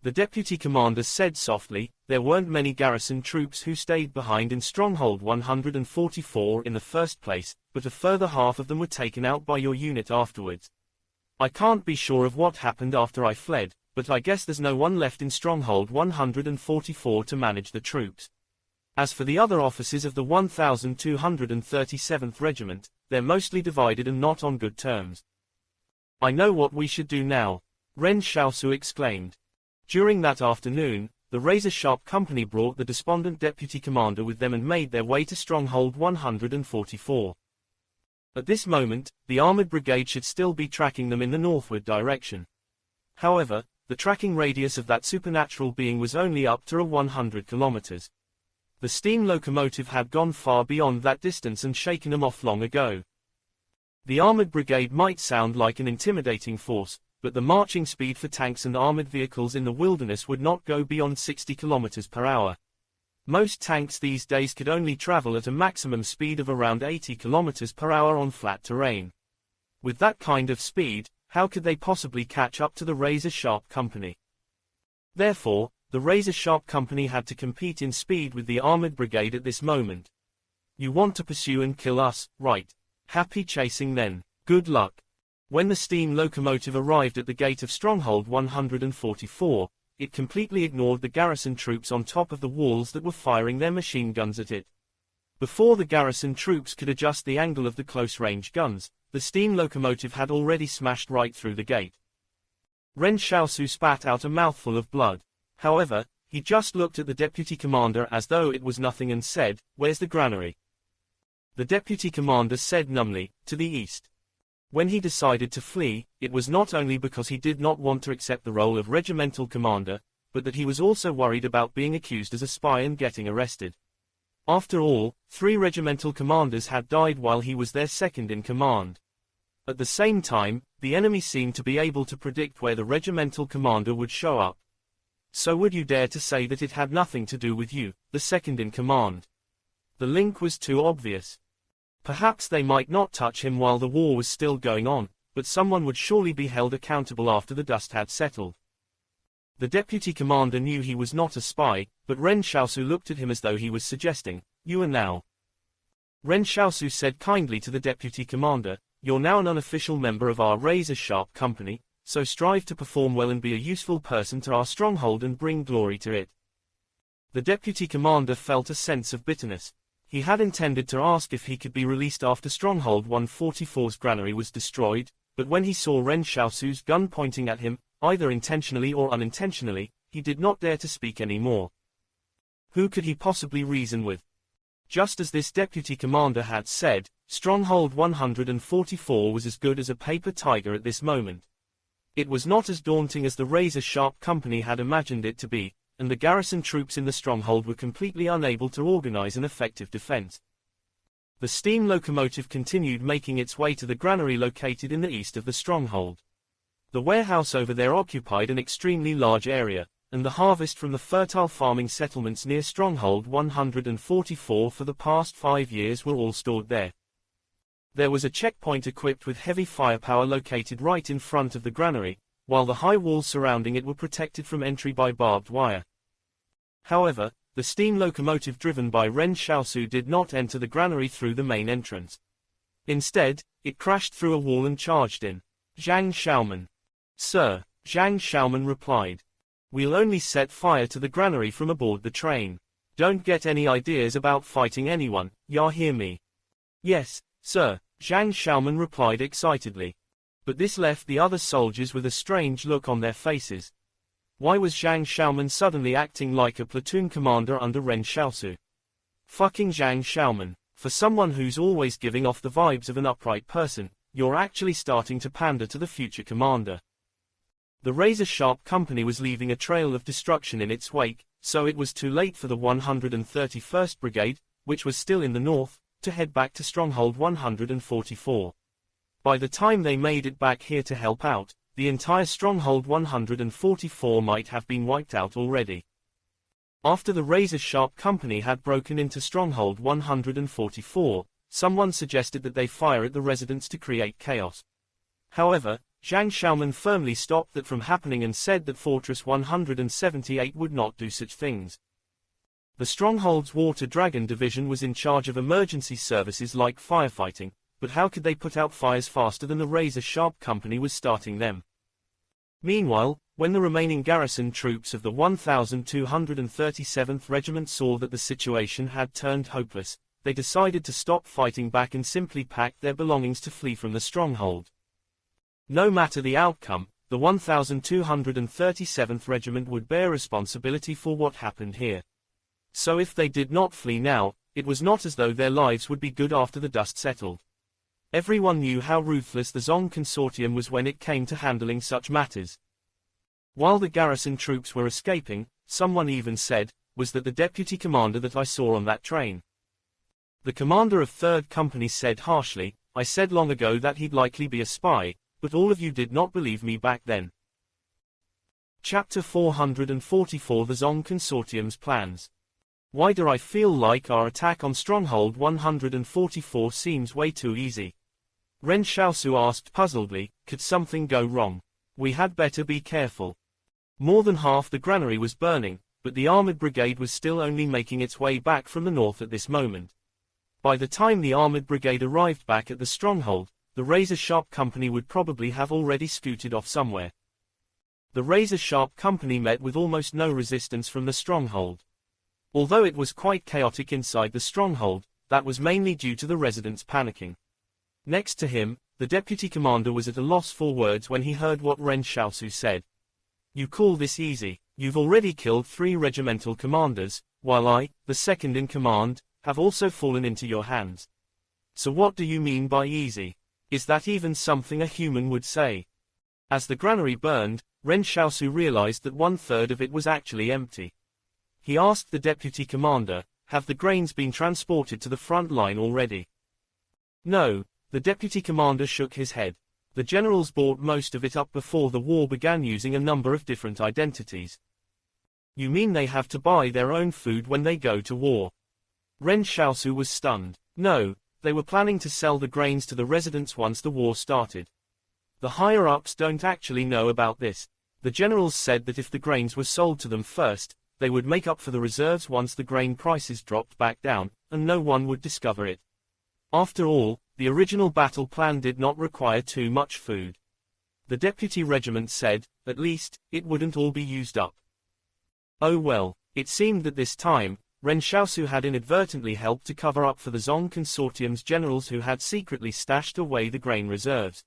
The deputy commander said softly, there weren't many garrison troops who stayed behind in Stronghold 144 in the first place, but a further half of them were taken out by your unit afterwards. I can't be sure of what happened after I fled, but I guess there's no one left in Stronghold 144 to manage the troops. As for the other officers of the 1237th Regiment, they're mostly divided and not on good terms. I know what we should do now, Ren Xiaosu exclaimed. During that afternoon, the razor-sharp company brought the despondent deputy commander with them and made their way to Stronghold 144. At this moment, the armored brigade should still be tracking them in the northward direction. However, the tracking radius of that supernatural being was only up to 100 kilometers. The steam locomotive had gone far beyond that distance and shaken them off long ago. The armored brigade might sound like an intimidating force, but the marching speed for tanks and armored vehicles in the wilderness would not go beyond 60 kilometers per hour. Most tanks these days could only travel at a maximum speed of around 80 kilometers per hour on flat terrain. With that kind of speed, how could they possibly catch up to the razor-sharp company? Therefore, the razor-sharp company had to compete in speed with the armored brigade at this moment. You want to pursue and kill us, right? Happy chasing then. Good luck. When the steam locomotive arrived at the gate of Stronghold 144, it completely ignored the garrison troops on top of the walls that were firing their machine guns at it. Before the garrison troops could adjust the angle of the close-range guns, the steam locomotive had already smashed right through the gate. Ren Xiaosu spat out a mouthful of blood. However, he just looked at the deputy commander as though it was nothing and said, "Where's the granary?" The deputy commander said numbly, "To the east." When he decided to flee, it was not only because he did not want to accept the role of regimental commander, but that he was also worried about being accused as a spy and getting arrested. After all, 3 regimental commanders had died while he was their second in command. At the same time, the enemy seemed to be able to predict where the regimental commander would show up. So would you dare to say that it had nothing to do with you, the second in command? The link was too obvious. Perhaps they might not touch him while the war was still going on, but someone would surely be held accountable after the dust had settled. The deputy commander knew he was not a spy, but Ren Xiaosu looked at him as though he was suggesting, "You are now." Ren Xiaosu said kindly to the deputy commander, "You're now an unofficial member of our razor-sharp company, so strive to perform well and be a useful person to our stronghold and bring glory to it." The deputy commander felt a sense of bitterness. He had intended to ask if he could be released after Stronghold 144's granary was destroyed, but when he saw Ren Xiaosu's gun pointing at him, either intentionally or unintentionally, he did not dare to speak any more. Who could he possibly reason with? Just as this deputy commander had said, Stronghold 144 was as good as a paper tiger at this moment. It was not as daunting as the razor-sharp company had imagined it to be, and the garrison troops in the stronghold were completely unable to organize an effective defense. The steam locomotive continued making its way to the granary located in the east of the stronghold. The warehouse over there occupied an extremely large area, and the harvest from the fertile farming settlements near Stronghold 144 for the past 5 years were all stored there. There was a checkpoint equipped with heavy firepower located right in front of the granary, while the high walls surrounding it were protected from entry by barbed wire. However, the steam locomotive driven by Ren Xiaosu did not enter the granary through the main entrance. Instead, it crashed through a wall and charged in. Zhang Xiaoman. "Sir," Zhang Xiaoman replied. "We'll only set fire to the granary from aboard the train. Don't get any ideas about fighting anyone, ya hear me?" "Yes, sir," Zhang Xiaoman replied excitedly. But this left the other soldiers with a strange look on their faces. Why was Zhang Xiaoman suddenly acting like a platoon commander under Ren Xiaosu? Fucking Zhang Xiaoman, for someone who's always giving off the vibes of an upright person, you're actually starting to pander to the future commander. The razor-sharp company was leaving a trail of destruction in its wake, so it was too late for the 131st Brigade, which was still in the north, to head back to Stronghold 144. By the time they made it back here to help out, the entire Stronghold 144 might have been wiped out already. After the razor-sharp company had broken into Stronghold 144, someone suggested that they fire at the residents to create chaos. However, Zhang Xiaoman firmly stopped that from happening and said that Fortress 178 would not do such things. The Stronghold's Water Dragon division was in charge of emergency services like firefighting, but how could they put out fires faster than the razor-sharp company was starting them? Meanwhile, when the remaining garrison troops of the 1237th Regiment saw that the situation had turned hopeless, they decided to stop fighting back and simply packed their belongings to flee from the stronghold. No matter the outcome, the 1237th Regiment would bear responsibility for what happened here. So if they did not flee now, it was not as though their lives would be good after the dust settled. Everyone knew how ruthless the Zong Consortium was when it came to handling such matters. While the garrison troops were escaping, someone even said, "Was that the deputy commander that I saw on that train?" The commander of 3rd Company said harshly, "I said long ago that he'd likely be a spy, but all of you did not believe me back then." Chapter 444 The Zong Consortium's Plans. Why do I feel like our attack on Stronghold 144 seems way too easy? Ren Xiaosu asked puzzledly, could something go wrong? We had better be careful. More than half the granary was burning, but the armored brigade was still only making its way back from the north at this moment. By the time the armored brigade arrived back at the stronghold, the razor-sharp company would probably have already scooted off somewhere. The razor-sharp company met with almost no resistance from the stronghold. Although it was quite chaotic inside the stronghold, that was mainly due to the residents panicking. Next to him, the deputy commander was at a loss for words when he heard what Ren Xiaosu said. You call this easy? You've already killed 3 regimental commanders, while I, the second in command, have also fallen into your hands. So what do you mean by easy? Is that even something a human would say? As the granary burned, Ren Xiaosu realized that 1/3 of it was actually empty. He asked the deputy commander, have the grains been transported to the front line already? No, the deputy commander shook his head. The generals bought most of it up before the war began using a number of different identities. You mean they have to buy their own food when they go to war? Ren Xiaosu was stunned. No, they were planning to sell the grains to the residents once the war started. The higher-ups don't actually know about this. The generals said that if the grains were sold to them first, they would make up for the reserves once the grain prices dropped back down, and no one would discover it. After all, the original battle plan did not require too much food. The deputy regiment said, at least, it wouldn't all be used up. Oh well, it seemed that this time, Ren Xiaosu had inadvertently helped to cover up for the Zong Consortium's generals who had secretly stashed away the grain reserves.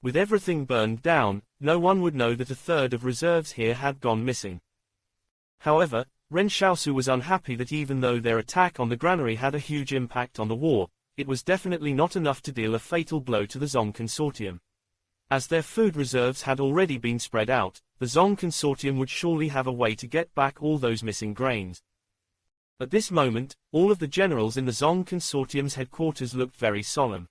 With everything burned down, no one would know that 1/3 of reserves here had gone missing. However, Ren Xiaosu was unhappy that even though their attack on the granary had a huge impact on the war, it was definitely not enough to deal a fatal blow to the Zong Consortium. As their food reserves had already been spread out, the Zong Consortium would surely have a way to get back all those missing grains. At this moment, all of the generals in the Zong Consortium's headquarters looked very solemn.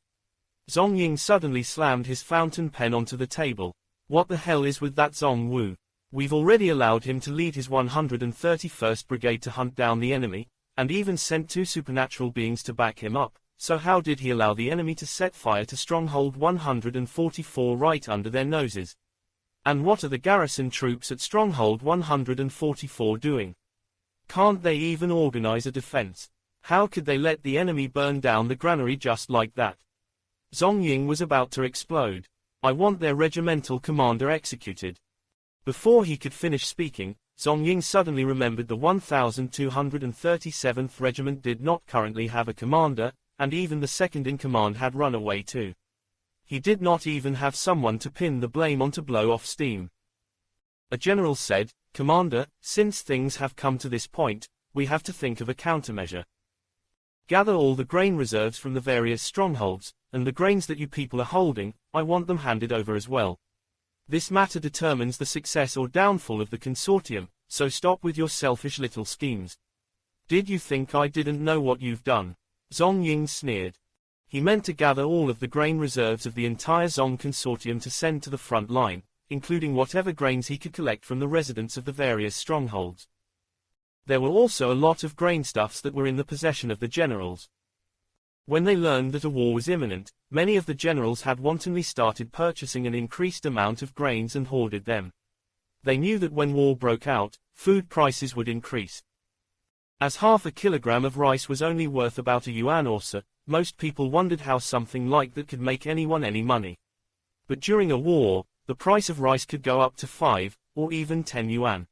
Zong Ying suddenly slammed his fountain pen onto the table. What the hell is with that Zong Wu? We've already allowed him to lead his 131st Brigade to hunt down the enemy, and even sent 2 supernatural beings to back him up, so how did he allow the enemy to set fire to Stronghold 144 right under their noses? And what are the garrison troops at Stronghold 144 doing? Can't they even organize a defense? How could they let the enemy burn down the granary just like that? Zong Ying was about to explode. I want their regimental commander executed. Before he could finish speaking, Zong Ying suddenly remembered the 1237th Regiment did not currently have a commander, and even the second in command had run away too. He did not even have someone to pin the blame on to blow off steam. A general said, Commander, since things have come to this point, we have to think of a countermeasure. Gather all the grain reserves from the various strongholds, and the grains that you people are holding, I want them handed over as well. This matter determines the success or downfall of the consortium, so stop with your selfish little schemes. Did you think I didn't know what you've done? Zhong Ying sneered. He meant to gather all of the grain reserves of the entire Zong consortium to send to the front line, including whatever grains he could collect from the residents of the various strongholds. There were also a lot of grainstuffs that were in the possession of the generals. When they learned that a war was imminent, many of the generals had wantonly started purchasing an increased amount of grains and hoarded them. They knew that when war broke out, food prices would increase. As half a kilogram of rice was only worth about a yuan or so, most people wondered how something like that could make anyone any money. But during a war, the price of rice could go up to 5, or even 10 yuan.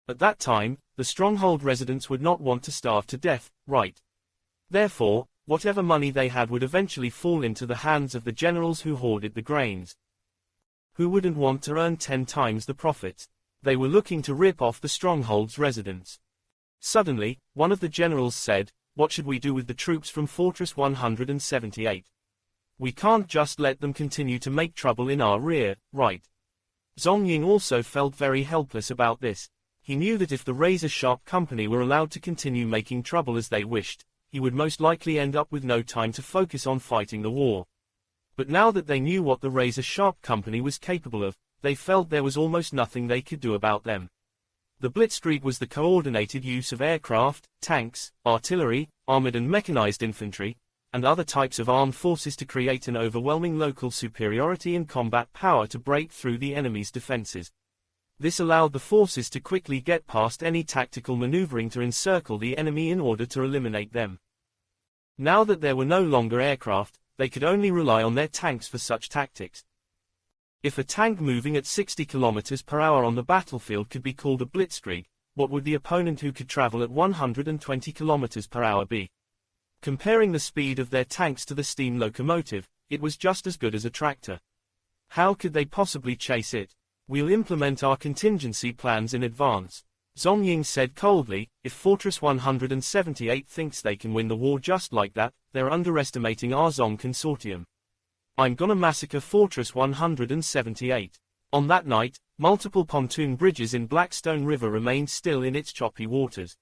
At that time, the stronghold residents would not want to starve to death, right? Therefore, whatever money they had would eventually fall into the hands of the generals who hoarded the grains. Who wouldn't want to earn 10 times the profits? They were looking to rip off the stronghold's residents. Suddenly, one of the generals said, "What should we do with the troops from Fortress 178? We can't just let them continue to make trouble in our rear, right?" Zhong Ying also felt very helpless about this. He knew that if the razor-sharp company were allowed to continue making trouble as they wished, he would most likely end up with no time to focus on fighting the war. But now that they knew what the razor-sharp company was capable of, they felt there was almost nothing they could do about them. The Blitzkrieg was the coordinated use of aircraft, tanks, artillery, armored and mechanized infantry, and other types of armed forces to create an overwhelming local superiority in combat power to break through the enemy's defenses. This allowed the forces to quickly get past any tactical maneuvering to encircle the enemy in order to eliminate them. Now that there were no longer aircraft, they could only rely on their tanks for such tactics. If a tank moving at 60 km per hour on the battlefield could be called a blitzkrieg, what would the opponent who could travel at 120 km per hour be? Comparing the speed of their tanks to the steam locomotive, it was just as good as a tractor. How could they possibly chase it? We'll implement our contingency plans in advance. Zhong Ying said coldly, if Fortress 178 thinks they can win the war just like that, they're underestimating our Zong consortium. I'm gonna massacre Fortress 178. On that night, multiple pontoon bridges in Blackstone River remained still in its choppy waters.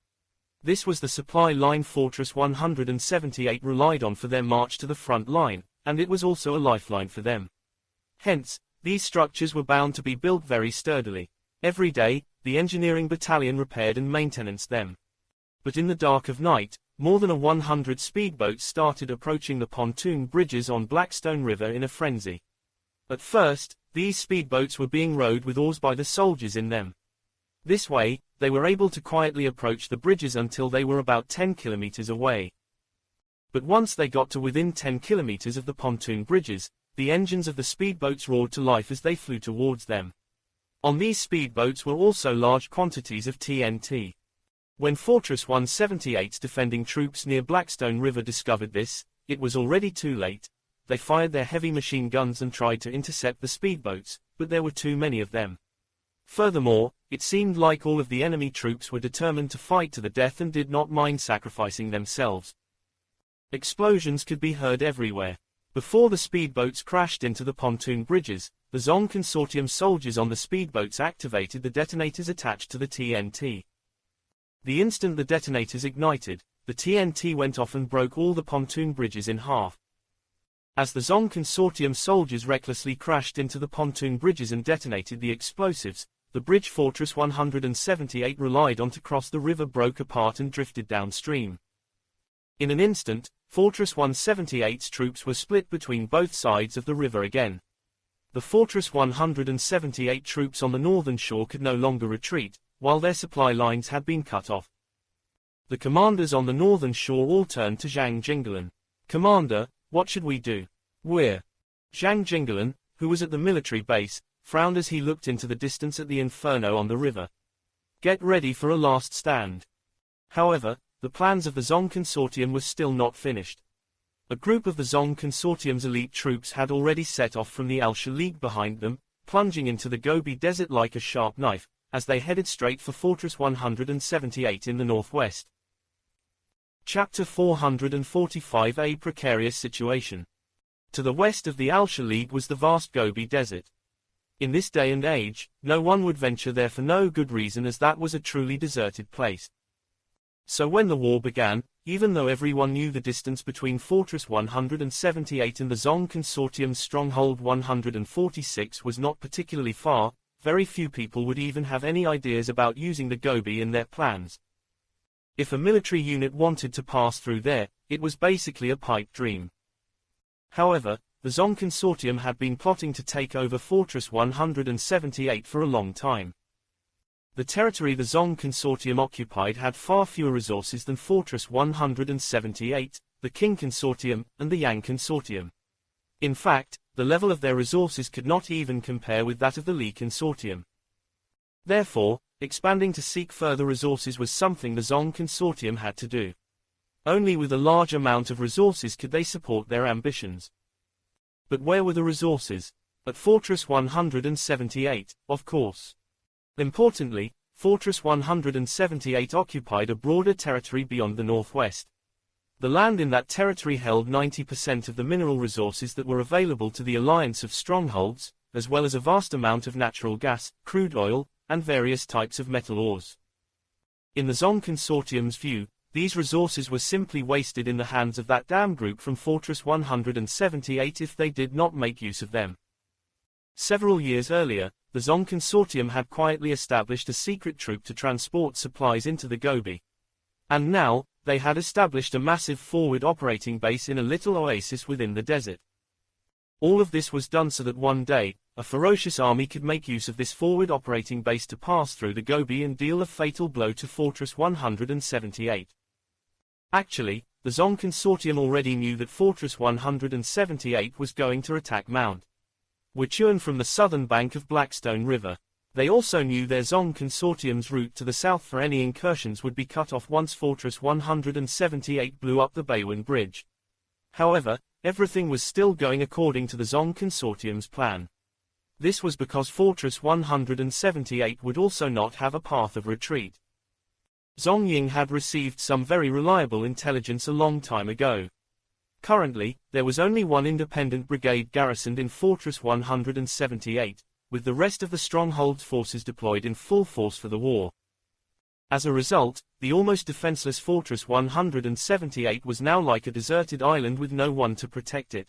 This was the supply line Fortress 178 relied on for their march to the front line, and it was also a lifeline for them. Hence, these structures were bound to be built very sturdily. Every day, the engineering battalion repaired and maintained them. But in the dark of night, more than 100 speedboats started approaching the pontoon bridges on Blackstone River in a frenzy. At first, these speedboats were being rowed with oars by the soldiers in them. This way, they were able to quietly approach the bridges until they were about 10 kilometers away. But once they got to within 10 kilometers of the pontoon bridges, the engines of the speedboats roared to life as they flew towards them. On these speedboats were also large quantities of TNT. When Fortress 178's defending troops near Blackstone River discovered this, it was already too late. They fired their heavy machine guns and tried to intercept the speedboats, but there were too many of them. Furthermore, it seemed like all of the enemy troops were determined to fight to the death and did not mind sacrificing themselves. Explosions could be heard everywhere. Before the speedboats crashed into the pontoon bridges, the Zong consortium soldiers on the speedboats activated the detonators attached to the TNT. The instant the detonators ignited, the TNT went off and broke all the pontoon bridges in half. As the Zong consortium soldiers recklessly crashed into the pontoon bridges and detonated the explosives, the bridge Fortress 178 relied on to cross the river broke apart and drifted downstream. In an instant, Fortress 178's troops were split between both sides of the river again. The Fortress 178 troops on the northern shore could no longer retreat, while their supply lines had been cut off. The commanders on the northern shore all turned to Zhang Jinglan. "Commander, what should we do?" Zhang Jinglan, who was at the military base, frowned as he looked into the distance at the inferno on the river. Get ready for a last stand. However, the plans of the Zong consortium were still not finished. A group of the Zong consortium's elite troops had already set off from the Alsha League behind them, plunging into the Gobi Desert like a sharp knife, as they headed straight for Fortress 178 in the northwest. Chapter 445: A Precarious Situation. To the west of the Alsha League was the vast Gobi Desert. In this day and age, no one would venture there for no good reason, as that was a truly deserted place. So when the war began, even though everyone knew the distance between Fortress 178 and the Zong Consortium's stronghold 146 was not particularly far, very few people would even have any ideas about using the Gobi in their plans. If a military unit wanted to pass through there, it was basically a pipe dream. However, the Zong Consortium had been plotting to take over Fortress 178 for a long time. The territory the Zong Consortium occupied had far fewer resources than Fortress 178, the Qing Consortium, and the Yang Consortium. In fact, the level of their resources could not even compare with that of the Li Consortium. Therefore, expanding to seek further resources was something the Zong Consortium had to do. Only with a large amount of resources could they support their ambitions. But where were the resources? At Fortress 178, of course. Importantly, Fortress 178 occupied a broader territory beyond the northwest. The land in that territory held 90% of the mineral resources that were available to the alliance of strongholds, as well as a vast amount of natural gas, crude oil, and various types of metal ores. In the Zong Consortium's view, these resources were simply wasted in the hands of that damn group from Fortress 178 if they did not make use of them. Several years earlier, the Zong Consortium had quietly established a secret troop to transport supplies into the Gobi. And now, they had established a massive forward operating base in a little oasis within the desert. All of this was done so that one day, a ferocious army could make use of this forward operating base to pass through the Gobi and deal a fatal blow to Fortress 178. Actually, the Zong Consortium already knew that Fortress 178 was going to attack Mount Wuchuan from the southern bank of Blackstone River. They also knew their Zong Consortium's route to the south for any incursions would be cut off once Fortress 178 blew up the Baiwen Bridge. However, everything was still going according to the Zong Consortium's plan. This was because Fortress 178 would also not have a path of retreat. Zhong Ying had received some very reliable intelligence a long time ago. Currently, there was only one independent brigade garrisoned in Fortress 178, with the rest of the stronghold's forces deployed in full force for the war. As a result, the almost defenseless Fortress 178 was now like a deserted island with no one to protect it.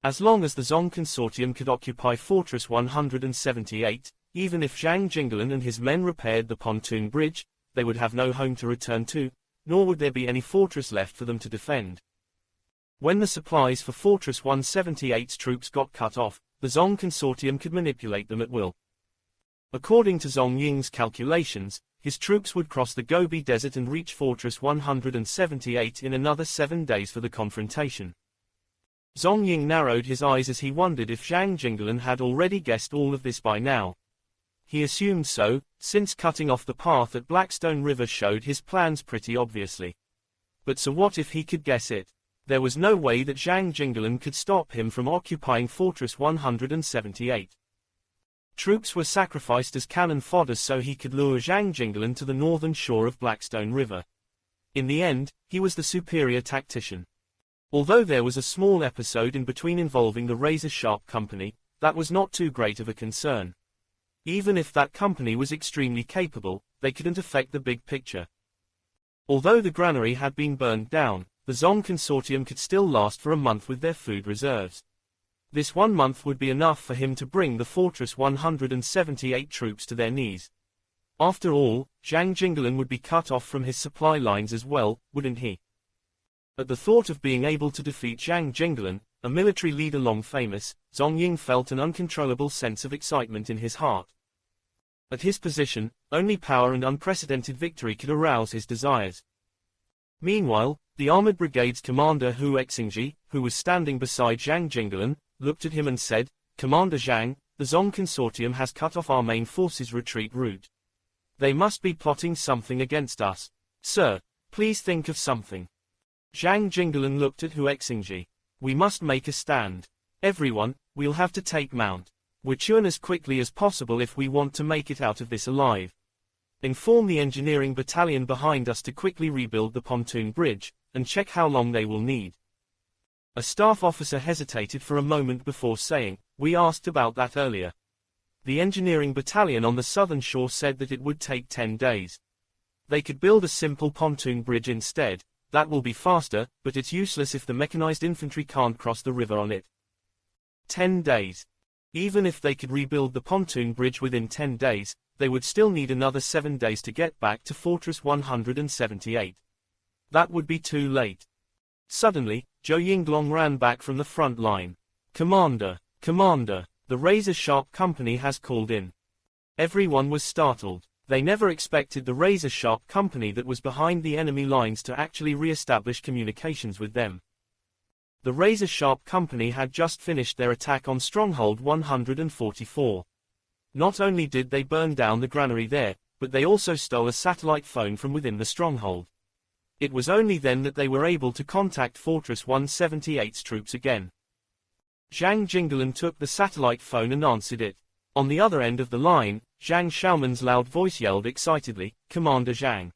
As long as the Zong Consortium could occupy Fortress 178, even if Zhang Jinglan and his men repaired the pontoon bridge, they would have no home to return to, nor would there be any fortress left for them to defend. When the supplies for Fortress 178's troops got cut off, the Zong Consortium could manipulate them at will. According to Zhong Ying's calculations, his troops would cross the Gobi Desert and reach Fortress 178 in another 7 days for the confrontation. Zhong Ying narrowed his eyes as he wondered if Zhang Jinglan had already guessed all of this by now. He assumed so, since cutting off the path at Blackstone River showed his plans pretty obviously. But so what if he could guess it? There was no way that Zhang Jinglan could stop him from occupying Fortress 178. Troops were sacrificed as cannon fodder so he could lure Zhang Jinglan to the northern shore of Blackstone River. In the end, he was the superior tactician. Although there was a small episode in between involving the razor-sharp company, that was not too great of a concern. Even if that company was extremely capable, they couldn't affect the big picture. Although the granary had been burned down, the Zong Consortium could still last for a month with their food reserves. This 1 month would be enough for him to bring the Fortress 178 troops to their knees. After all, Zhang Jinglan would be cut off from his supply lines as well, wouldn't he? At the thought of being able to defeat Zhang Jinglan, a military leader long famous, Zhong Ying felt an uncontrollable sense of excitement in his heart. At his position, only power and unprecedented victory could arouse his desires. Meanwhile, the armored brigade's commander Hu Exingji, who was standing beside Zhang Jinglan, looked at him and said, "Commander Zhang, the Zong Consortium has cut off our main forces' retreat route. They must be plotting something against us. Sir, please think of something." Zhang Jinglan looked at Hu Exingji. "We must make a stand. Everyone, we'll have to take Mount Wuchuan as quickly as possible if we want to make it out of this alive. Inform the engineering battalion behind us to quickly rebuild the pontoon bridge, and check how long they will need." A staff officer hesitated for a moment before saying, "We asked about that earlier. The engineering battalion on the southern shore said that it would take 10 days. They could build a simple pontoon bridge instead. That will be faster, but it's useless if the mechanized infantry can't cross the river on it. 10 days. Even if they could rebuild the pontoon bridge within 10 days, they would still need another 7 days to get back to Fortress 178. That would be too late. Suddenly, Zhou Yinglong ran back from the front line. Commander! Commander! The razor-sharp company has called in. Everyone was startled. They never expected the razor-sharp company that was behind the enemy lines to actually re-establish communications with them. The razor-sharp company had just finished their attack on Stronghold 144. Not only did they burn down the granary there, but they also stole a satellite phone from within the stronghold. It was only then that they were able to contact Fortress 178's troops again. Zhang Jinglan took the satellite phone and answered it. On the other end of the line, Zhang Xiaoman's loud voice yelled excitedly, "Commander Zhang.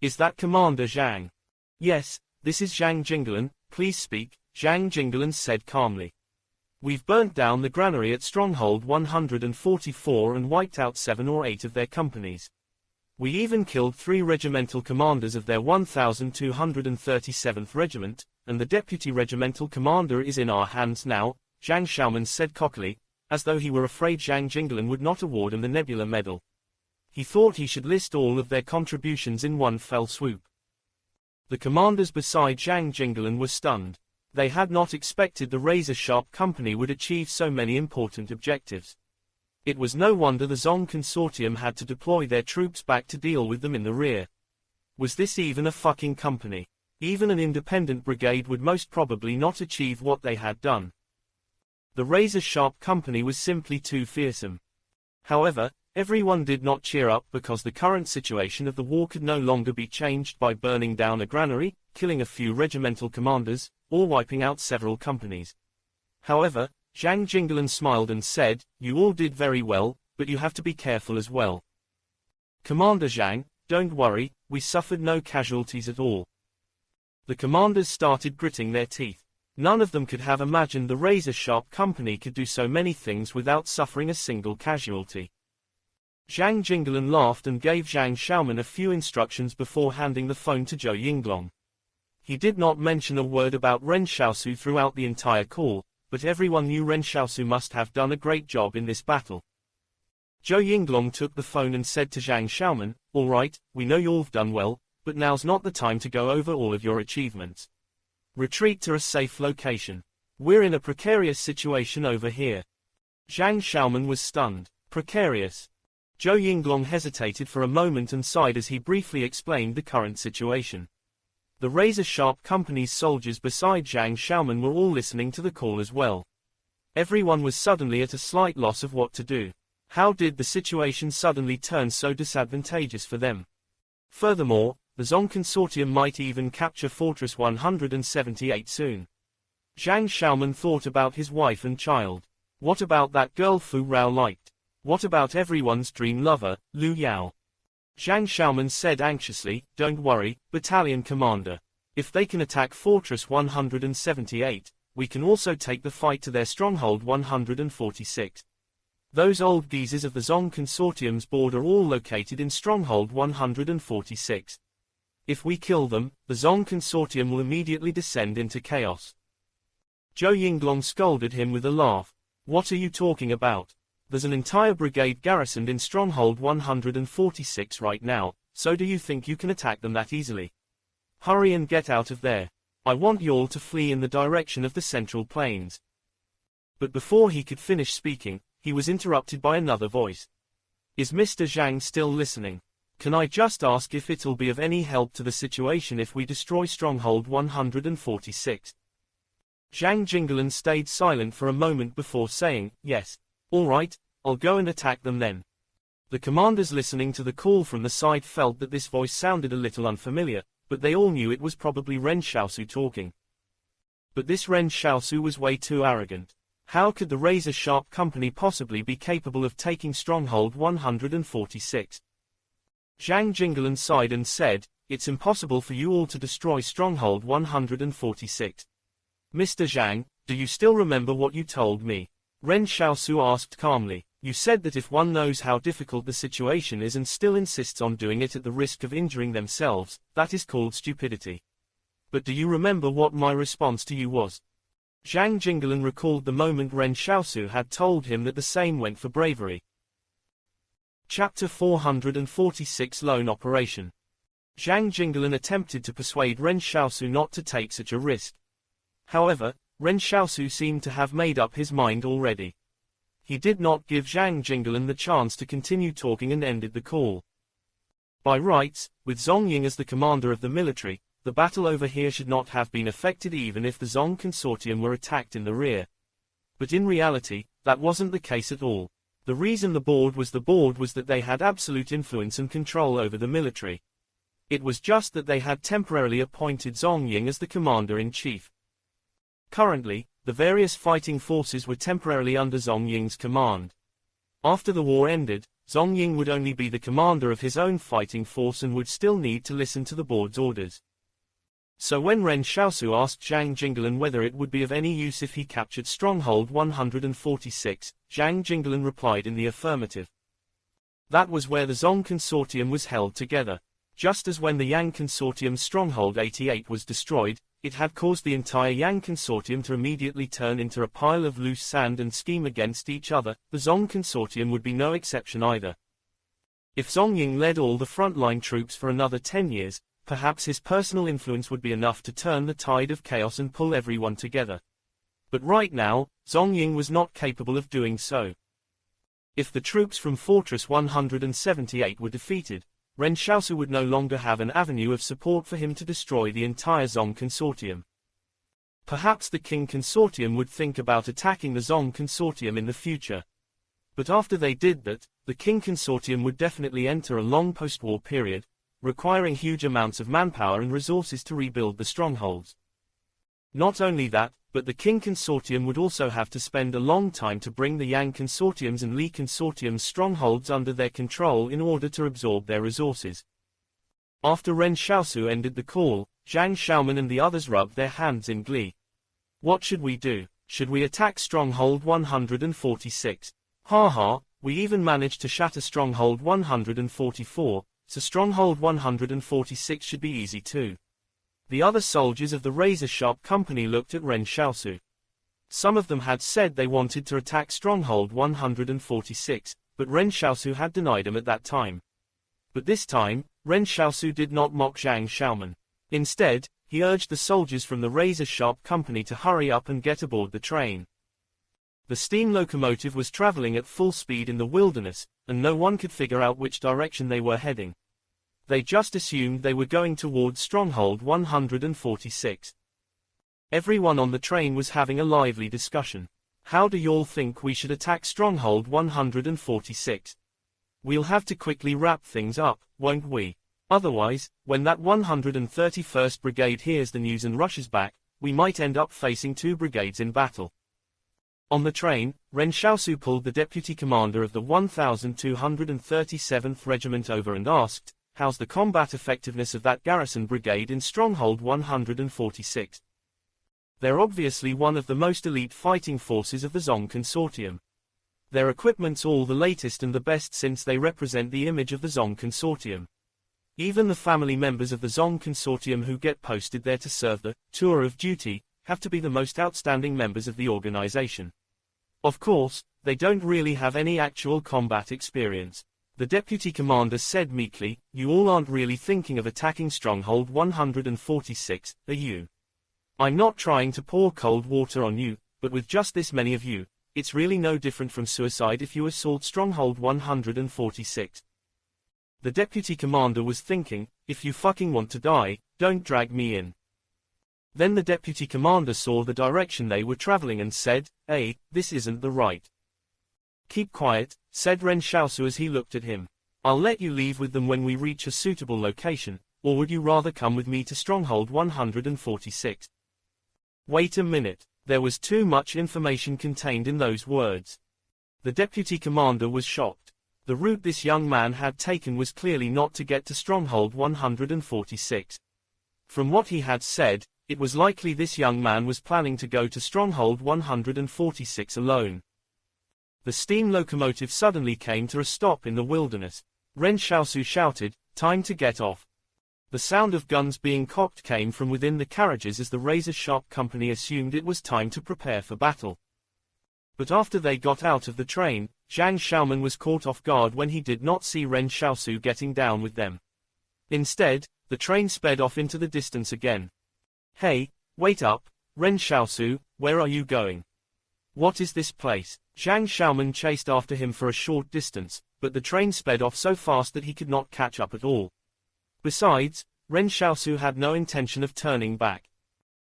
Is that Commander Zhang?" "Yes, this is Zhang Jinglan, please speak," Zhang Jinglan said calmly. "We've burnt down the granary at Stronghold 144 and wiped out 7 or 8 of their companies. We even killed 3 regimental commanders of their 1237th Regiment, and the deputy regimental commander is in our hands now," Zhang Xiaoman said cockily, as though he were afraid Zhang Jinglan would not award him the Nebula Medal. He thought he should list all of their contributions in one fell swoop. The commanders beside Zhang Jinglan were stunned. They had not expected the razor-sharp company would achieve so many important objectives. It was no wonder the Zong Consortium had to deploy their troops back to deal with them in the rear. Was this even a fucking company? Even an independent brigade would most probably not achieve what they had done. The razor-sharp company was simply too fearsome. However, everyone did not cheer up because the current situation of the war could no longer be changed by burning down a granary, killing a few regimental commanders, or wiping out several companies. However, Zhang Jinglan smiled and said, "You all did very well, but you have to be careful as well. Commander Zhang, don't worry, we suffered no casualties at all." The commanders started gritting their teeth. None of them could have imagined the razor-sharp company could do so many things without suffering a single casualty. Zhang Jinglan laughed and gave Zhang Xiaoman a few instructions before handing the phone to Zhou Yinglong. He did not mention a word about Ren Xiaosu throughout the entire call, but everyone knew Ren Xiaosu must have done a great job in this battle. Zhou Yinglong took the phone and said to Zhang Xiaoman, "All right, we know you've done well, but now's not the time to go over all of your achievements. Retreat to a safe location. We're in a precarious situation over here." Zhang Xiaoman was stunned. Precarious. Zhou Yinglong hesitated for a moment and sighed as he briefly explained the current situation. The razor-sharp company's soldiers beside Zhang Xiaoman were all listening to the call as well. Everyone was suddenly at a slight loss of what to do. How did the situation suddenly turn so disadvantageous for them? Furthermore, the Zong Consortium might even capture Fortress 178 soon. Zhang Xiaoman thought about his wife and child. What about that girl Fu Rao liked? What about everyone's dream lover, Lu Yao? Zhang Xiaoman said anxiously, "Don't worry, battalion commander. If they can attack Fortress 178, we can also take the fight to their stronghold 146. Those old geezers of the Zong Consortium's board are all located in stronghold 146. If we kill them, the Zong Consortium will immediately descend into chaos." Zhou Yinglong scolded him with a laugh. "What are you talking about? There's an entire brigade garrisoned in Stronghold 146 right now, so do you think you can attack them that easily? Hurry and get out of there. I want y'all to flee in the direction of the Central Plains." But before he could finish speaking, he was interrupted by another voice. "Is Mr. Zhang still listening? Can I just ask if it'll be of any help to the situation if we destroy Stronghold 146? Zhang Jinglan stayed silent for a moment before saying, "Yes. All right, I'll go and attack them then." The commanders listening to the call from the side felt that this voice sounded a little unfamiliar, but they all knew it was probably Ren Xiaosu talking. But this Ren Xiaosu was way too arrogant. How could the razor-sharp company possibly be capable of taking Stronghold 146? Zhang Jinglan sighed and said, "It's impossible for you all to destroy Stronghold 146. Mr. Zhang, do you still remember what you told me?" Ren Xiaosu asked calmly. You said that if one knows how difficult the situation is and still insists on doing it at the risk of injuring themselves, that is called stupidity. But do you remember what my response to you was? Zhang Jinglan recalled the moment Ren Xiaosu had told him that the same went for bravery. Chapter 446 Lone Operation. Zhang Jinglan attempted to persuade Ren Xiaosu not to take such a risk. However, Ren Xiaosu seemed to have made up his mind already. He did not give Zhang Jinglan the chance to continue talking and ended the call. By rights, with Zhong Ying as the commander of the military, the battle over here should not have been affected even if the Zong consortium were attacked in the rear. But in reality, that wasn't the case at all. The reason the board was that they had absolute influence and control over the military. It was just that they had temporarily appointed Zhong Ying as the commander-in-chief. Currently, the various fighting forces were temporarily under Zhong Ying's command. After the war ended, Zhong Ying would only be the commander of his own fighting force and would still need to listen to the board's orders. So when Ren Xiaosu asked Zhang Jinglan whether it would be of any use if he captured Stronghold 146, Zhang Jinglan replied in the affirmative. That was where the Zong consortium was held together. Just as when the Yang consortium's Stronghold 88 was destroyed, it had caused the entire Yang consortium to immediately turn into a pile of loose sand and scheme against each other, the Zong consortium would be no exception either. If Zhong Ying led all the frontline troops for another 10 years, perhaps his personal influence would be enough to turn the tide of chaos and pull everyone together. But right now, Zhong Ying was not capable of doing so. If the troops from Fortress 178 were defeated, Ren Xiaosu would no longer have an avenue of support for him to destroy the entire Zong consortium. Perhaps the Qing consortium would think about attacking the Zong consortium in the future. But after they did that, the Qing consortium would definitely enter a long post-war period, requiring huge amounts of manpower and resources to rebuild the strongholds. Not only that, but the Qing consortium would also have to spend a long time to bring the Yang consortium's and Li consortium's strongholds under their control in order to absorb their resources. After Ren Xiaosu ended the call, Zhang Xiaoman and the others rubbed their hands in glee. What should we do? Should we attack Stronghold 146? Ha, we even managed to shatter Stronghold 144, so Stronghold 146 should be easy too. The other soldiers of the razor sharp company looked at Ren Xiaosu. Some of them had said they wanted to attack Stronghold 146, but Ren Xiaosu had denied them at that time. But this time, Ren Xiaosu did not mock Zhang Xiaoman. Instead, he urged the soldiers from the razor sharp company to hurry up and get aboard the train. The steam locomotive was traveling at full speed in the wilderness, and no one could figure out which direction they were heading. They just assumed they were going towards Stronghold 146. Everyone on the train was having a lively discussion. How do y'all think we should attack Stronghold 146? We'll have to quickly wrap things up, won't we? Otherwise, when that 131st Brigade hears the news and rushes back, we might end up facing two brigades in battle. On the train, Ren Xiaosu pulled the deputy commander of the 1237th Regiment over and asked, "How's the combat effectiveness of that garrison brigade in Stronghold 146? They're obviously one of the most elite fighting forces of the Zong consortium. Their equipment's all the latest and the best since they represent the image of the Zong consortium. Even the family members of the Zong consortium who get posted there to serve the tour of duty have to be the most outstanding members of the organization. Of course, they don't really have any actual combat experience." The deputy commander said meekly, "You all aren't really thinking of attacking Stronghold 146, are you? I'm not trying to pour cold water on you, but with just this many of you, it's really no different from suicide if you assault Stronghold 146. The deputy commander was thinking, if you fucking want to die, don't drag me in. Then the deputy commander saw the direction they were traveling and said, "Hey, this isn't the right." "Keep quiet," said Ren Xiaosu as he looked at him. "I'll let you leave with them when we reach a suitable location, or would you rather come with me to Stronghold 146? Wait a minute, there was too much information contained in those words. The deputy commander was shocked. The route this young man had taken was clearly not to get to Stronghold 146. From what he had said, it was likely this young man was planning to go to Stronghold 146 alone. The steam locomotive suddenly came to a stop in the wilderness. Ren Xiaosu shouted, "Time to get off." The sound of guns being cocked came from within the carriages as the razor-sharp company assumed it was time to prepare for battle. But after they got out of the train, Zhang Xiaoman was caught off guard when he did not see Ren Xiaosu getting down with them. Instead, the train sped off into the distance again. "Hey, wait up, Ren Xiaosu, where are you going? What is this place?" Zhang Xiaoman chased after him for a short distance, but the train sped off so fast that he could not catch up at all. Besides, Ren Xiaosu had no intention of turning back.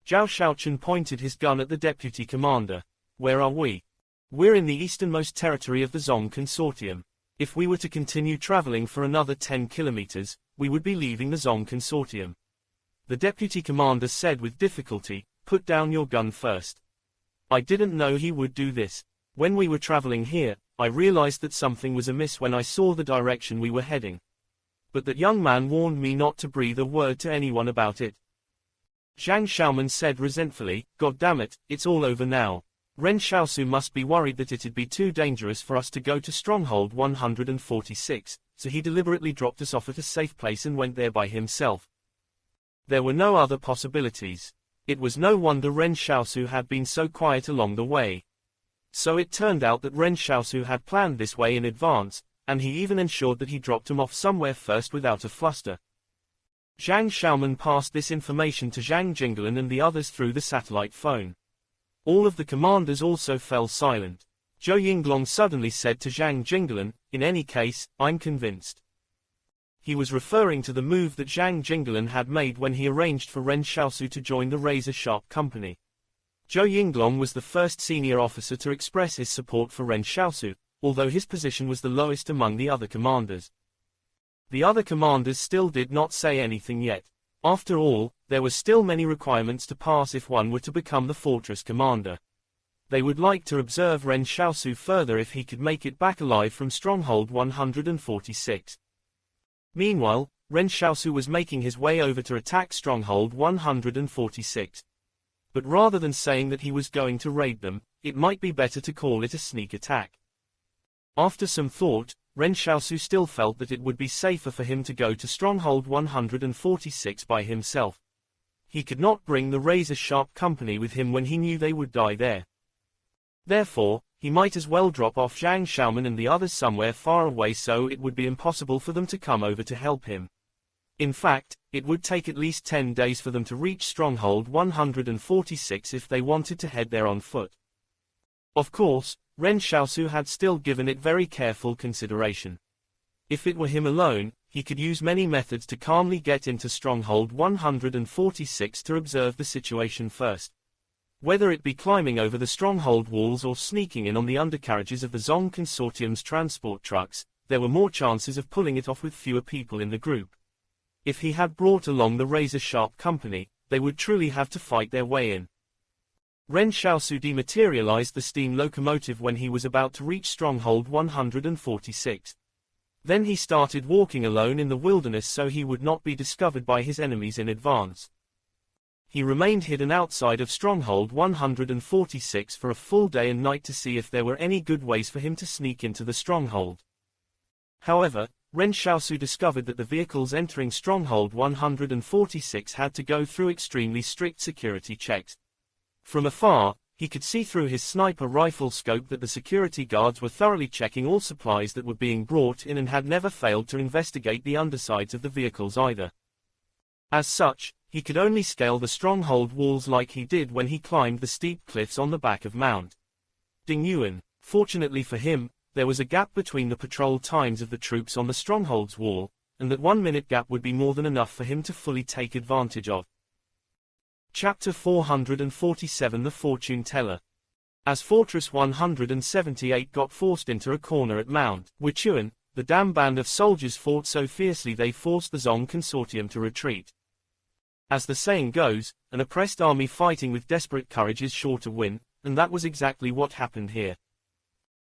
Zhao Xiaochen pointed his gun at the deputy commander. "Where are we?" "We're in the easternmost territory of the Zong Consortium. If we were to continue traveling for another 10 kilometers, we would be leaving the Zong Consortium." The deputy commander said with difficulty, "Put down your gun first. I didn't know he would do this. When we were traveling here, I realized that something was amiss when I saw the direction we were heading. But that young man warned me not to breathe a word to anyone about it." Zhang Xiaoman said resentfully, "God damn it, it's all over now. Ren Xiaosu must be worried that it'd be too dangerous for us to go to Stronghold 146, so he deliberately dropped us off at a safe place and went there by himself." There were no other possibilities. It was no wonder Ren Xiaosu had been so quiet along the way. So it turned out that Ren Xiaosu had planned this way in advance, and he even ensured that he dropped him off somewhere first without a fluster. Zhang Xiaoman passed this information to Zhang Jinglan and the others through the satellite phone. All of the commanders also fell silent. Zhou Yinglong suddenly said to Zhang Jinglan, "In any case, I'm convinced." He was referring to the move that Zhang Jinglan had made when he arranged for Ren Xiaosu to join the razor-sharp company. Zhou Yinglong was the first senior officer to express his support for Ren Xiaosu, although his position was the lowest among the other commanders. The other commanders still did not say anything yet. After all, there were still many requirements to pass if one were to become the fortress commander. They would like to observe Ren Xiaosu further if he could make it back alive from Stronghold 146. Meanwhile, Ren Xiaosu was making his way over to attack Stronghold 146. But rather than saying that he was going to raid them, it might be better to call it a sneak attack. After some thought, Ren Xiaosu still felt that it would be safer for him to go to Stronghold 146 by himself. He could not bring the razor-sharp company with him when he knew they would die there. Therefore, he might as well drop off Zhang Xiaoman and the others somewhere far away so it would be impossible for them to come over to help him. In fact, it would take at least 10 days for them to reach Stronghold 146 if they wanted to head there on foot. Of course, Ren Xiaosu had still given it very careful consideration. If it were him alone, he could use many methods to calmly get into Stronghold 146 to observe the situation first. Whether it be climbing over the stronghold walls or sneaking in on the undercarriages of the Zong Consortium's transport trucks, there were more chances of pulling it off with fewer people in the group. If he had brought along the razor-sharp company, they would truly have to fight their way in. Ren Xiaosu dematerialized the steam locomotive when he was about to reach Stronghold 146. Then he started walking alone in the wilderness so he would not be discovered by his enemies in advance. He remained hidden outside of Stronghold 146 for a full day and night to see if there were any good ways for him to sneak into the stronghold. However, Ren Xiaosu discovered that the vehicles entering Stronghold 146 had to go through extremely strict security checks. From afar, he could see through his sniper rifle scope that the security guards were thoroughly checking all supplies that were being brought in and had never failed to investigate the undersides of the vehicles either. As such, he could only scale the stronghold walls like he did when he climbed the steep cliffs on the back of Mount Donghua. Fortunately for him, there was a gap between the patrol times of the troops on the stronghold's wall, and that 1-minute gap would be more than enough for him to fully take advantage of. Chapter 447 The Fortune Teller. As Fortress 178 got forced into a corner at Mount Donghua, the damn band of soldiers fought so fiercely they forced the Zong Consortium to retreat. As the saying goes, an oppressed army fighting with desperate courage is sure to win, and that was exactly what happened here.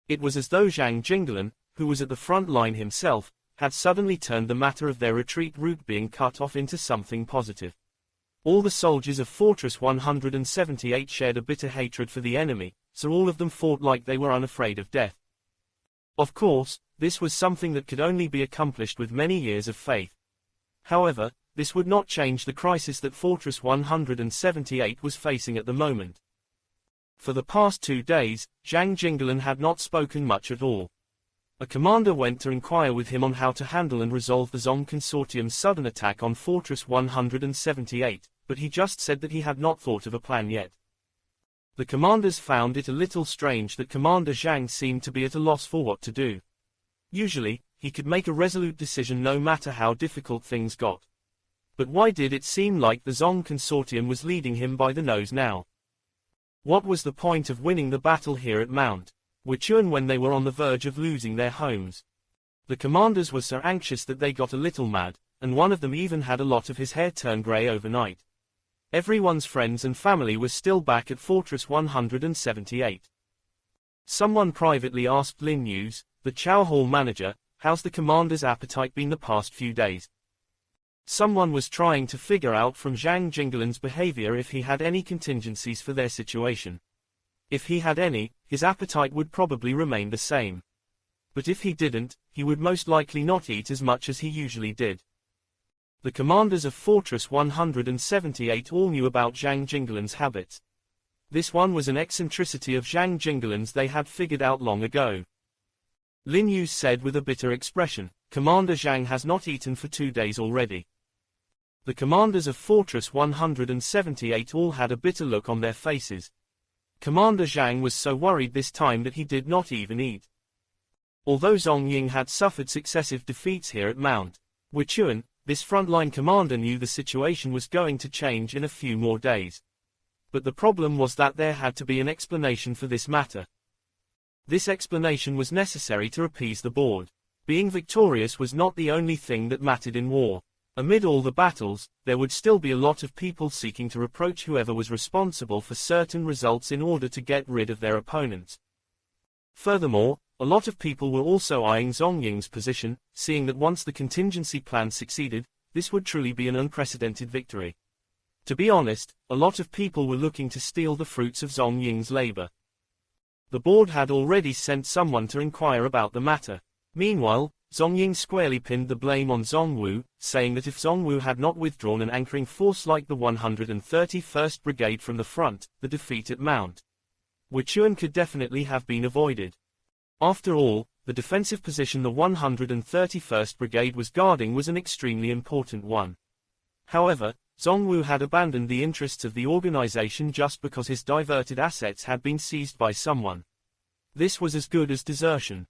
It was as though Zhang Jinglan, who was at the front line himself, had suddenly turned the matter of their retreat route being cut off into something positive. All the soldiers of Fortress 178 shared a bitter hatred for the enemy, so all of them fought like they were unafraid of death. Of course, this was something that could only be accomplished with many years of faith. However, this would not change the crisis that Fortress 178 was facing at the moment. For the past 2 days, Zhang Jinglan had not spoken much at all. A commander went to inquire with him on how to handle and resolve the Zong Consortium's sudden attack on Fortress 178, but he just said that he had not thought of a plan yet. The commanders found it a little strange that Commander Zhang seemed to be at a loss for what to do. Usually, he could make a resolute decision no matter how difficult things got. But why did it seem like the Zong Consortium was leading him by the nose now? What was the point of winning the battle here at Mount Wuchuan when they were on the verge of losing their homes? The commanders were so anxious that they got a little mad, and one of them even had a lot of his hair turn grey overnight. Everyone's friends and family was still back at Fortress 178. Someone privately asked Lin Yus, the Chow Hall manager, how's the commander's appetite been the past few days? Someone was trying to figure out from Zhang Jinglan's behavior if he had any contingencies for their situation. If he had any, his appetite would probably remain the same. But if he didn't, he would most likely not eat as much as he usually did. The commanders of Fortress 178 all knew about Zhang Jinglan's habits. This one was an eccentricity of Zhang Jinglan's they had figured out long ago. Lin Yus said with a bitter expression, "Commander Zhang has not eaten for 2 days already." The commanders of Fortress 178 all had a bitter look on their faces. Commander Zhang was so worried this time that he did not even eat. Although Zhong Ying had suffered successive defeats here at Mount Wuchuan, this frontline commander knew the situation was going to change in a few more days. But the problem was that there had to be an explanation for this matter. This explanation was necessary to appease the board. Being victorious was not the only thing that mattered in war. Amid all the battles, there would still be a lot of people seeking to reproach whoever was responsible for certain results in order to get rid of their opponents. Furthermore, a lot of people were also eyeing Zhong Ying's position, seeing that once the contingency plan succeeded, this would truly be an unprecedented victory. To be honest, a lot of people were looking to steal the fruits of Zhong Ying's labor. The board had already sent someone to inquire about the matter. Meanwhile, Zhong Ying squarely pinned the blame on Zhongwu, saying that if Zhongwu had not withdrawn an anchoring force like the 131st Brigade from the front, the defeat at Mount Wuchuan could definitely have been avoided. After all, the defensive position the 131st Brigade was guarding was an extremely important one. However, Zhongwu had abandoned the interests of the organization just because his diverted assets had been seized by someone. This was as good as desertion.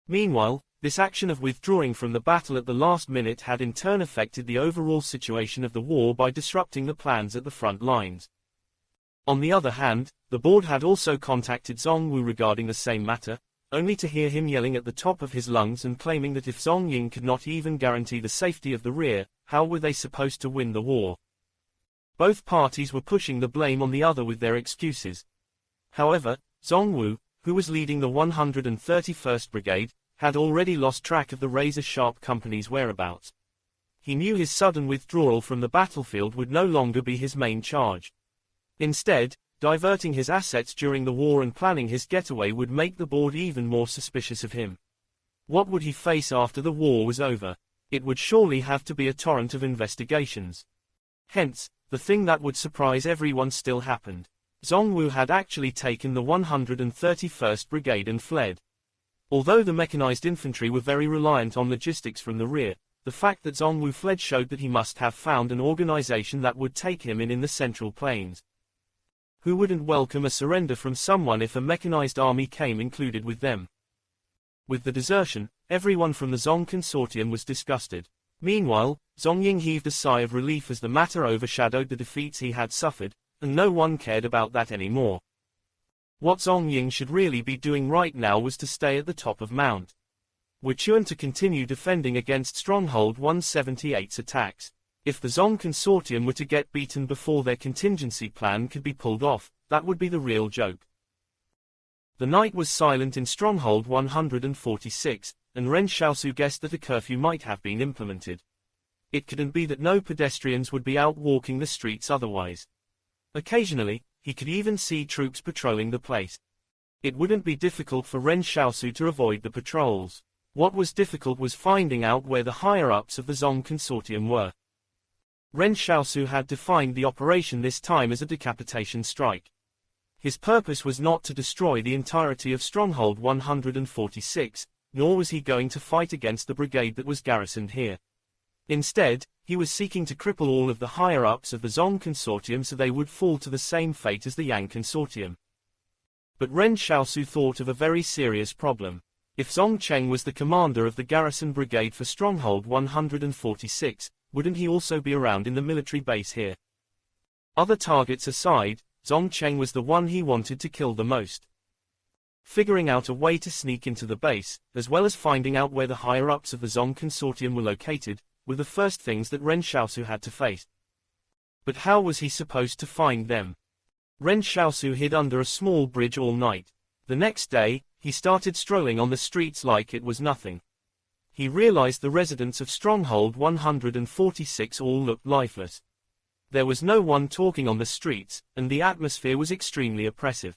Meanwhile, this action of withdrawing from the battle at the last minute had in turn affected the overall situation of the war by disrupting the plans at the front lines. On the other hand, the board had also contacted Zhongwu regarding the same matter, only to hear him yelling at the top of his lungs and claiming that if Zhong Ying could not even guarantee the safety of the rear, how were they supposed to win the war? Both parties were pushing the blame on the other with their excuses. However, Zhongwu, who was leading the 131st Brigade, had already lost track of the razor-sharp company's whereabouts. He knew his sudden withdrawal from the battlefield would no longer be his main charge. Instead, diverting his assets during the war and planning his getaway would make the board even more suspicious of him. What would he face after the war was over? It would surely have to be a torrent of investigations. Hence, the thing that would surprise everyone still happened. Zhongwu had actually taken the 131st Brigade and fled. Although the mechanized infantry were very reliant on logistics from the rear, the fact that Zhongwu fled showed that he must have found an organization that would take him in the Central Plains. Who wouldn't welcome a surrender from someone if a mechanized army came included with them? With the desertion, everyone from the Zong Consortium was disgusted. Meanwhile, Zhong Ying heaved a sigh of relief as the matter overshadowed the defeats he had suffered, and no one cared about that anymore. What Zhong Ying should really be doing right now was to stay at the top of Mount Wuchuan to continue defending against Stronghold 178's attacks. If the Zong Consortium were to get beaten before their contingency plan could be pulled off, that would be the real joke. The night was silent in Stronghold 146, and Ren Xiaosu guessed that a curfew might have been implemented. It couldn't be that no pedestrians would be out walking the streets otherwise. Occasionally, he could even see troops patrolling the place. It wouldn't be difficult for Ren Xiaosu to avoid the patrols. What was difficult was finding out where the higher-ups of the Zong Consortium were. Ren Xiaosu had defined the operation this time as a decapitation strike. His purpose was not to destroy the entirety of Stronghold 146, nor was he going to fight against the brigade that was garrisoned here. Instead, he was seeking to cripple all of the higher-ups of the Zong Consortium so they would fall to the same fate as the Yang Consortium. But Ren Xiaosu thought of a very serious problem. If Zong Cheng was the commander of the garrison brigade for Stronghold 146, wouldn't he also be around in the military base here? Other targets aside, Zong Cheng was the one he wanted to kill the most. Figuring out a way to sneak into the base, as well as finding out where the higher-ups of the Zong Consortium were located, were the first things that Ren Xiaosu had to face. But how was he supposed to find them? Ren Xiaosu hid under a small bridge all night. The next day, he started strolling on the streets like it was nothing. He realized the residents of Stronghold 146 all looked lifeless. There was no one talking on the streets, and the atmosphere was extremely oppressive.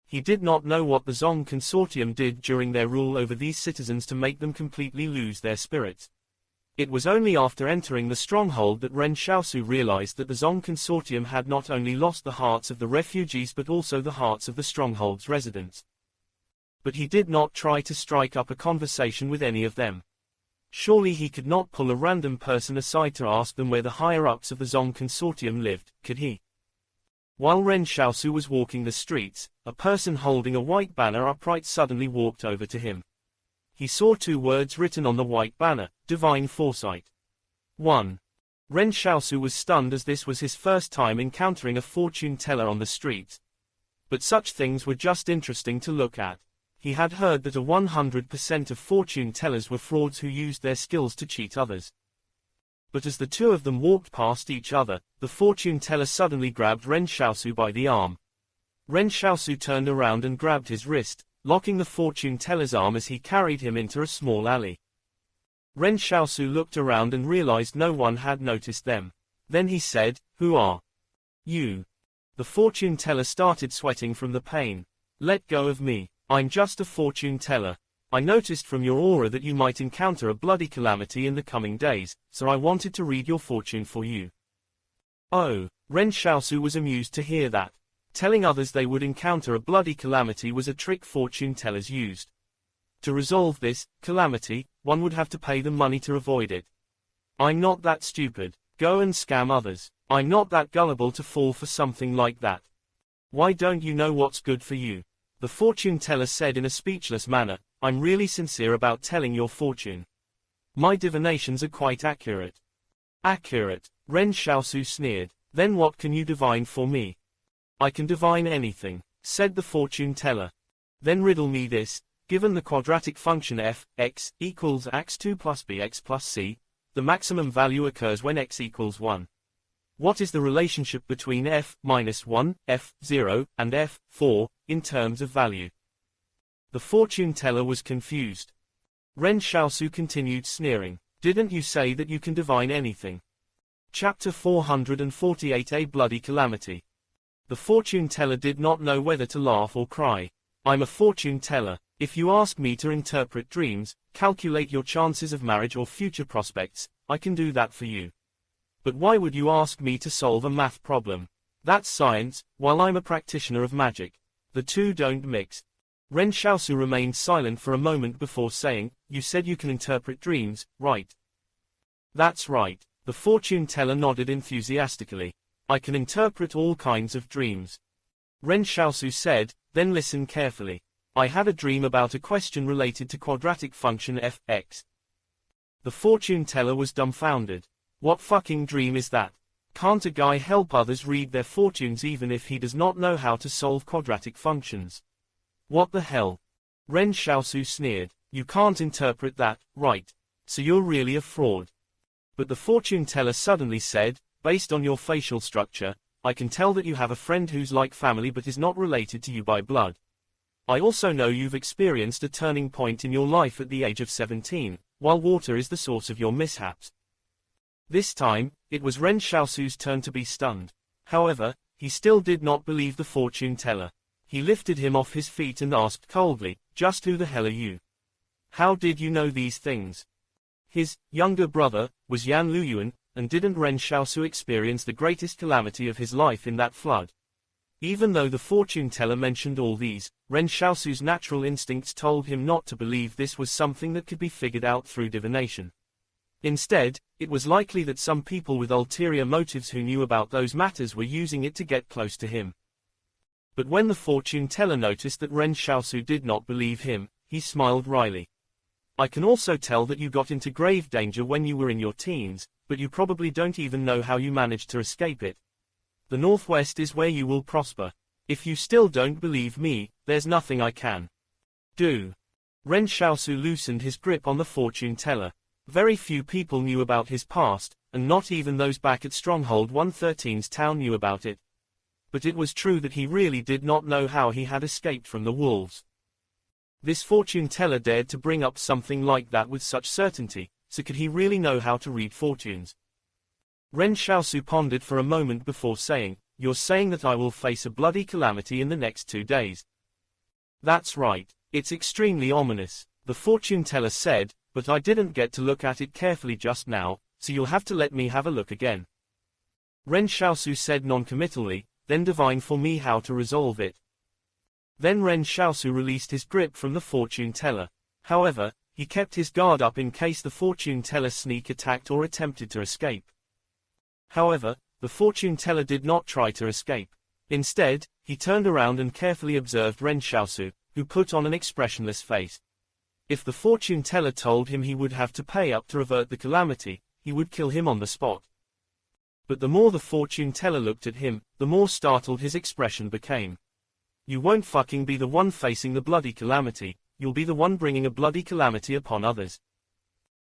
He did not know what the Zong Consortium did during their rule over these citizens to make them completely lose their spirits. It was only after entering the stronghold that Ren Xiaosu realized that the Zong Consortium had not only lost the hearts of the refugees but also the hearts of the stronghold's residents. But he did not try to strike up a conversation with any of them. Surely he could not pull a random person aside to ask them where the higher-ups of the Zong Consortium lived, could he? While Ren Xiaosu was walking the streets, a person holding a white banner upright suddenly walked over to him. He saw two words written on the white banner, Divine Foresight. 1. Ren Xiaosu was stunned as this was his first time encountering a fortune teller on the streets. But such things were just interesting to look at. He had heard that 100% of fortune tellers were frauds who used their skills to cheat others. But as the two of them walked past each other, the fortune teller suddenly grabbed Ren Xiaosu by the arm. Ren Xiaosu turned around and grabbed his wrist, locking the fortune teller's arm as he carried him into a small alley. Ren Xiaosu looked around and realized no one had noticed them. Then he said, "Who are you?" The fortune teller started sweating from the pain. "Let go of me. I'm just a fortune teller. I noticed from your aura that you might encounter a bloody calamity in the coming days, so I wanted to read your fortune for you." Oh, Ren Xiaosu was amused to hear that. Telling others they would encounter a bloody calamity was a trick fortune tellers used. To resolve this calamity, one would have to pay them money to avoid it. I'm not that stupid. Go and scam others. I'm not that gullible to fall for something like that. Why don't you know what's good for you? The fortune teller said in a speechless manner, "I'm really sincere about telling your fortune. My divinations are quite accurate." Accurate, Ren Xiaosu sneered. Then what can you divine for me? I can divine anything, said the fortune teller. Then riddle me this. Given the quadratic function f, x, equals x2 plus bx plus c, the maximum value occurs when x equals 1. What is the relationship between f minus 1, f0, and f4, in terms of value? The fortune teller was confused. Ren Xiaosu continued sneering. Didn't you say that you can divine anything? Chapter 448 A Bloody Calamity. The fortune teller did not know whether to laugh or cry. I'm a fortune teller. If you ask me to interpret dreams, calculate your chances of marriage or future prospects, I can do that for you. But why would you ask me to solve a math problem? That's science, while I'm a practitioner of magic. The two don't mix. Ren Xiaosu remained silent for a moment before saying, "You said you can interpret dreams, right?" That's right. The fortune teller nodded enthusiastically. I can interpret all kinds of dreams. Ren Xiaosu said, then listen carefully. I had a dream about a question related to quadratic function f(x). The fortune teller was dumbfounded. What fucking dream is that? Can't a guy help others read their fortunes even if he does not know how to solve quadratic functions? What the hell? Ren Xiaosu sneered. You can't interpret that, right? So you're really a fraud. But the fortune teller suddenly said, based on your facial structure, I can tell that you have a friend who's like family but is not related to you by blood. I also know you've experienced a turning point in your life at the age of 17, while water is the source of your mishaps. This time, it was Ren Xiaosu's turn to be stunned. However, he still did not believe the fortune teller. He lifted him off his feet and asked coldly, "Just who the hell are you? How did you know these things?" His younger brother was Yan Luyuan, and didn't Ren Xiaosu experience the greatest calamity of his life in that flood? Even though the fortune teller mentioned all these, Ren Xiaosu's natural instincts told him not to believe this was something that could be figured out through divination. Instead, it was likely that some people with ulterior motives who knew about those matters were using it to get close to him. But when the fortune teller noticed that Ren Xiaosu did not believe him, he smiled wryly. "I can also tell that you got into grave danger when you were in your teens, but you probably don't even know how you managed to escape it. The Northwest is where you will prosper. If you still don't believe me, there's nothing I can do." Ren Xiaosu loosened his grip on the fortune teller. Very few people knew about his past, and not even those back at Stronghold 113's town knew about it. But it was true that he really did not know how he had escaped from the wolves. This fortune teller dared to bring up something like that with such certainty, so could he really know how to read fortunes? Ren Xiaosu pondered for a moment before saying, "You're saying that I will face a bloody calamity in the next 2 days." "That's right. It's extremely ominous," the fortune teller said, "but I didn't get to look at it carefully just now, so you'll have to let me have a look again." Ren Xiaosu said non-committally, "Then divine for me how to resolve it." Then Ren Xiaosu released his grip from the fortune teller. However, he kept his guard up in case the fortune teller sneak attacked or attempted to escape. However, the fortune teller did not try to escape. Instead, he turned around and carefully observed Ren Xiaosu, who put on an expressionless face. If the fortune teller told him he would have to pay up to avert the calamity, he would kill him on the spot. But the more the fortune teller looked at him, the more startled his expression became. "You won't fucking be the one facing the bloody calamity, you'll be the one bringing a bloody calamity upon others."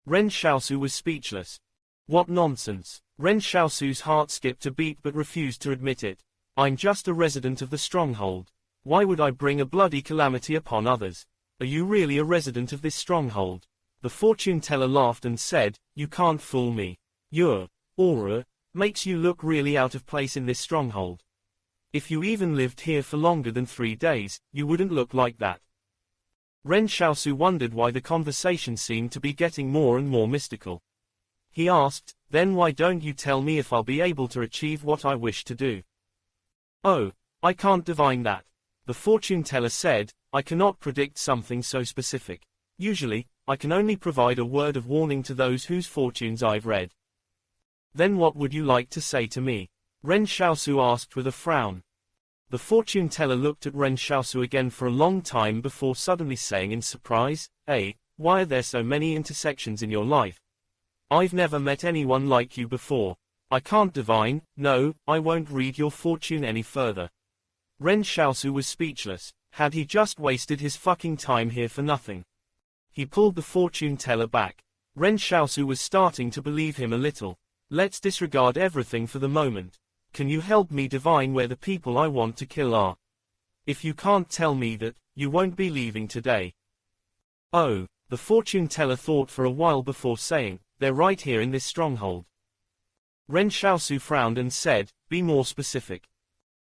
Ren Xiaosu was speechless. What nonsense. Ren Xiaosu's heart skipped a beat but refused to admit it. "I'm just a resident of the stronghold. Why would I bring a bloody calamity upon others? Are you really a resident of this stronghold?" The fortune teller laughed and said, "You can't fool me. Your aura makes you look really out of place in this stronghold. If you even lived here for longer than 3 days, you wouldn't look like that." Ren Xiaosu wondered why the conversation seemed to be getting more and more mystical. He asked, "Then why don't you tell me if I'll be able to achieve what I wish to do?" "Oh, I can't divine that," the fortune teller said. "I cannot predict something so specific. Usually, I can only provide a word of warning to those whose fortunes I've read." "Then what would you like to say to me?" Ren Xiaosu asked with a frown. The fortune teller looked at Ren Xiaosu again for a long time before suddenly saying in surprise, "Why are there so many intersections in your life? I've never met anyone like you before. I can't divine, no, I won't read your fortune any further." Ren Xiaosu was speechless. Had he just wasted his fucking time here for nothing? He pulled the fortune teller back. Ren Xiaosu was starting to believe him a little. "Let's disregard everything for the moment. Can you help me divine where the people I want to kill are? If you can't tell me that, you won't be leaving today." "Oh," the fortune teller thought for a while before saying, "They're right here in this stronghold." Ren Xiaosu frowned and said, "Be more specific."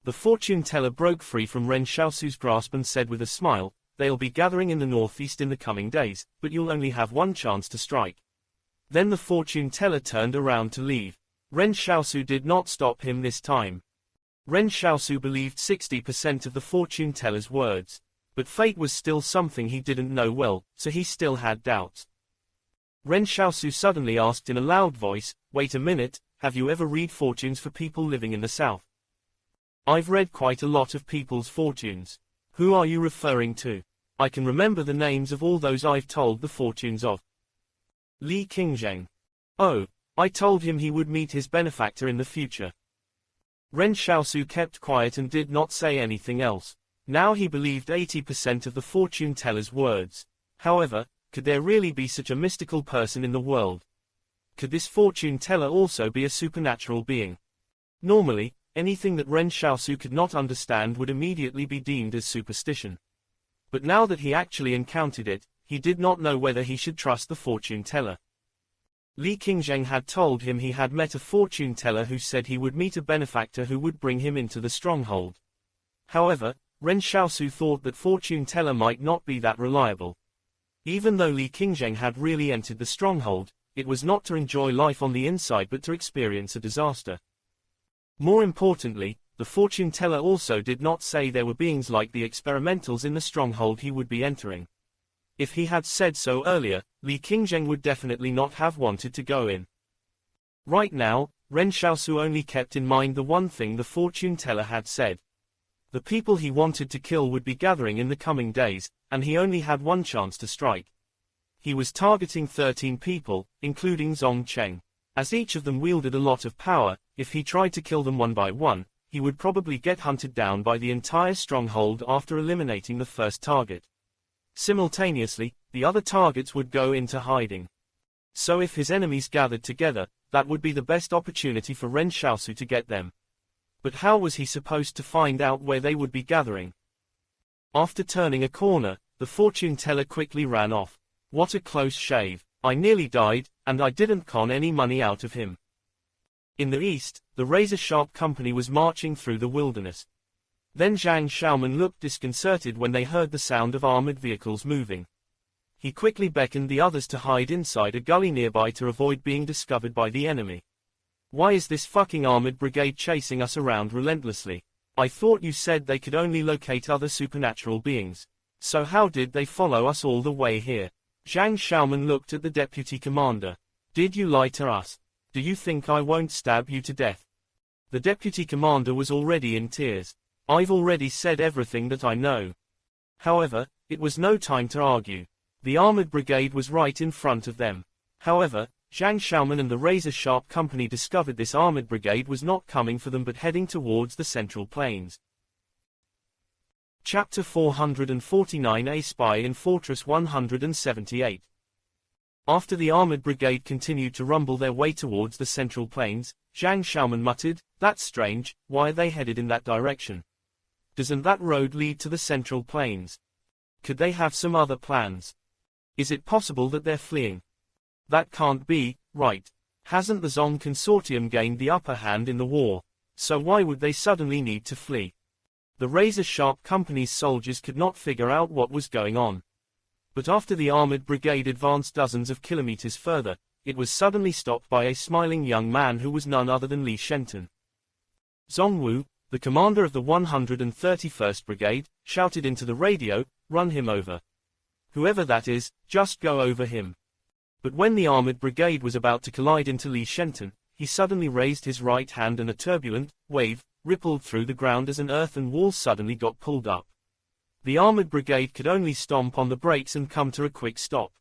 The fortune teller broke free from Ren Xiaosu's grasp and said with a smile, "They'll be gathering in the northeast in the coming days, but you'll only have one chance to strike." Then the fortune teller turned around to leave. Ren Xiaosu did not stop him this time. Ren Xiaosu believed 60% of the fortune teller's words. But fate was still something he didn't know well, so he still had doubts. Ren Xiaosu suddenly asked in a loud voice, "Wait a minute, have you ever read fortunes for people living in the south?" "I've read quite a lot of people's fortunes. Who are you referring to? I can remember the names of all those I've told the fortunes of." "Li Qingzheng. Oh, I told him he would meet his benefactor in the future." Ren Xiaosu kept quiet and did not say anything else. Now he believed 80% of the fortune teller's words. However, could there really be such a mystical person in the world? Could this fortune teller also be a supernatural being? Normally, anything that Ren Xiaosu could not understand would immediately be deemed as superstition. But now that he actually encountered it, he did not know whether he should trust the fortune teller. Li Qingzheng had told him he had met a fortune teller who said he would meet a benefactor who would bring him into the stronghold. However, Ren Xiaosu thought that fortune teller might not be that reliable. Even though Li Qingzheng had really entered the stronghold, it was not to enjoy life on the inside but to experience a disaster. More importantly, the fortune teller also did not say there were beings like the experimentals in the stronghold he would be entering. If he had said so earlier, Li Qingzheng would definitely not have wanted to go in. Right now, Ren Xiaosu only kept in mind the one thing the fortune teller had said. The people he wanted to kill would be gathering in the coming days, and he only had one chance to strike. He was targeting 13 people, including Zong Cheng. As each of them wielded a lot of power, if he tried to kill them one by one, he would probably get hunted down by the entire stronghold after eliminating the first target. Simultaneously, the other targets would go into hiding. So if his enemies gathered together, that would be the best opportunity for Ren Xiaosu to get them. But how was he supposed to find out where they would be gathering? After turning a corner, the fortune teller quickly ran off. What a close shave. I nearly died, and I didn't con any money out of him. In the east, the razor-sharp company was marching through the wilderness. Then Zhang Xiaoman looked disconcerted when they heard the sound of armored vehicles moving. He quickly beckoned the others to hide inside a gully nearby to avoid being discovered by the enemy. Why is this fucking armored brigade chasing us around relentlessly? I thought you said they could only locate other supernatural beings. So how did they follow us all the way here? Zhang Xiaoman looked at the deputy commander. Did you lie to us? Do you think I won't stab you to death? The deputy commander was already in tears. I've already said everything that I know. However, it was no time to argue. The armored brigade was right in front of them. However, Zhang Xiaoman and the razor-sharp company discovered this armored brigade was not coming for them but heading towards the central plains. Chapter 449 A Spy in Fortress 178. After the armored brigade continued to rumble their way towards the central plains, Zhang Xiaoman muttered, "That's strange, why are they headed in that direction? Doesn't that road lead to the central plains? Could they have some other plans? Is it possible that they're fleeing? That can't be, right? Hasn't the Zong Consortium gained the upper hand in the war? So why would they suddenly need to flee?" The razor-sharp company's soldiers could not figure out what was going on. But after the armored brigade advanced dozens of kilometers further, it was suddenly stopped by a smiling young man who was none other than Li Shenton. Zongwu, the commander of the 131st Brigade, shouted into the radio, "Run him over. Whoever that is, just go over him." But when the armored brigade was about to collide into Li Shenton, he suddenly raised his right hand and a turbulent wave rippled through the ground as an earthen wall suddenly got pulled up. The armored brigade could only stomp on the brakes and come to a quick stop.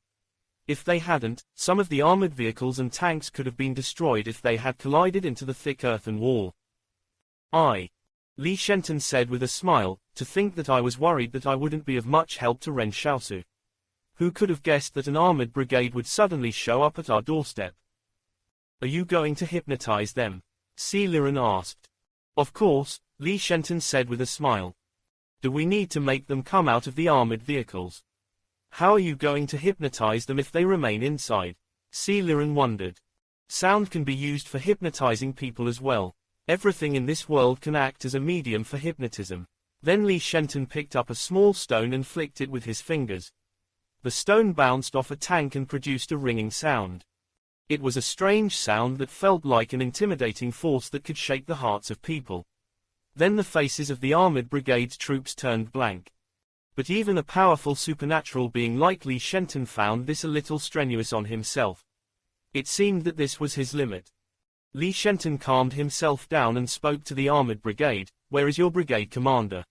If they hadn't, some of the armored vehicles and tanks could have been destroyed if they had collided into the thick earthen wall. Li Shenton said with a smile, "To think that I was worried that I wouldn't be of much help to Ren Xiaosu. Who could have guessed that an armored brigade would suddenly show up at our doorstep?" "Are you going to hypnotize them?" Si Liren asked. "Of course," Li Shenton said with a smile. "Do we need to make them come out of the armored vehicles? How are you going to hypnotize them if they remain inside?" Si Liren wondered. "Sound can be used for hypnotizing people as well. Everything in this world can act as a medium for hypnotism." Then Li Shenton picked up a small stone and flicked it with his fingers. The stone bounced off a tank and produced a ringing sound. It was a strange sound that felt like an intimidating force that could shake the hearts of people. Then the faces of the armored brigade's troops turned blank. But even a powerful supernatural being like Li Shenton found this a little strenuous on himself. It seemed that this was his limit. Li Shenton calmed himself down and spoke to the armored brigade, "Where is your brigade commander?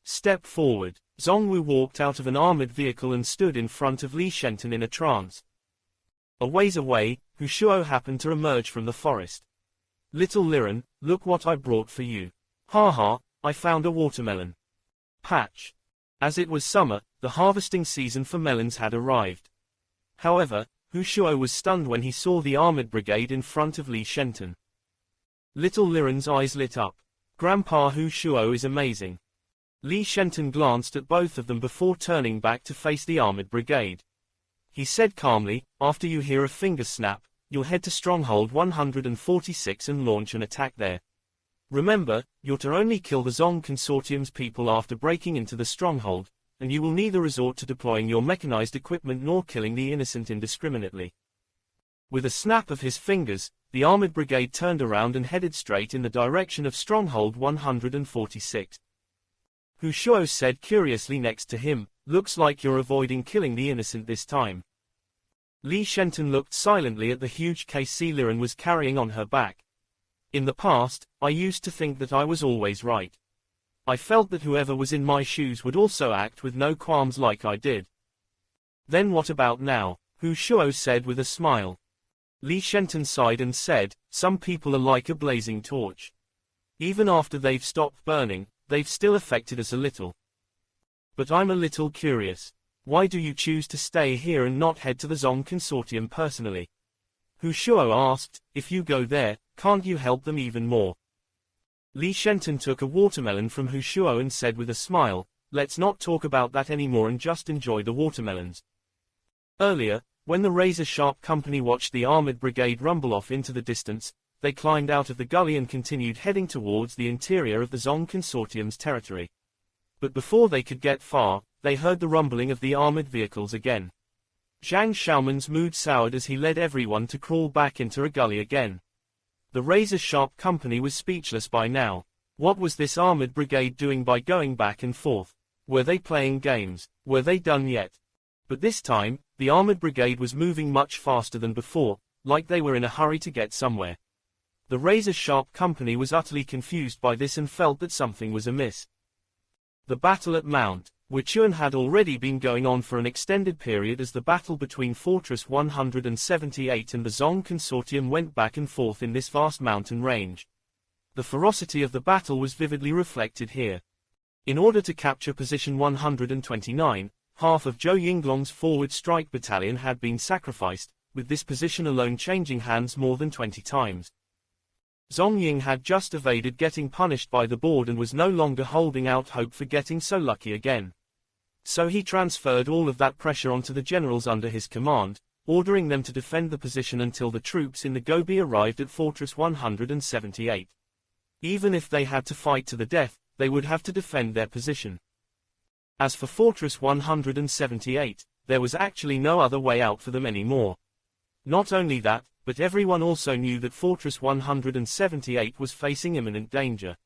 Step forward." Zongwu walked out of an armored vehicle and stood in front of Li Shenton in a trance. A ways away, Hu Shuo happened to emerge from the forest. "Little Liren, look what I brought for you." "Haha, I found a watermelon patch." As it was summer, the harvesting season for melons had arrived. However, Hu Shuo was stunned when he saw the armored brigade in front of Li Shenton. Little Liren's eyes lit up. "Grandpa Hu Shuo is amazing." Li Shenton glanced at both of them before turning back to face the armored brigade. He said calmly, "After you hear a finger snap, you'll head to Stronghold 146 and launch an attack there. Remember, you're to only kill the Zong Consortium's people after breaking into the stronghold, and you will neither resort to deploying your mechanized equipment nor killing the innocent indiscriminately. With a snap of his fingers, the armored brigade turned around and headed straight in the direction of Stronghold 146. Hu Shuo said curiously next to him, "Looks like you're avoiding killing the innocent this time." Li Shenton looked silently at the huge KC Liren was carrying on her back. "In the past, I used to think that I was always right. I felt that whoever was in my shoes would also act with no qualms like I did." "Then what about now?" Hu Shuo said with a smile. Li Shenton sighed and said, "Some people are like a blazing torch. Even after they've stopped burning, they've still affected us a little. But I'm a little curious. Why do you choose to stay here and not head to the Zong Consortium personally?" Hu Shuo asked, "If you go there, can't you help them even more?" Li Shenton took a watermelon from Hu Shuo and said with a smile, "Let's not talk about that anymore and just enjoy the watermelons." Earlier, when the razor-sharp company watched the armored brigade rumble off into the distance, they climbed out of the gully and continued heading towards the interior of the Zong Consortium's territory. But before they could get far, they heard the rumbling of the armored vehicles again. Zhang Xiaoman's mood soured as he led everyone to crawl back into a gully again. The razor-sharp company was speechless by now. What was this armored brigade doing by going back and forth? Were they playing games? Were they done yet? But this time, the armored brigade was moving much faster than before, like they were in a hurry to get somewhere. The razor-sharp company was utterly confused by this and felt that something was amiss. The battle at Mount Wuchuan had already been going on for an extended period as the battle between Fortress 178 and the Zong Consortium went back and forth in this vast mountain range. The ferocity of the battle was vividly reflected here. In order to capture position 129, half of Zhou Yinglong's forward strike battalion had been sacrificed, with this position alone changing hands more than 20 times. Zhong Ying had just evaded getting punished by the board and was no longer holding out hope for getting so lucky again. So he transferred all of that pressure onto the generals under his command, ordering them to defend the position until the troops in the Gobi arrived at Fortress 178. Even if they had to fight to the death, they would have to defend their position. As for Fortress 178, there was actually no other way out for them anymore. Not only that, but everyone also knew that Fortress 178 was facing imminent danger.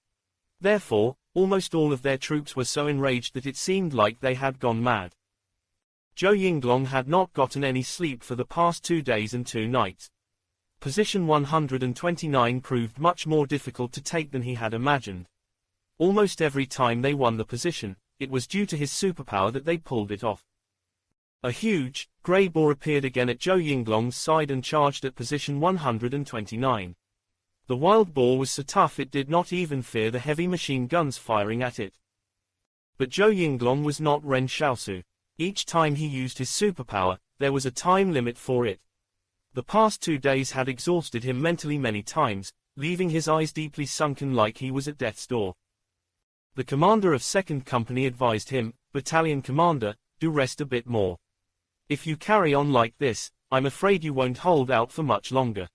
Therefore, almost all of their troops were so enraged that it seemed like they had gone mad. Zhou Yinglong had not gotten any sleep for the past 2 days and 2 nights. Position 129 proved much more difficult to take than he had imagined. Almost every time they won the position, it was due to his superpower that they pulled it off. A huge, grey boar appeared again at Zhou Yinglong's side and charged at position 129. The wild boar was so tough it did not even fear the heavy machine guns firing at it. But Zhou Yinglong was not Ren Xiaosu. Each time he used his superpower, there was a time limit for it. The past 2 days had exhausted him mentally many times, leaving his eyes deeply sunken like he was at death's door. The commander of 2nd Company advised him, "Battalion commander, do rest a bit more. If you carry on like this, I'm afraid you won't hold out for much longer."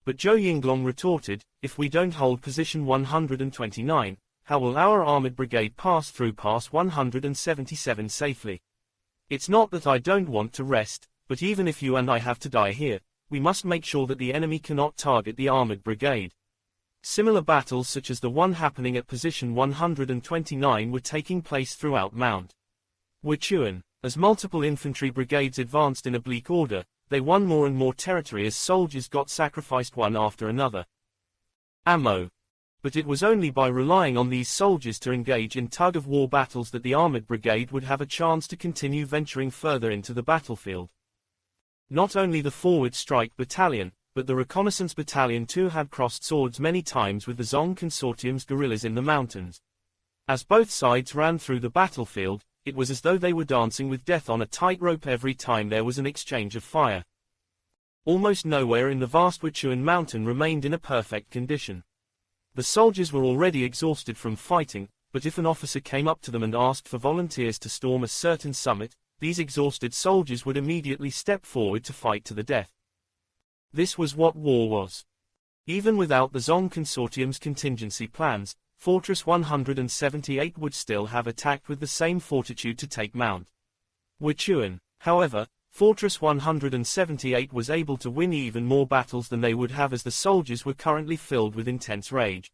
But Zhou Yinglong retorted, "If we don't hold position 129, how will our armored brigade pass through Pass 177 safely? It's not that I don't want to rest, but even if you and I have to die here, we must make sure that the enemy cannot target the armored brigade." Similar battles such as the one happening at position 129 were taking place throughout Mount Wuchuan. As multiple infantry brigades advanced in oblique order, they won more and more territory as soldiers got sacrificed one after another. Ammo. But it was only by relying on these soldiers to engage in tug-of-war battles that the armored brigade would have a chance to continue venturing further into the battlefield. Not only the forward strike battalion, but the reconnaissance battalion too had crossed swords many times with the Zong Consortium's guerrillas in the mountains. As both sides ran through the battlefield, it was as though they were dancing with death on a tightrope every time there was an exchange of fire. Almost nowhere in the vast Wuchuan mountain remained in a perfect condition. The soldiers were already exhausted from fighting, but if an officer came up to them and asked for volunteers to storm a certain summit, these exhausted soldiers would immediately step forward to fight to the death. This was what war was. Even without the Zong Consortium's contingency plans, Fortress 178 would still have attacked with the same fortitude to take Mount Wuchuan. However, Fortress 178 was able to win even more battles than they would have, as the soldiers were currently filled with intense rage.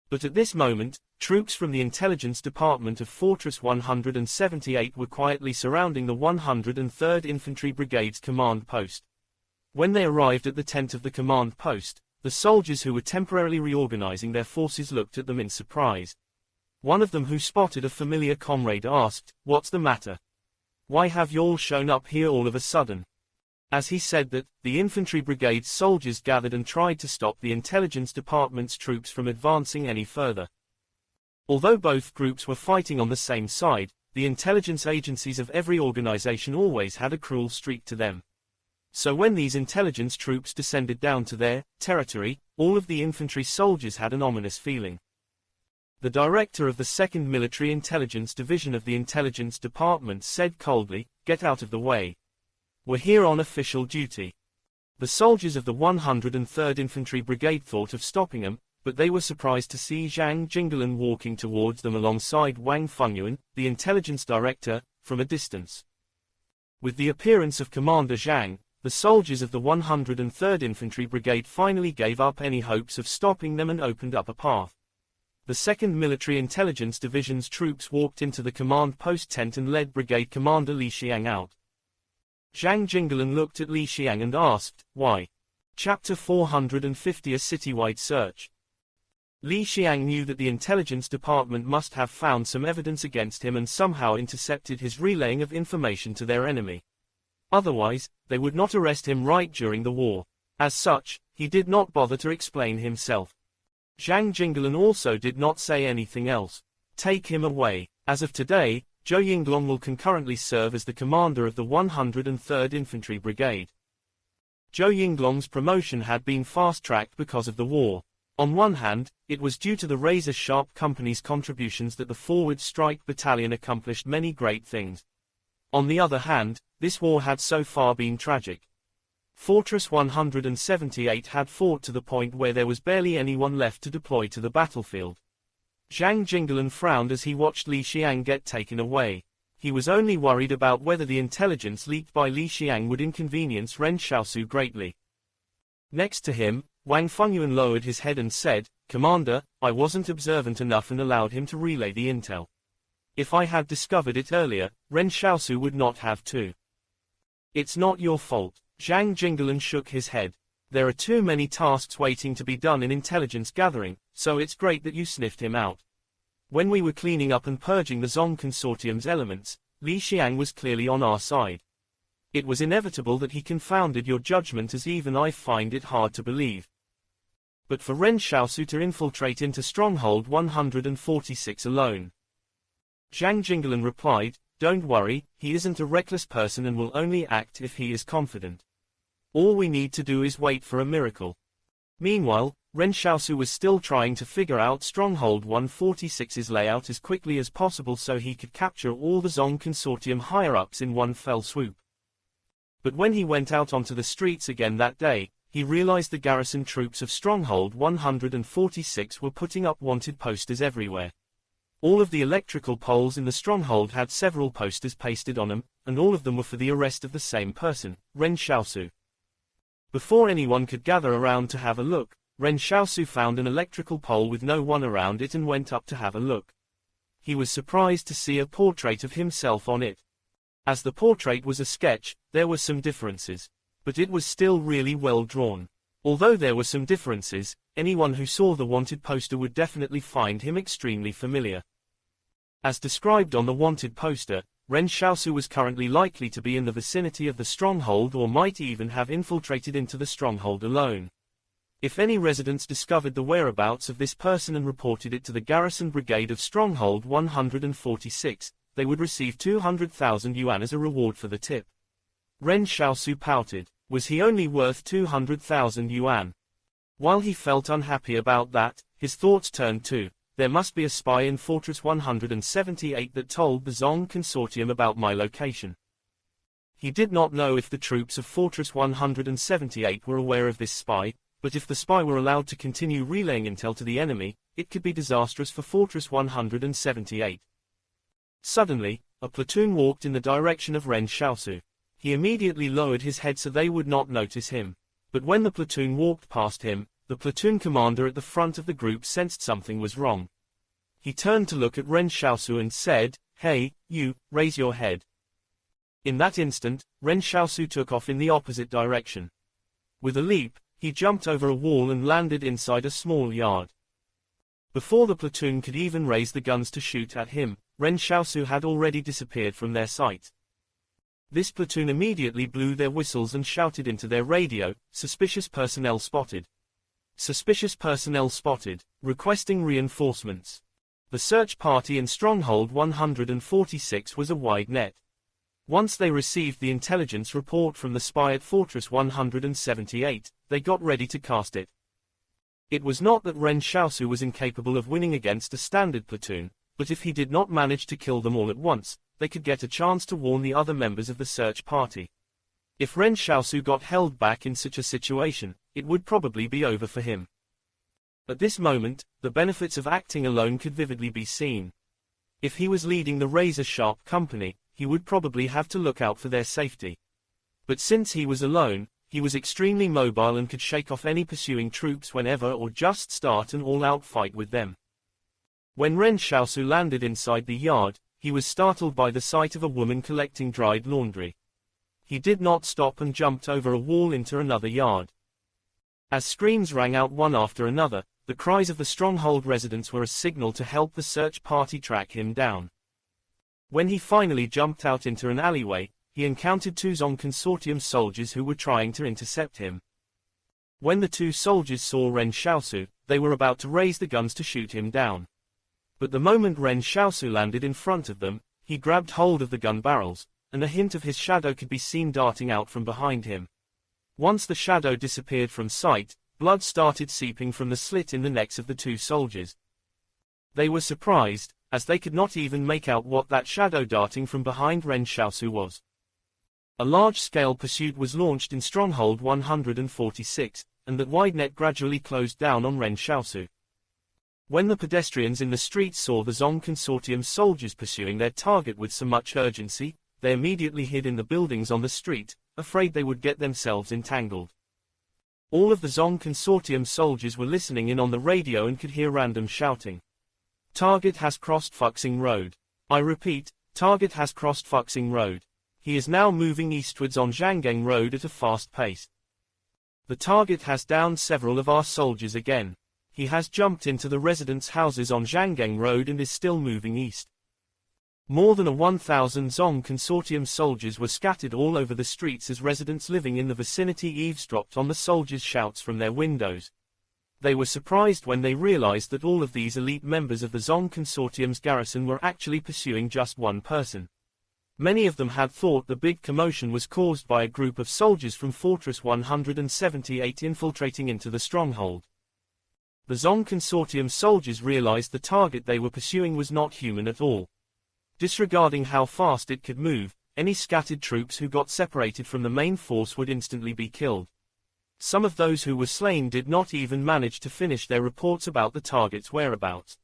But at this moment, troops from the intelligence department of Fortress 178 were quietly surrounding the 103rd Infantry Brigade's command post. When they arrived at the tent of the command post, the soldiers who were temporarily reorganizing their forces looked at them in surprise. One of them, who spotted a familiar comrade, asked, "What's the matter? Why have you all shown up here all of a sudden?" As he said that, the infantry brigade's soldiers gathered and tried to stop the intelligence department's troops from advancing any further. Although both groups were fighting on the same side, the intelligence agencies of every organization always had a cruel streak to them. So when these intelligence troops descended down to their territory, all of the infantry soldiers had an ominous feeling. The director of the 2nd Military Intelligence Division of the Intelligence Department said coldly, "Get out of the way. We're here on official duty." The soldiers of the 103rd Infantry Brigade thought of stopping them, but they were surprised to see Zhang Jinglan walking towards them alongside Wang Fengyuan, the intelligence director, from a distance. With the appearance of Commander Zhang, the soldiers of the 103rd Infantry Brigade finally gave up any hopes of stopping them and opened up a path. The 2nd Military Intelligence Division's troops walked into the command post tent and led Brigade Commander Li Xiang out. Zhang Jinglan looked at Li Xiang and asked, "Why?" Chapter 450, A Citywide Search. Li Xiang knew that the intelligence department must have found some evidence against him and somehow intercepted his relaying of information to their enemy. Otherwise, they would not arrest him right during the war. As such, he did not bother to explain himself. Zhang Jinglan also did not say anything else. Take him away. As of today, Zhou Yinglong will concurrently serve as the commander of the 103rd Infantry Brigade. Zhou Yinglong's promotion had been fast-tracked because of the war. On one hand, it was due to the razor-sharp company's contributions that the Forward Strike Battalion accomplished many great things. On the other hand, this war had so far been tragic. Fortress 178 had fought to the point where there was barely anyone left to deploy to the battlefield. Zhang Jinglan frowned as he watched Li Xiang get taken away. He was only worried about whether the intelligence leaked by Li Xiang would inconvenience Ren Xiaosu greatly. Next to him, Wang Fengyuan lowered his head and said, "Commander, I wasn't observant enough and allowed him to relay the intel. If I had discovered it earlier, Ren Xiaosu would not have to." "It's not your fault." Zhang Jinglan shook his head. "There are too many tasks waiting to be done in intelligence gathering, so it's great that you sniffed him out. When we were cleaning up and purging the Zong Consortium's elements, Li Xiang was clearly on our side. It was inevitable that he confounded your judgment, as even I find it hard to believe. But for Ren Xiaosu to infiltrate into Stronghold 146 alone." Zhang Jinglan replied, "Don't worry, he isn't a reckless person and will only act if he is confident. All we need to do is wait for a miracle." Meanwhile, Ren Xiaosu was still trying to figure out Stronghold 146's layout as quickly as possible so he could capture all the Zong Consortium higher-ups in one fell swoop. But when he went out onto the streets again that day, he realized the garrison troops of Stronghold 146 were putting up wanted posters everywhere. All of the electrical poles in the stronghold had several posters pasted on them, and all of them were for the arrest of the same person, Ren Xiaosu. Before anyone could gather around to have a look, Ren Xiaosu found an electrical pole with no one around it and went up to have a look. He was surprised to see a portrait of himself on it. As the portrait was a sketch, there were some differences, but it was still really well drawn. Although there were some differences, anyone who saw the wanted poster would definitely find him extremely familiar. As described on the wanted poster, Ren Xiaosu was currently likely to be in the vicinity of the stronghold or might even have infiltrated into the stronghold alone. If any residents discovered the whereabouts of this person and reported it to the garrison brigade of Stronghold 146, they would receive 200,000 yuan as a reward for the tip. Ren Xiaosu pouted. Was he only worth 200,000 yuan? While he felt unhappy about that, his thoughts turned to, there must be a spy in Fortress 178 that told the Zong Consortium about my location. He did not know if the troops of Fortress 178 were aware of this spy, but if the spy were allowed to continue relaying intel to the enemy, it could be disastrous for Fortress 178. Suddenly, a platoon walked in the direction of Ren Xiaosu. He immediately lowered his head so they would not notice him. But when the platoon walked past him, the platoon commander at the front of the group sensed something was wrong. He turned to look at Ren Xiaosu and said, "Hey, you, raise your head." In that instant, Ren Xiaosu took off in the opposite direction. With a leap, he jumped over a wall and landed inside a small yard. Before the platoon could even raise the guns to shoot at him, Ren Xiaosu had already disappeared from their sight. This platoon immediately blew their whistles and shouted into their radio, "Suspicious personnel spotted. Suspicious personnel spotted, requesting reinforcements." The search party in Stronghold 146 was a wide net. Once they received the intelligence report from the spy at Fortress 178, they got ready to cast it. It was not that Ren Xiaosu was incapable of winning against a standard platoon, but if he did not manage to kill them all at once, they could get a chance to warn the other members of the search party. If Ren Xiaosu got held back in such a situation, it would probably be over for him. At this moment, the benefits of acting alone could vividly be seen. If he was leading the razor-sharp company, he would probably have to look out for their safety. But since he was alone, he was extremely mobile and could shake off any pursuing troops whenever or just start an all-out fight with them. When Ren Xiaosu landed inside the yard, he was startled by the sight of a woman collecting dried laundry. He did not stop and jumped over a wall into another yard. As screams rang out one after another, the cries of the stronghold residents were a signal to help the search party track him down. When he finally jumped out into an alleyway, he encountered two Zong Consortium soldiers who were trying to intercept him. When the two soldiers saw Ren Xiaosu, they were about to raise the guns to shoot him down. But the moment Ren Xiaosu landed in front of them, he grabbed hold of the gun barrels, and a hint of his shadow could be seen darting out from behind him. Once the shadow disappeared from sight, blood started seeping from the slit in the necks of the two soldiers. They were surprised, as they could not even make out what that shadow darting from behind Ren Xiaosu was. A large-scale pursuit was launched in Stronghold 146, and that wide net gradually closed down on Ren Xiaosu. When the pedestrians in the streets saw the Zong Consortium soldiers pursuing their target with so much urgency, they immediately hid in the buildings on the street, afraid they would get themselves entangled. All of the Zong Consortium soldiers were listening in on the radio and could hear random shouting. "Target has crossed Fuxing Road. I repeat, target has crossed Fuxing Road. He is now moving eastwards on Zhanggeng Road at a fast pace. The target has downed several of our soldiers again. He has jumped into the residents' houses on Zhanggeng Road and is still moving east." More than 1,000 Zong Consortium soldiers were scattered all over the streets as residents living in the vicinity eavesdropped on the soldiers' shouts from their windows. They were surprised when they realized that all of these elite members of the Zong Consortium's garrison were actually pursuing just one person. Many of them had thought the big commotion was caused by a group of soldiers from Fortress 178 infiltrating into the stronghold. The Zong Consortium soldiers realized the target they were pursuing was not human at all. Disregarding how fast it could move, any scattered troops who got separated from the main force would instantly be killed. Some of those who were slain did not even manage to finish their reports about the target's whereabouts.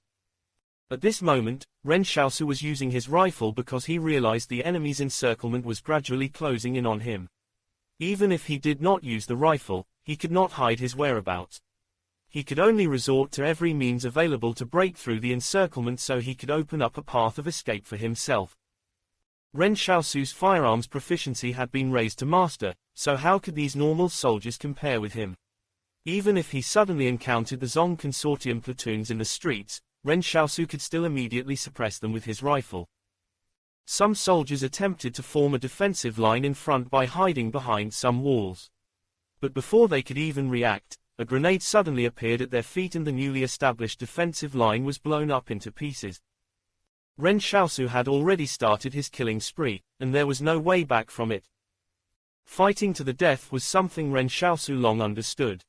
At this moment, Ren Xiaosu was using his rifle because he realized the enemy's encirclement was gradually closing in on him. Even if he did not use the rifle, he could not hide his whereabouts. He could only resort to every means available to break through the encirclement so he could open up a path of escape for himself. Ren Xiaosu's firearms proficiency had been raised to master, so how could these normal soldiers compare with him? Even if he suddenly encountered the Zong Consortium platoons in the streets, Ren Xiaosu could still immediately suppress them with his rifle. Some soldiers attempted to form a defensive line in front by hiding behind some walls. But before they could even react, a grenade suddenly appeared at their feet and the newly established defensive line was blown up into pieces. Ren Xiaosu had already started his killing spree, and there was no way back from it. Fighting to the death was something Ren Xiaosu long understood.